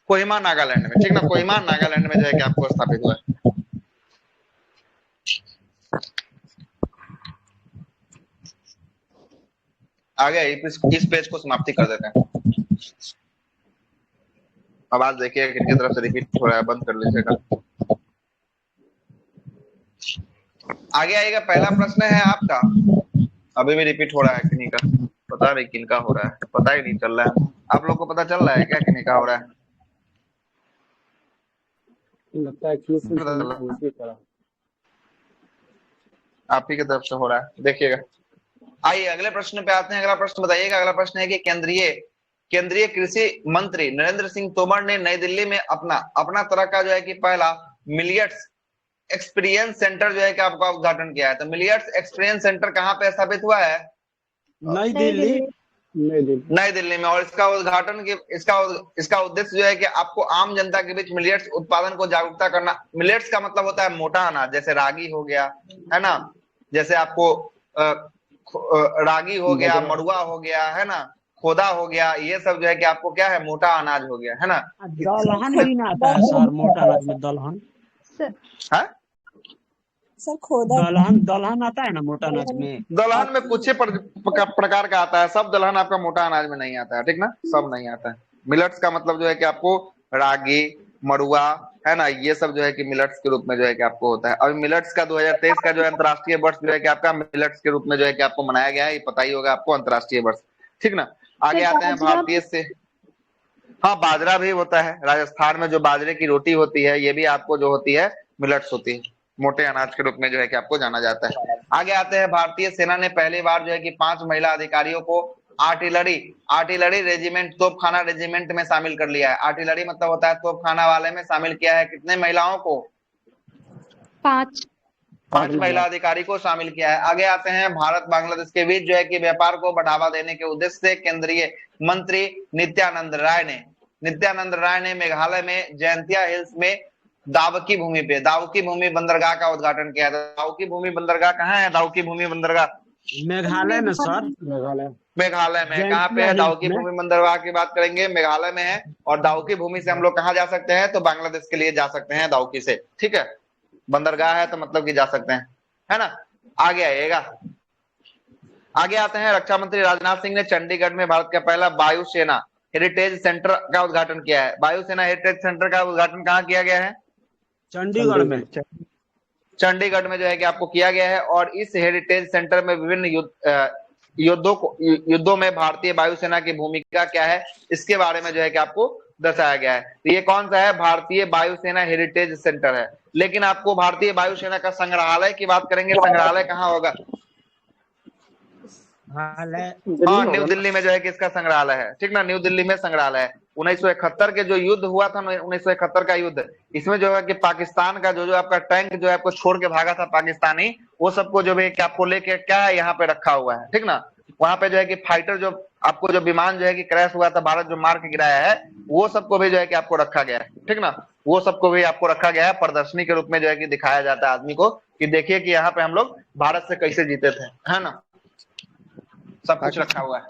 कोहिमा नागालैंड में, ठीक ना। कोहिमा नागालैंड में जो है कि आपको स्थापित हुआ है। आगे इस पेज को समाप्ति कर देते हैं। आवाज देखिए किनकी तरफ से रिपीट हो रहा है, बंद कर लीजिएगा। आगे आएगा, पहला प्रश्न है आपका। अभी भी रिपीट हो रहा है किन्हीं का, पता नहीं किनका हो रहा है, पता ही नहीं चल रहा है। आप लोग को पता चल रहा है क्या किन्हीं का हो रहा है? लगता है आप ही की तरफ से हो रहा है, देखिएगा। आइए अगले प्रश्न पे आते हैं। अगला प्रश्न बताइएगा। अगला प्रश्न है कि केंद्रीय कृषि मंत्री नरेंद्र सिंह तोमर ने नई दिल्ली में अपना तरह का जो है कि पहला मिलियट्स एक्सपीरियंस सेंटर जो है कि आपका उद्घाटन किया है। तो मिलियट्स एक्सपीरियंस सेंटर कहाँ पे स्थापित हुआ है? नई दिल्ली में। और इसका उद्घाटन इसका उद्देश्य जो है कि आपको आम जनता के बीच मिलियट्स उत्पादन को जागरूकता करना। मिलियट्स का मतलब होता है मोटा अनाज, जैसे रागी हो गया, है ना। जैसे आपको रागी हो गया, मड़ुआ हो गया, है ना, खोदा हो गया, ये सब जो है कि आपको क्या है? मोटा अनाज हो गया, है ना। दलहन भी ना आता है सर? मोटा अनाज में दलहन है सर, खोदा दलहन आता है ना मोटा अनाज में? दलहन में कुछ ही प्रकार का आता है, सब दलहन आपका मोटा अनाज में नहीं आता है, ठीक ना। सब नहीं आता है। मिलेट्स का मतलब जो है कि आपको रागी, मड़ुआ, है ना, ये सब जो है कि मिलेट्स के रूप में जो है कि आपको होता है। और मिलेट्स का 2023 का जो है अंतर्राष्ट्रीय वर्ष जो है कि आपका मिलेट्स के रूप में जो है कि आपको मनाया गया है। ये पता ही होगा आपको, अंतर्राष्ट्रीय वर्ष, ठीक ना। आगे आते हैं भारतीय से। हाँ, बाजरा भी होता है। राजस्थान में जो बाजरे की रोटी होती है, ये भी आपको जो होती है मिलेट्स होती है, मोटे अनाज के रूप में जो है कि आपको जाना जाता है। आगे आते हैं, भारतीय सेना ने पहली बार जो है कि 5 महिला अधिकारियों को आर्टिलरी रेजिमेंट, तोपखाना रेजिमेंट में शामिल कर लिया है। आर्टिलरी मतलब होता है तोपखाना वाले में शामिल किया है। कितने महिलाओं को? 5 महिला अधिकारी को शामिल किया है। आगे आते हैं, भारत बांग्लादेश के बीच जो है कि व्यापार को बढ़ावा देने के उद्देश्य से केंद्रीय मंत्री नित्यानंद राय ने मेघालय में जयंतिया हिल्स में दावकी भूमि पे, दावकी भूमि बंदरगाह का उद्घाटन किया था। दावकी भूमि बंदरगाह कहाँ है? दावकी भूमि बंदरगाह मेघालय में सर, मेघालय में। कहाँ पे है? दावकी भूमि बंदरगाह की बात करेंगे, मेघालय में है। और दावकी भूमि से हम लोग कहाँ जा सकते हैं? तो बांग्लादेश के लिए जा सकते हैं दावकी से, ठीक है। बंदरगाह है तो मतलब कि जा सकते हैं, है ना। आगे आइएगा, आगे आते हैं। रक्षा मंत्री राजनाथ सिंह ने चंडीगढ़ में भारत का पहला वायुसेना हेरिटेज सेंटर का उद्घाटन किया है। वायुसेना हेरिटेज सेंटर का उद्घाटन कहाँ किया गया है? चंडीगढ़ में। चंडीगढ़ में जो है कि आपको किया गया है। और इस हेरिटेज सेंटर में विभिन्न युद्धों में भारतीय वायुसेना की भूमिका क्या है, इसके बारे में जो है कि आपको दर्शाया गया है। तो ये कौन सा है? भारतीय वायुसेना हेरिटेज सेंटर है। लेकिन आपको भारतीय वायुसेना का संग्रहालय की बात करेंगे, संग्रहालय कहाँ होगा? हाँ, न्यू दिल्ली में जो है कि इसका संग्रहालय है, ठीक ना। न्यू दिल्ली में संग्रहालय है। 1971 के जो युद्ध हुआ था, 1971 का युद्ध, इसमें जो है कि पाकिस्तान का जो आपका टैंक जो है आपको छोड़ के भागा था पाकिस्तानी, वो सबको जो है कि आपको लेके क्या है यहाँ पे रखा हुआ है, ठीक ना। वहां पे जो है कि फाइटर जो आपको जो विमान जो है कि क्रैश हुआ था, भारत जो मार के गिराया है, वो सबको भी जो है कि आपको रखा गया है, ठीक ना। वो सबको भी आपको रखा गया है, प्रदर्शनी के रूप में जो है कि दिखाया जाता है आदमी को, कि देखिए कि यहाँ पे हम लोग भारत से कैसे जीते थे, है ना। सब कुछ रखा हुआ है।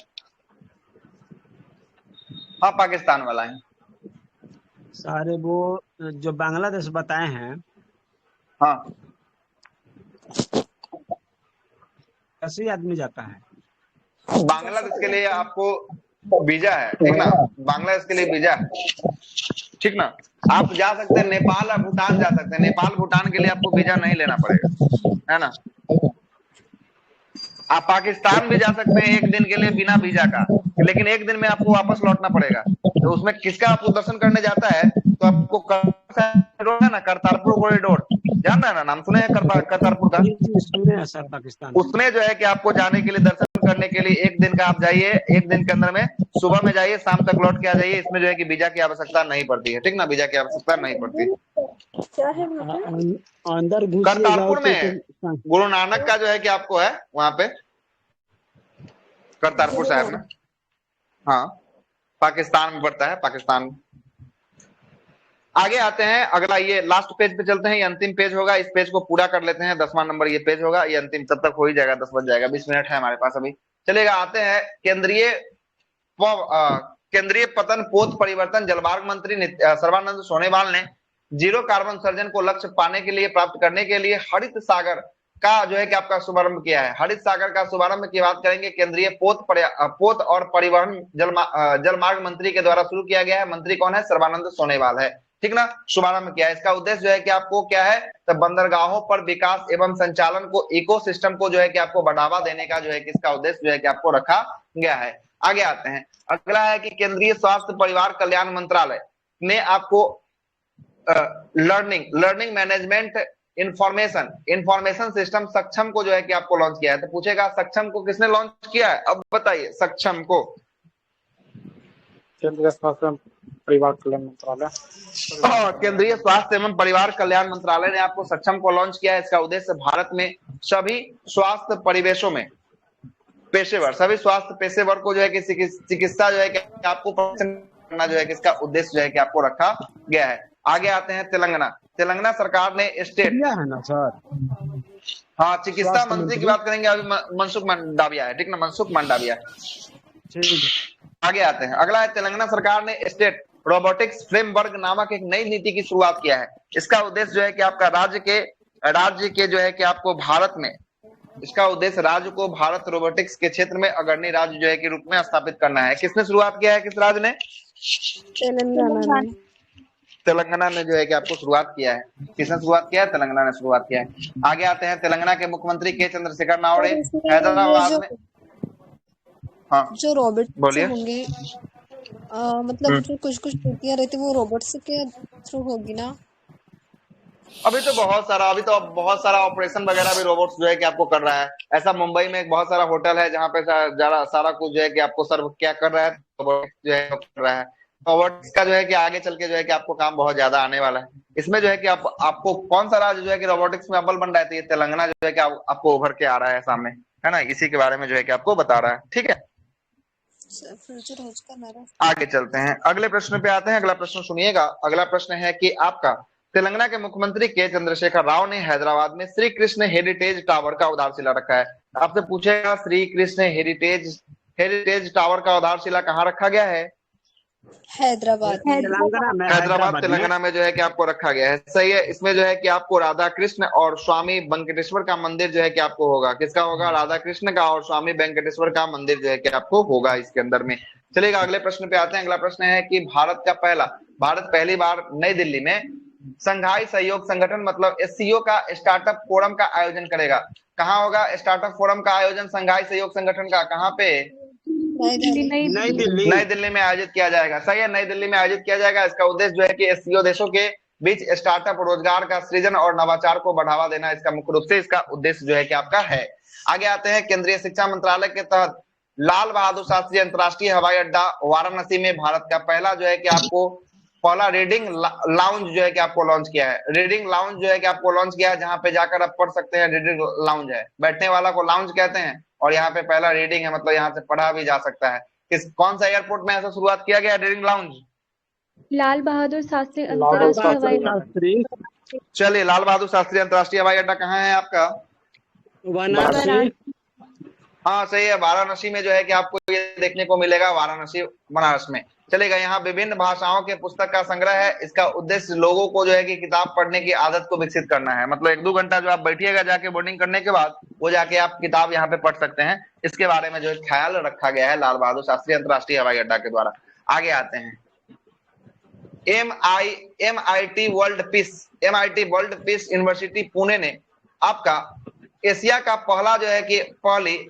हाँ, पाकिस्तान वाला है सारे। वो जो बांग्लादेश बताए हैं, हाँ, कैसे आदमी जाता है? बांग्लादेश के लिए आपको वीजा है, ठीक ना। बांग्लादेश के लिए वीजा है, ठीक ना। आप जा सकते हैं नेपाल और भूटान जा सकते हैं। नेपाल भूटान के लिए आपको वीजा नहीं लेना पड़ेगा, है ना। आप पाकिस्तान भी जा सकते हैं एक दिन के लिए बिना वीजा का, लेकिन एक दिन में आपको वापस लौटना पड़ेगा। तो उसमें किसका आपको दर्शन करने जाता है? तो आपको करतारपुर है ना, करतारपुर कॉरिडोर, जान रहे हैं ना, नाम सुने हैं करतारपुर का? सुने हैं सर, पाकिस्तान। उसमें जो है कि आपको जाने के लिए, दर्शन करने के लिए एक दिन का आप जाइए, एक दिन के अंदर में सुबह में जाइए, शाम तक लौट के आ जाइए। इसमें जो है कि वीजा की आवश्यकता नहीं पड़ती है, ठीक ना। वीजा की आवश्यकता नहीं पड़ती। अंदर करतारपुर में गुरु नानक का जो है कि आपको है वहां पे करतारपुर साहब में, हाँ, पाकिस्तान में पड़ता है, पाकिस्तान। आगे आते हैं, अगला ये लास्ट पेज पे चलते हैं, ये अंतिम पेज होगा। इस पेज को पूरा कर लेते हैं, 10वां नंबर ये पेज होगा, ये अंतिम, तब तक हो ही जाएगा, 10 बज जाएगा, 20 मिनट है हमारे पास अभी, चलेगा। आते हैं केंद्रीय पतन पोत परिवर्तन जलमार्ग मंत्री सर्बानंद सोनोवाल ने जीरो कार्बन उत्सर्जन को लक्ष्य पाने के लिए, प्राप्त करने के लिए हरित सागर का जो है कि आपका शुभारंभ किया है। हरित सागर का शुभारंभ की बात करेंगे, केंद्रीय पोत और परिवहन जलमार्ग मंत्री के द्वारा शुरू किया गया है। मंत्री कौन है? सर्बानंद सोनोवाल है, ठीक ना। शुभारंभ किया है। इसका उद्देश्य जो है कि आपको क्या है? तो बंदरगाहों पर विकास एवं संचालन को, इकोसिस्टम को जो है कि आपको बढ़ावा देने का जो है कि इसका उद्देश्य जो है कि आपको रखा गया है। आगे आते हैं, अगला है कि केंद्रीय स्वास्थ्य परिवार कल्याण मंत्रालय ने आपको लर्निंग मैनेजमेंट इंफॉर्मेशन सिस्टम सक्षम को जो है कि आपको लॉन्च किया है। तो पूछेगा सक्षम को किसने लॉन्च किया है? अब बताइए, सक्षम को केंद्रीय स्वास्थ्य एवं परिवार कल्याण मंत्रालय, केंद्रीय स्वास्थ्य एवं परिवार कल्याण मंत्रालय ने आपको सक्षम को लॉन्च किया है। इसका उद्देश्य भारत में सभी स्वास्थ्य परिवेशों में पेशेवर, सभी स्वास्थ्य पेशेवर को जो है कि चिकित्सा जो है कि आपको करना जो है कि इसका उद्देश्य जो है कि आपको रखा गया है। आगे आते हैं तेलंगाना सरकार ने स्टेट है ना सर, हाँ, चिकित्सा मंत्री की बात करेंगे अभी, मनसुख मंडाविया है, ठीक ना, मनसुख मंडाविया। आगे आते हैं, अगला है, तेलंगाना सरकार ने स्टेट रोबोटिक्स फ्रेमवर्क नामक एक नई नीति की शुरुआत किया है। इसका उद्देश्य जो है कि आपका राज्य के जो है कि आपको भारत में, इसका उद्देश्य राज्य को भारत रोबोटिक्स के क्षेत्र में अग्रणी राज्य जो है कि रूप में स्थापित करना है। किसने शुरुआत किया है? किस राज्य ने? तेलंगाना ने जो है कि आपको शुरुआत किया है। किसने शुरुआत किया है? तेलंगाना ने शुरुआत किया है। आगे आते हैं, तेलंगाना के मुख्यमंत्री के चंद्रशेखर नावड़े हैदराबाद में, हाँ जो रोबोट बोलिए, होंगे, मतलब जो कुछ ड्यूटियां रहती है वो रोबोट से के थ्रू होगी ना? अभी तो बहुत सारा ऑपरेशन वगैरह भी रोबोट्स जो है कि आपको कर रहा है। ऐसा मुंबई में एक बहुत सारा होटल है जहाँ पे सारा कुछ जो है कि आपको सर्व क्या कर रहा है, रोबोट जो है कर रहा है। रोबोट्स का जो है कि आगे चल के जो है कि आपको काम बहुत ज्यादा आने वाला है। इसमें जो है कि आपको कौन सा राज्य जो है कि रोबोटिक्स में अव्वल बन रहा है? तो ये तेलंगाना जो है कि आपको उभर के आ रहा है सामने, है ना। इसी के बारे में जो है कि आपको बता रहा है, ठीक है। आगे चलते हैं, अगले प्रश्न पे आते हैं। अगला प्रश्न सुनिएगा। अगला प्रश्न है कि आपका तेलंगाना के मुख्यमंत्री के चंद्रशेखर राव ने हैदराबाद में श्री कृष्ण हेरिटेज टावर का आधारशिला रखा है। आपसे पूछेगा श्री कृष्ण हेरिटेज टावर का आधारशिला कहाँ रखा गया है? हैदराबाद में। हैदराबाद तेलंगाना में जो है कि आपको रखा गया है। सही है। इसमें जो है कि आपको राधा कृष्ण और स्वामी वेंकटेश्वर का मंदिर जो है कि आपको होगा। किसका होगा? राधा कृष्ण का और स्वामी वेंकटेश्वर का मंदिर जो है कि आपको होगा इसके अंदर में। चलिएगा अगले प्रश्न पे आते हैं। अगला प्रश्न है कि भारत पहली बार नई दिल्ली में संघाई सहयोग संगठन मतलब एससीओ का स्टार्टअप फोरम का आयोजन करेगा। कहाँ होगा स्टार्टअप फोरम का आयोजन संघाई सहयोग संगठन का? कहाँ पे? नई दिल्ली में आयोजित किया जाएगा। सही है, नई दिल्ली में आयोजित किया जाएगा। इसका उद्देश्य जो है कि एससीओ देशों के बीच स्टार्टअप रोजगार का सृजन और नवाचार को बढ़ावा देना इसका मुख्य रूप से इसका उद्देश्य जो है कि आपका है। आगे आते हैं। केंद्रीय शिक्षा मंत्रालय के तहत लाल बहादुर शास्त्री अंतर्राष्ट्रीय हवाई अड्डा वाराणसी में भारत का पहला जो है कि आपको पहला रीडिंग लाउंज जो है कि आपको लॉन्च किया है। रीडिंग लाउंज जो है कि आपको लॉन्च किया है, जहां पे जाकर आप पढ़ सकते हैं। रीडिंग लाउंज है, बैठने वाला को लाउंज कहते हैं और यहाँ पे पहला रीडिंग है, मतलब यहाँ से पढ़ा भी जा सकता है। कौन सा एयरपोर्ट में ऐसा शुरुआत किया गया रीडिंग लाउंज? लाल बहादुर शास्त्री अंतर्राष्ट्रीय हवाई अड्डा। चलिए, लाल बहादुर शास्त्री अंतर्राष्ट्रीय हवाई अड्डा कहाँ है आपका? वाराणसी। हाँ सही है, वाराणसी में जो है कि आपको ये देखने को मिलेगा, वाराणसी बनारस में। चलेगा। यहाँ विभिन्न भाषाओं के पुस्तक का संग्रह है। इसका उद्देश्य लोगों को जो है कि किताब पढ़ने की आदत को विकसित करना है। मतलब 1-2 घंटा जो आप बैठिएगा जाके बोर्डिंग करने के बाद वो जाके आप किताब यहाँ पे पढ़ सकते हैं। इसके बारे में जो है ख्याल रखा गया है लाल बहादुर शास्त्री अंतर्राष्ट्रीय हवाई अड्डा के द्वारा। आगे आते हैं। MIT world peace university Pune ने आपका एशिया का पहला जो है कि पहली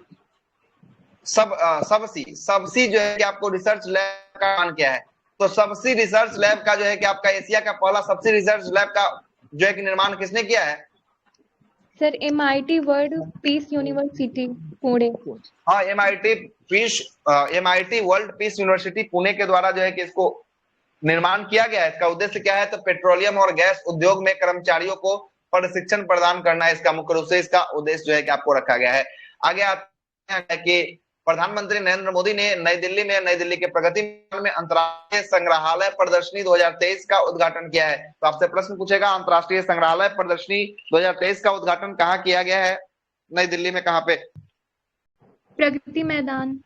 सबसी जो है कि आपको रिसर्च लैब का निर्माण किया है। तो सबसी रिसर्च लैब का जो है कि आपका एशिया का पहला सबसी रिसर्च लैब का जो है कि निर्माण किसने किया है? Sir MIT world peace university Pune. हाँ, MIT world peace university Pune के द्वारा जो है कि इसको निर्माण किया गया है। इसका उद्देश्य क्या है? तो पेट्रोलियम और गैस उद्योग में कर्मचारियों को प्रशिक्षण प्रदान करना है। इसका मुख्य रूप से इसका उद्देश्य जो है कि आपको रखा गया है। आगे आते हैं कि प्रधानमंत्री नरेंद्र मोदी ने नई दिल्ली के प्रगति में अंतर्राष्ट्रीय संग्रहालय प्रदर्शनी 2023 का उद्घाटन किया है। तो आपसे प्रश्न पूछेगा, अंतर्राष्ट्रीय संग्रहालय प्रदर्शनी 2023 का उद्घाटन कहाँ किया गया है? नई दिल्ली में कहाँ पे? प्रगति मैदान।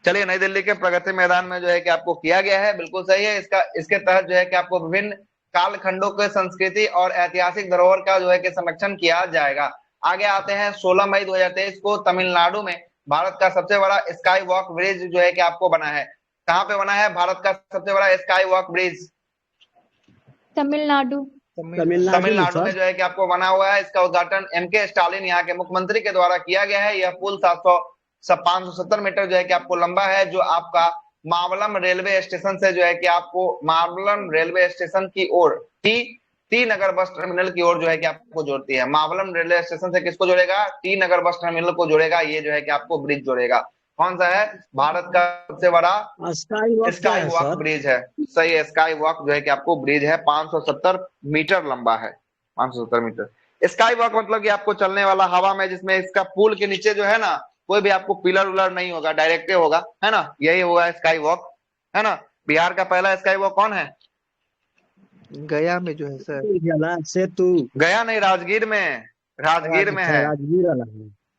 चलिए, नई दिल्ली के प्रगति मैदान में जो है कि आपको किया गया है। बिल्कुल सही है। इसके तहत जो है कि आपको विभिन्न कालखंडों के संस्कृति और ऐतिहासिक धरोहर का जो है कि संरक्षण किया जाएगा। आगे आते हैं। 16 मई 2023 को तमिलनाडु में भारत का सबसे बड़ा स्काई वॉक ब्रिज जो है कि आपको बना है। कहाँ पे बना है भारत का सबसे बड़ा स्काई वॉक ब्रिज? तमिलनाडु में जो है कि आपको बना हुआ है। इसका उद्घाटन MK स्टालिन यहाँ के मुख्यमंत्री के द्वारा किया गया है। यह पुल 570 मीटर जो है कि आपको लंबा है, जो आपका मावलम रेलवे स्टेशन से जो है कि आपको मावलम रेलवे स्टेशन की ओर टी नगर बस टर्मिनल की ओर जो है कि आपको जोड़ती है। मावलम रेलवे स्टेशन से किसको जोड़ेगा? टी नगर बस टर्मिनल को जोड़ेगा। ये जो है कि आपको ब्रिज जोड़ेगा। कौन सा है? भारत का सबसे बड़ा स्काई वॉक ब्रिज है। सही है, स्काई वॉक जो है कि आपको ब्रिज है, 570 मीटर लंबा है। 570 मीटर स्काई वॉक मतलब कि आपको चलने वाला हवा में, जिसमें इसका पुल के नीचे जो है ना कोई भी आपको पिलर उलर नहीं होगा, डायरेक्ट होगा, है ना। यही होगा स्काई वॉक, है ना। बिहार का पहला स्काई वॉक कौन है? गया में जो है सर, सेतु। गया नहीं, राजगीर में है।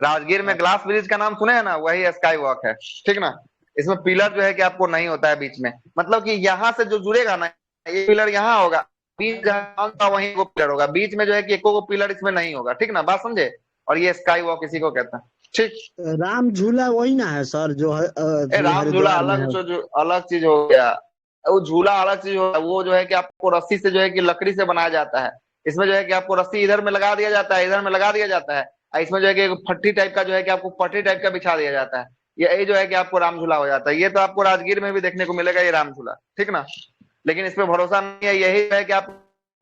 राजगीर में ग्लास ब्रिज का नाम सुने हैं ना, वही स्काई वॉक है। ठीक ना। इसमें पिलर जो है कि आपको नहीं होता है बीच में, मतलब कि यहाँ से जो जुड़ेगा ना, ये पिलर यहाँ होगा, बीच जहाँ वहीं वो पिलर होगा, बीच में जो है कि एको पिलर इसमें नहीं होगा। ठीक ना, बात समझे। और ये स्काई वॉक इसी को कहते हैं। ठीक। राम झूला वही ना है सर जो है? राम झूला अलग चीज हो गया, वो झूला अलग चीज हो गया। वो जो है कि आपको रस्सी से जो है कि लकड़ी से बनाया जाता है। इसमें जो है कि आपको रस्सी इधर में लगा दिया जाता है, इधर में लगा दिया जाता है। इसमें जो है कि फट्टी टाइप का जो है कि आपको पट्टी टाइप का बिछा दिया जाता है। यही जो है कि आपको राम झूला हो जाता है। ये तो आपको राजगीर में भी देखने को मिलेगा ये राम झूला। ठीक ना। लेकिन इस पे भरोसा नहीं है। यही है कि आप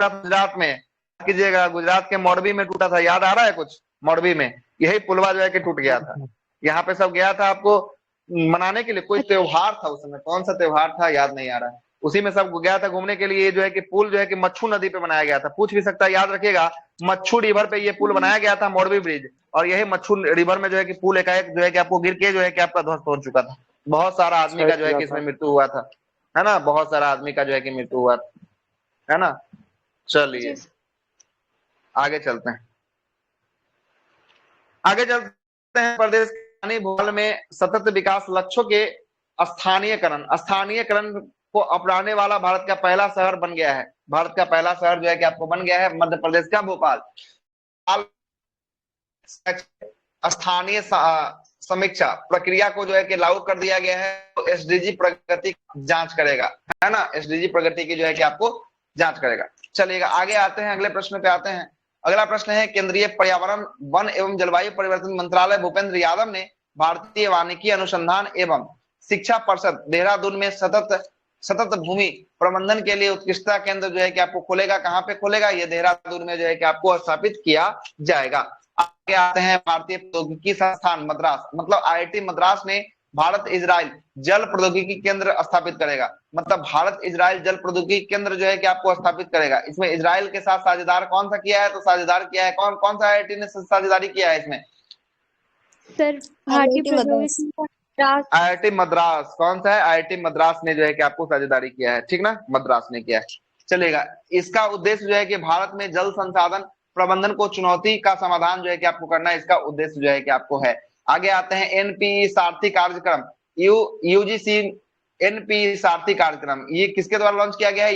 गुजरात में कीजिएगा, गुजरात के मोरबी में टूटा था, याद आ रहा है कुछ? मोरबी में यही पुलवा जो है कि टूट गया था। यहाँ पे सब गया था आपको मनाने के लिए, कोई त्योहार था उस समय, कौन सा त्योहार था याद नहीं आ रहा है। उसी में सब गया था घूमने के लिए। जो है कि पुल जो है कि मच्छू नदी पे बनाया गया था। पूछ भी सकता है, याद रखिएगा, मच्छू रिवर पे ये पुल बनाया गया था, मोरबी ब्रिज। और यही मच्छू रिवर में जो है कि पुल एकाएक जो है कि आपको गिर के जो है कि आपका ध्वस्त हो चुका था। बहुत सारा आदमी का जो है कि इसमें मृत्यु हुआ था, है ना। बहुत सारा आदमी का जो है कि मृत्यु हुआ, है ना। चलिए आगे चलते हैं। प्रदेश के भूगोल में सतत विकास लक्ष्यों के स्थानीयकरण को अपनाने वाला भारत का पहला शहर बन गया है। भारत का पहला शहर जो है कि आपको बन गया है मध्य प्रदेश का भोपाल। स्थानीय समीक्षा प्रक्रिया को जो है कि लागू कर दिया गया है। तो एसडीजी प्रगति जांच करेगा, है ना, एसडीजी प्रगति की जो है कि आपको जांच करेगा। चलिएगा आगे आते हैं, अगले प्रश्न पे आते हैं। अगला प्रश्न है, केंद्रीय पर्यावरण वन एवं जलवायु परिवर्तन मंत्रालय भूपेंद्र यादव ने भारतीय वानिकी अनुसंधान एवं शिक्षा परिषद देहरादून में सतत भूमि प्रबंधन के लिए उत्कृष्टता केंद्र जो है कि आपको खोलेगा। कहाँ पे खोलेगा? ये देहरादून में जो है कि आपको स्थापित किया जाएगा। आगे आते हैं, भारतीय प्रौद्योगिकी संस्थान मद्रास, मतलब आईआईटी मद्रास ने भारत इजराइल जल प्रौद्योगिकी केंद्र स्थापित करेगा। मतलब भारत इजराइल जल प्रौद्योगिकी केंद्र जो है कि आपको स्थापित करेगा। इसमें इजराइल के साथ साझेदार कौन सा किया है? तो साझेदार किया है कौन सा आईआईटी ने साझेदारी किया है इसमें? Sir IIT Madras. कौन सा है? आईआईटी मद्रास ने जो है कि आपको साझेदारी किया है, ठीक ना, मद्रास ने किया है। चलेगा, इसका उद्देश्य जो है कि भारत में जल संसाधन प्रबंधन को चुनौती का समाधान जो है कि आपको करना है, इसका उद्देश्य जो है कि आपको है। आगे आते हैं, एनपीई सारथी कार्यक्रम, यूजीसी एनपीई सारथी कार्यक्रम, ये किसके द्वारा लॉन्च किया गया है?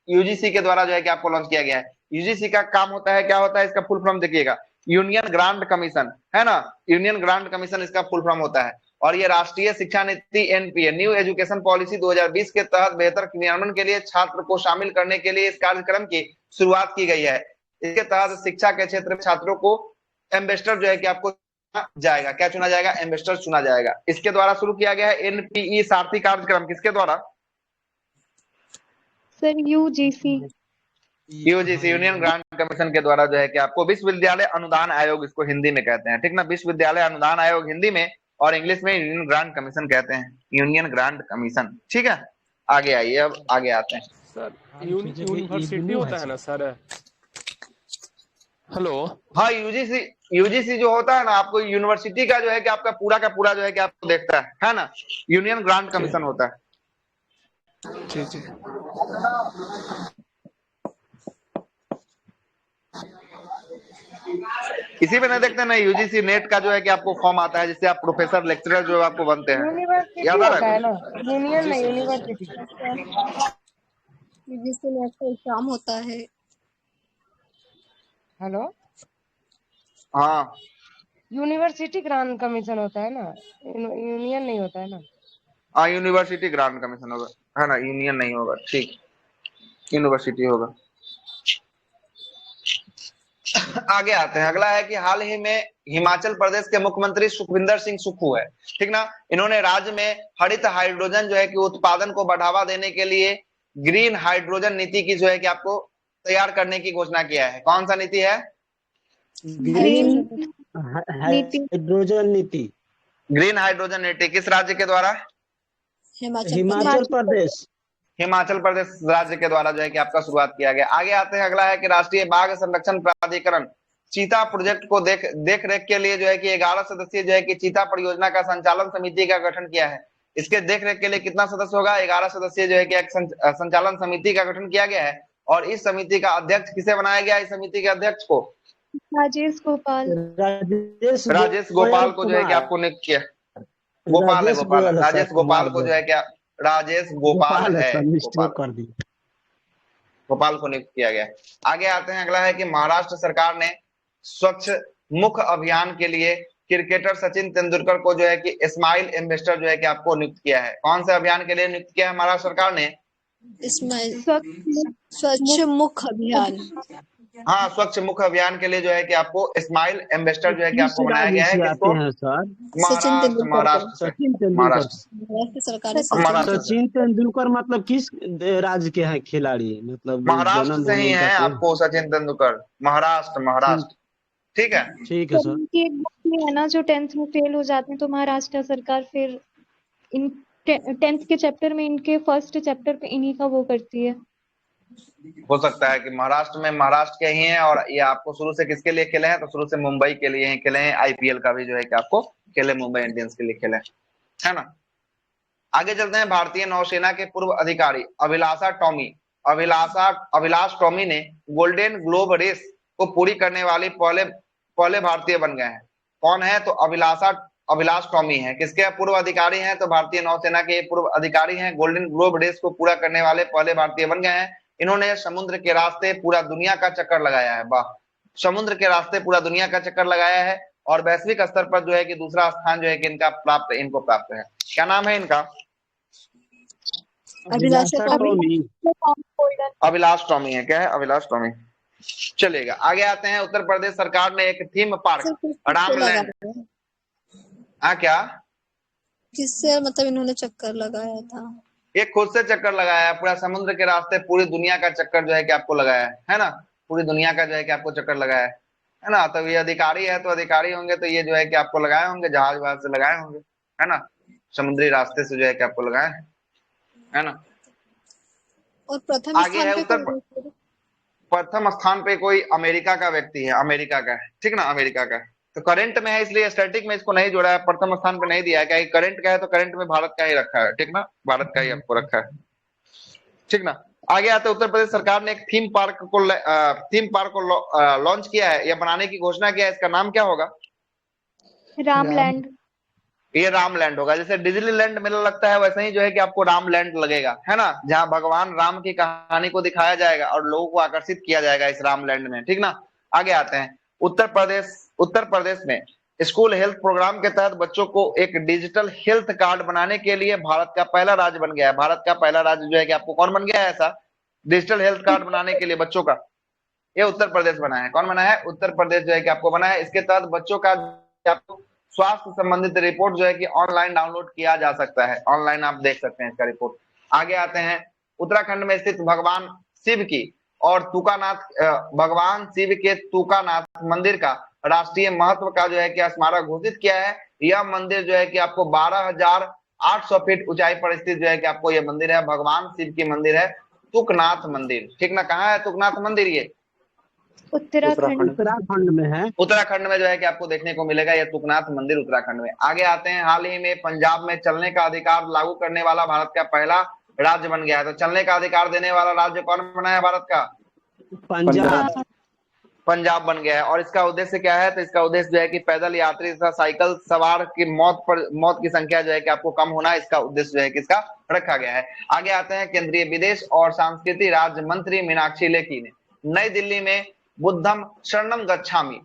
यूजीसी के द्वारा जो है कि आपको लॉन्च किया गया है। यूजीसी का काम होता है, क्या होता है इसका फुल फॉर्म देखिएगा, यूनियन ग्रांट कमीशन, है ना, यूनियन ग्रांट कमीशन इसका फुल फॉर्म होता है। और ये राष्ट्रीय शिक्षा नीति एनपीए न्यू एजुकेशन पॉलिसी 2020 के तहत बेहतर क्रियान्वयन के लिए छात्र को शामिल करने के लिए इस कार्यक्रम की शुरुआत की गई है। इसके तहत शिक्षा के क्षेत्र में छात्रों को एम्बेसडर जो है कि आपको जाएगा, क्या चुना जाएगा? एम्बेसडर चुना जाएगा। इसके द्वारा शुरू किया गया है एनपीई सारथी कार्यक्रम, किसके द्वारा? Sir UGC union grant commission के द्वारा जो है कि आपको विश्वविद्यालय अनुदान आयोग इसको हिंदी में कहते हैं, ठीक ना, विश्वविद्यालय अनुदान आयोग हिंदी में, और इंग्लिश में यूनियन ग्रांट कमीशन कहते हैं, यूनियन ग्रांट कमीशन, ठीक है। आगे आइए, अब आगे आते हैं। सर यूनिवर्सिटी होता है ना सर? हेलो, हाँ, यूजीसी जो होता है ना, आपको यूनिवर्सिटी का जो है कि आपका पूरा जो है कि आपको देखता है ना, यूनियन ग्रांट कमीशन होता है। जी इसी में नहीं देखते ना, यूजीसी नेट का जो है कि आपको फॉर्म आता है, जिससे आप प्रोफेसर लेक्चरर जो आपको बनते हैं, याद आ रहा है ना? यूनियन नहीं, यूनिवर्सिटी। यूजीसी नेट का एग्जाम होता है। हेलो, हाँ, यूनिवर्सिटी ग्रांट कमीशन होता है ना, यूनियन नहीं होता है ना? हाँ, यूनिवर्सिटी ग्रांट कमीशन होगा, है ना, यूनियन नहीं होगा, ठीक, यूनिवर्सिटी होगा। आगे आते हैं, अगला है कि हाल ही में हिमाचल प्रदेश के मुख्यमंत्री सुखविंदर सिंह सुक्खू है, ठीक ना, इन्होंने राज्य में हरित हाइड्रोजन जो है कि उत्पादन को बढ़ावा देने के लिए ग्रीन हाइड्रोजन नीति की जो है कि आपको तैयार करने की घोषणा किया है। कौन सा नीति है? ग्रीन हाइड्रोजन नीति। ग्रीन हाइड्रोजन नीति किस राज्य के द्वारा? हिमाचल प्रदेश। हिमाचल प्रदेश राज्य के द्वारा जो है कि आपका शुरुआत किया गया। आगे आते हैं, अगला है कि राष्ट्रीय बाघ संरक्षण प्राधिकरण चीता प्रोजेक्ट को देख रेख के लिए जो है कि 11 सदस्यीय जो है कि चीता परियोजना का संचालन समिति का गठन किया है। इसके देख रेख के लिए कितना सदस्य होगा? 11 सदस्यीय जो है कि एक संचालन समिति का गठन किया गया है। और इस समिति का अध्यक्ष किसे बनाया गया? इस समिति के अध्यक्ष को राजेश गोपाल को जो है कि आपको नियुक्त किया। राजेश गोपाल को जो है क्या, राजेश गोपाल है, गोपाल को नियुक्त किया गया। आगे आते हैं, अगला है कि महाराष्ट्र सरकार ने स्वच्छ मुख अभियान के लिए क्रिकेटर सचिन तेंदुलकर को जो है कि स्माइल एम्बेसडर जो है कि आपको नियुक्त किया है। कौन से अभियान के लिए नियुक्त किया है महाराष्ट्र सरकार ने? स्वच्छ मुख अभियान। हाँ, स्वच्छ मुख अभियान के लिए जो है कि आपको स्माइल एम्बेसडर जो है कि आपको बनाया गया है। किसको? महाराष्ट्र। सचिन तेंदुलकर मतलब किस राज्य के हैं खिलाड़ी? मतलब महाराष्ट्र से ही है आपको सचिन तेंदुलकर, महाराष्ट्र, ठीक है, ठीक है सर। है ना, जो 10th में फेल हो जाते हैं तो महाराष्ट्र सरकार फिर इन 10th के चैप्टर में इनके फर्स्ट चैप्टर पे इन्हीं का वो करती है। हो सकता है कि महाराष्ट्र के ही हैं। और ये आपको शुरू से किसके लिए खेले हैं? तो शुरू से मुंबई के लिए खेले हैं। आईपीएल का भी जो है कि आपको खेले, मुंबई इंडियंस के लिए खेले, है ना। आगे चलते हैं, भारतीय नौसेना के पूर्व अधिकारी अभिलाषा टॉमी अभिलाष टॉमी ने गोल्डन ग्लोब रेस को पूरी करने वाली पहले भारतीय बन गए हैं। कौन है? तो अभिलाष टॉमी है। किसके पूर्व अधिकारी हैं? तो भारतीय नौसेना के पूर्व अधिकारी हैं। गोल्डन ग्लोब रेस को पूरा करने वाले पहले भारतीय बन गए हैं। इन्होंने समुद्र के रास्ते पूरा दुनिया का चक्कर लगाया है। वाह, समुद्र के रास्ते पूरा दुनिया का चक्कर लगाया है और वैश्विक स्तर पर जो है कि दूसरा स्थान जो है कि इनको प्राप्त है। क्या नाम है इनका? अभिलाष टॉमी है। क्या है? अभिलाष टॉमी। चलेगा, आगे आते हैं। उत्तर प्रदेश सरकार ने एक थीम पार्क रामलैंड, हाँ क्या किससे मतलब इन्होंने चक्कर लगाया था? ये खुद से चक्कर लगाया है, पूरा समुद्र के रास्ते पूरी दुनिया का चक्कर जो है कि आपको लगाया है ना, पूरी दुनिया का जो है कि आपको चक्कर लगाया है ना। तो ये अधिकारी है, तो अधिकारी होंगे तो ये जो है कि आपको लगाए होंगे, जहाज वहाज से लगाए होंगे, है ना, समुद्री रास्ते से जो है कि आपको लगाए है ना। और प्रथम आगे है प्रथम स्थान पे कोई अमेरिका का व्यक्ति है, अमेरिका का है, ठीक ना, अमेरिका का। तो करंट में है इसलिए स्टैटिक में इसको नहीं जोड़ा है, प्रथम स्थान पे नहीं दिया है, क्या करंट का है तो करंट में भारत का ही रखा है, ठीक ना, भारत का ही आपको रखा है, ठीक ना। आगे आते उत्तर प्रदेश सरकार ने एक थीम पार्क को लॉन्च किया है या बनाने की घोषणा किया है। इसका नाम क्या होगा? रामलैंड। ये रामलैंड होगा। जैसे डिज्नीलैंड मेला लगता है वैसे ही जो है कि आपको रामलैंड लगेगा, है ना, जहां भगवान राम की कहानी को दिखाया जाएगा और लोगों को आकर्षित किया जाएगा इस रामलैंड में, ठीक ना। आगे आते हैं उत्तर प्रदेश में स्कूल हेल्थ प्रोग्राम के तहत बच्चों को एक डिजिटल हेल्थ कार्ड बनाने के लिए भारत का पहला राज्य बन गया है। भारत का पहला राज्य जो है कि आपको कौन बन गया है ऐसा डिजिटल हेल्थ कार्ड बनाने के लिए बच्चों का? ये उत्तर प्रदेश बना है। कौन बना है? उत्तर प्रदेश जो है कि आपको बना है। इसके तहत बच्चों का आपको स्वास्थ्य संबंधित रिपोर्ट जो है कि ऑनलाइन डाउनलोड किया जा सकता है, ऑनलाइन आप देख सकते हैं इसका रिपोर्ट। आगे आते हैं उत्तराखंड में स्थित भगवान शिव की और भगवान शिव के तुकानाथ मंदिर का राष्ट्रीय महत्व का जो है कि स्मारक घोषित किया है। यह मंदिर जो है कि आपको 12,800 फीट ऊंचाई पर स्थित जो है कि आपको यह मंदिर है, भगवान शिव की मंदिर है, तुकनाथ मंदिर, ठीक ना। कहाँ है तुकनाथ मंदिर? ये उत्तराखंड में है। उत्तराखंड में जो है कि आपको देखने को मिलेगा यह तुकनाथ मंदिर उत्तराखंड में। आगे आते हैं, हाल ही में पंजाब में चलने का अधिकार लागू करने वाला भारत का पहला राज्य बन गया है। तो चलने का अधिकार देने वाला राज्य कौन बना है भारत का? पंजाब बन गया है। और इसका उद्देश्य क्या है? तो इसका उद्देश्य जो है कि पैदल यात्री तथा साइकिल सवार की मौत की संख्या जो है कि आपको कम होना, इसका उद्देश्य जो है कि इसका रखा गया है। आगे आते हैं, केंद्रीय विदेश और संस्कृति राज्य मंत्री मीनाक्षी लेखी ने नई दिल्ली में बुद्धम शरणम गच्छामी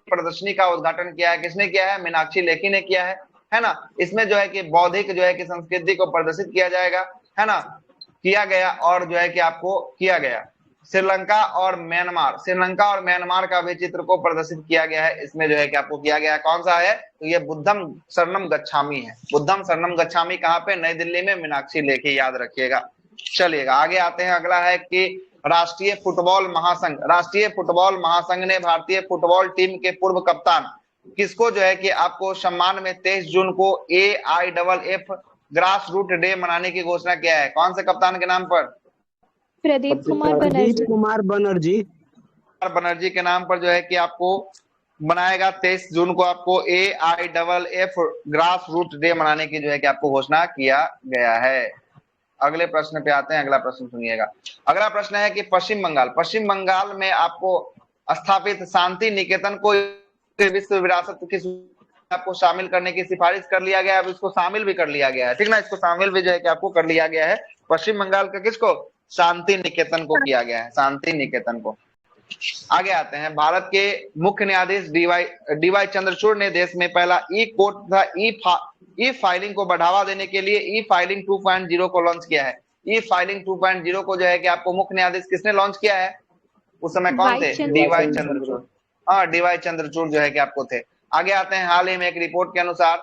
प्रदर्शनी का उद्घाटन किया है। किसने किया है? मीनाक्षी लेखी ने किया है ना। इसमें जो है कि बौद्धिक जो है कि संस्कृति को प्रदर्शित किया जाएगा, है ना, किया गया। और जो है कि आपको किया गया श्रीलंका और म्यांमार का भी चित्र को प्रदर्शित किया गया है। इसमें जो है कि आपको किया गया है। कौन सा है? तो ये बुद्धम शरणम गच्छामी है। बुद्धम शरणम गच्छामी कहाँ पे? नई दिल्ली में, मीनाक्षी लेखी, याद रखिएगा। चलिएगा, आगे आते हैं। अगला है कि राष्ट्रीय फुटबॉल महासंघ ने भारतीय फुटबॉल टीम के पूर्व कप्तान किसको जो है कि आपको सम्मान में 23 जून को AIFF ग्रास रूट डे मनाने की घोषणा किया है। कौन से कप्तान के नाम पर? प्रदीप कुमार बनर्जी के नाम पर जो है कि आपको बनाएगा 23 जून को आपको AIFF ग्रास रूट डे मनाने की जो है कि आपको घोषणा किया गया है। अगले प्रश्न पे आते हैं। अगला प्रश्न सुनिएगा। अगला प्रश्न है कि पश्चिम बंगाल में आपको स्थापित शांति निकेतन को विश्व विरासत की आपको शामिल करने की सिफारिश कर लिया गया है। अब इसको शामिल भी कर लिया गया है, ठीक ना, इसको शामिल भी जो है कि आपको कर लिया गया है। पश्चिम बंगाल का किसको? शांति निकेतन को किया गया है, शांति निकेतन को। आगे आते हैं। भारत के मुख्य न्यायाधीश DY चंद्रचूड़ ने देश में पहला ई-कोर्ट तथा ई फाइलिंग को बढ़ावा देने के लिए ई फाइलिंग 2.0 को लॉन्च किया है। ई फाइलिंग 2.0 को जो है कि आपको मुख्य न्यायाधीश किसने लॉन्च किया है? उस समय कौन थे? DY चंद्रचूड़। हाँ, DY चंद्रचूड़ जो है कि आपको थे। आगे आते हैं। हाल ही में एक रिपोर्ट के अनुसार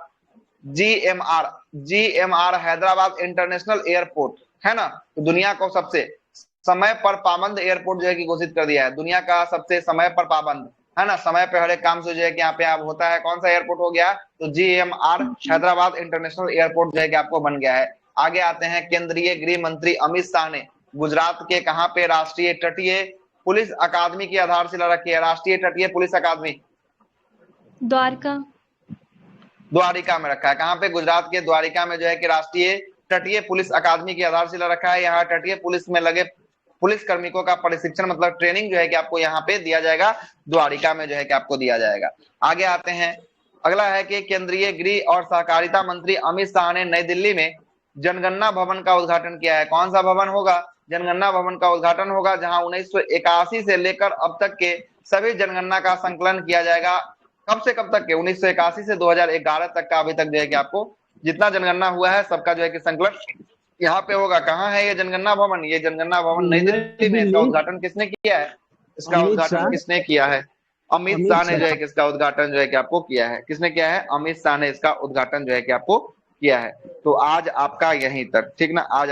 GMR हैदराबाद इंटरनेशनल एयरपोर्ट, है ना, तो दुनिया को सबसे समय पर पाबंद एयरपोर्ट जो है कि घोषित कर दिया है। दुनिया का सबसे समय पर पाबंद, है ना, समय पे हर एक काम से जो है कि यहाँ पे आप होता है। कौन सा एयरपोर्ट हो गया? तो GMR हैदराबाद इंटरनेशनल एयरपोर्ट जो है कि आपको बन गया है। आगे आते हैं। केंद्रीय गृह मंत्री अमित शाह ने गुजरात के कहाँ पे राष्ट्रीय तटीय पुलिस अकादमी की आधारशिला रखी है? राष्ट्रीय तटीय पुलिस अकादमी द्वारिका में रखा है। कहाँ पे? गुजरात के द्वारिका में जो है कि राष्ट्रीय तटीय पुलिस अकादमी की आधारशिला रखा है। यहाँ तटीय पुलिस में लगे पुलिस कार्मिकों का प्रशिक्षण मतलब ट्रेनिंग जो है कि आपको यहाँ पे दिया जाएगा, द्वारिका में जो है कि आपको दिया जाएगा। आगे आते हैं, अगला है कि केंद्रीय गृह और सहकारिता मंत्री अमित शाह ने नई दिल्ली में जनगणना भवन का उद्घाटन किया है। कौन सा भवन होगा? जनगणना भवन का उद्घाटन होगा, जहां 1981 से लेकर अब तक के सभी जनगणना का संकलन किया जाएगा। कब से कब तक के? 1981 से 2011 तक का अभी तक जो है कि आपको जितना जनगणना हुआ है सबका जो है कि संकलन यहाँ पे होगा। कहाँ है ये जनगणना भवन? ये जनगणना भवन नई दिल्ली में। इसका उद्घाटन किसने किया है? इसका उद्घाटन किसने किया है? अमित शाह ने जो है कि इसका उद्घाटन जो है कि आपको किया है। किसने किया है? अमित शाह ने इसका उद्घाटन जो है कि आपको किया है। तो आज आपका यहीं तक, ठीक ना? आज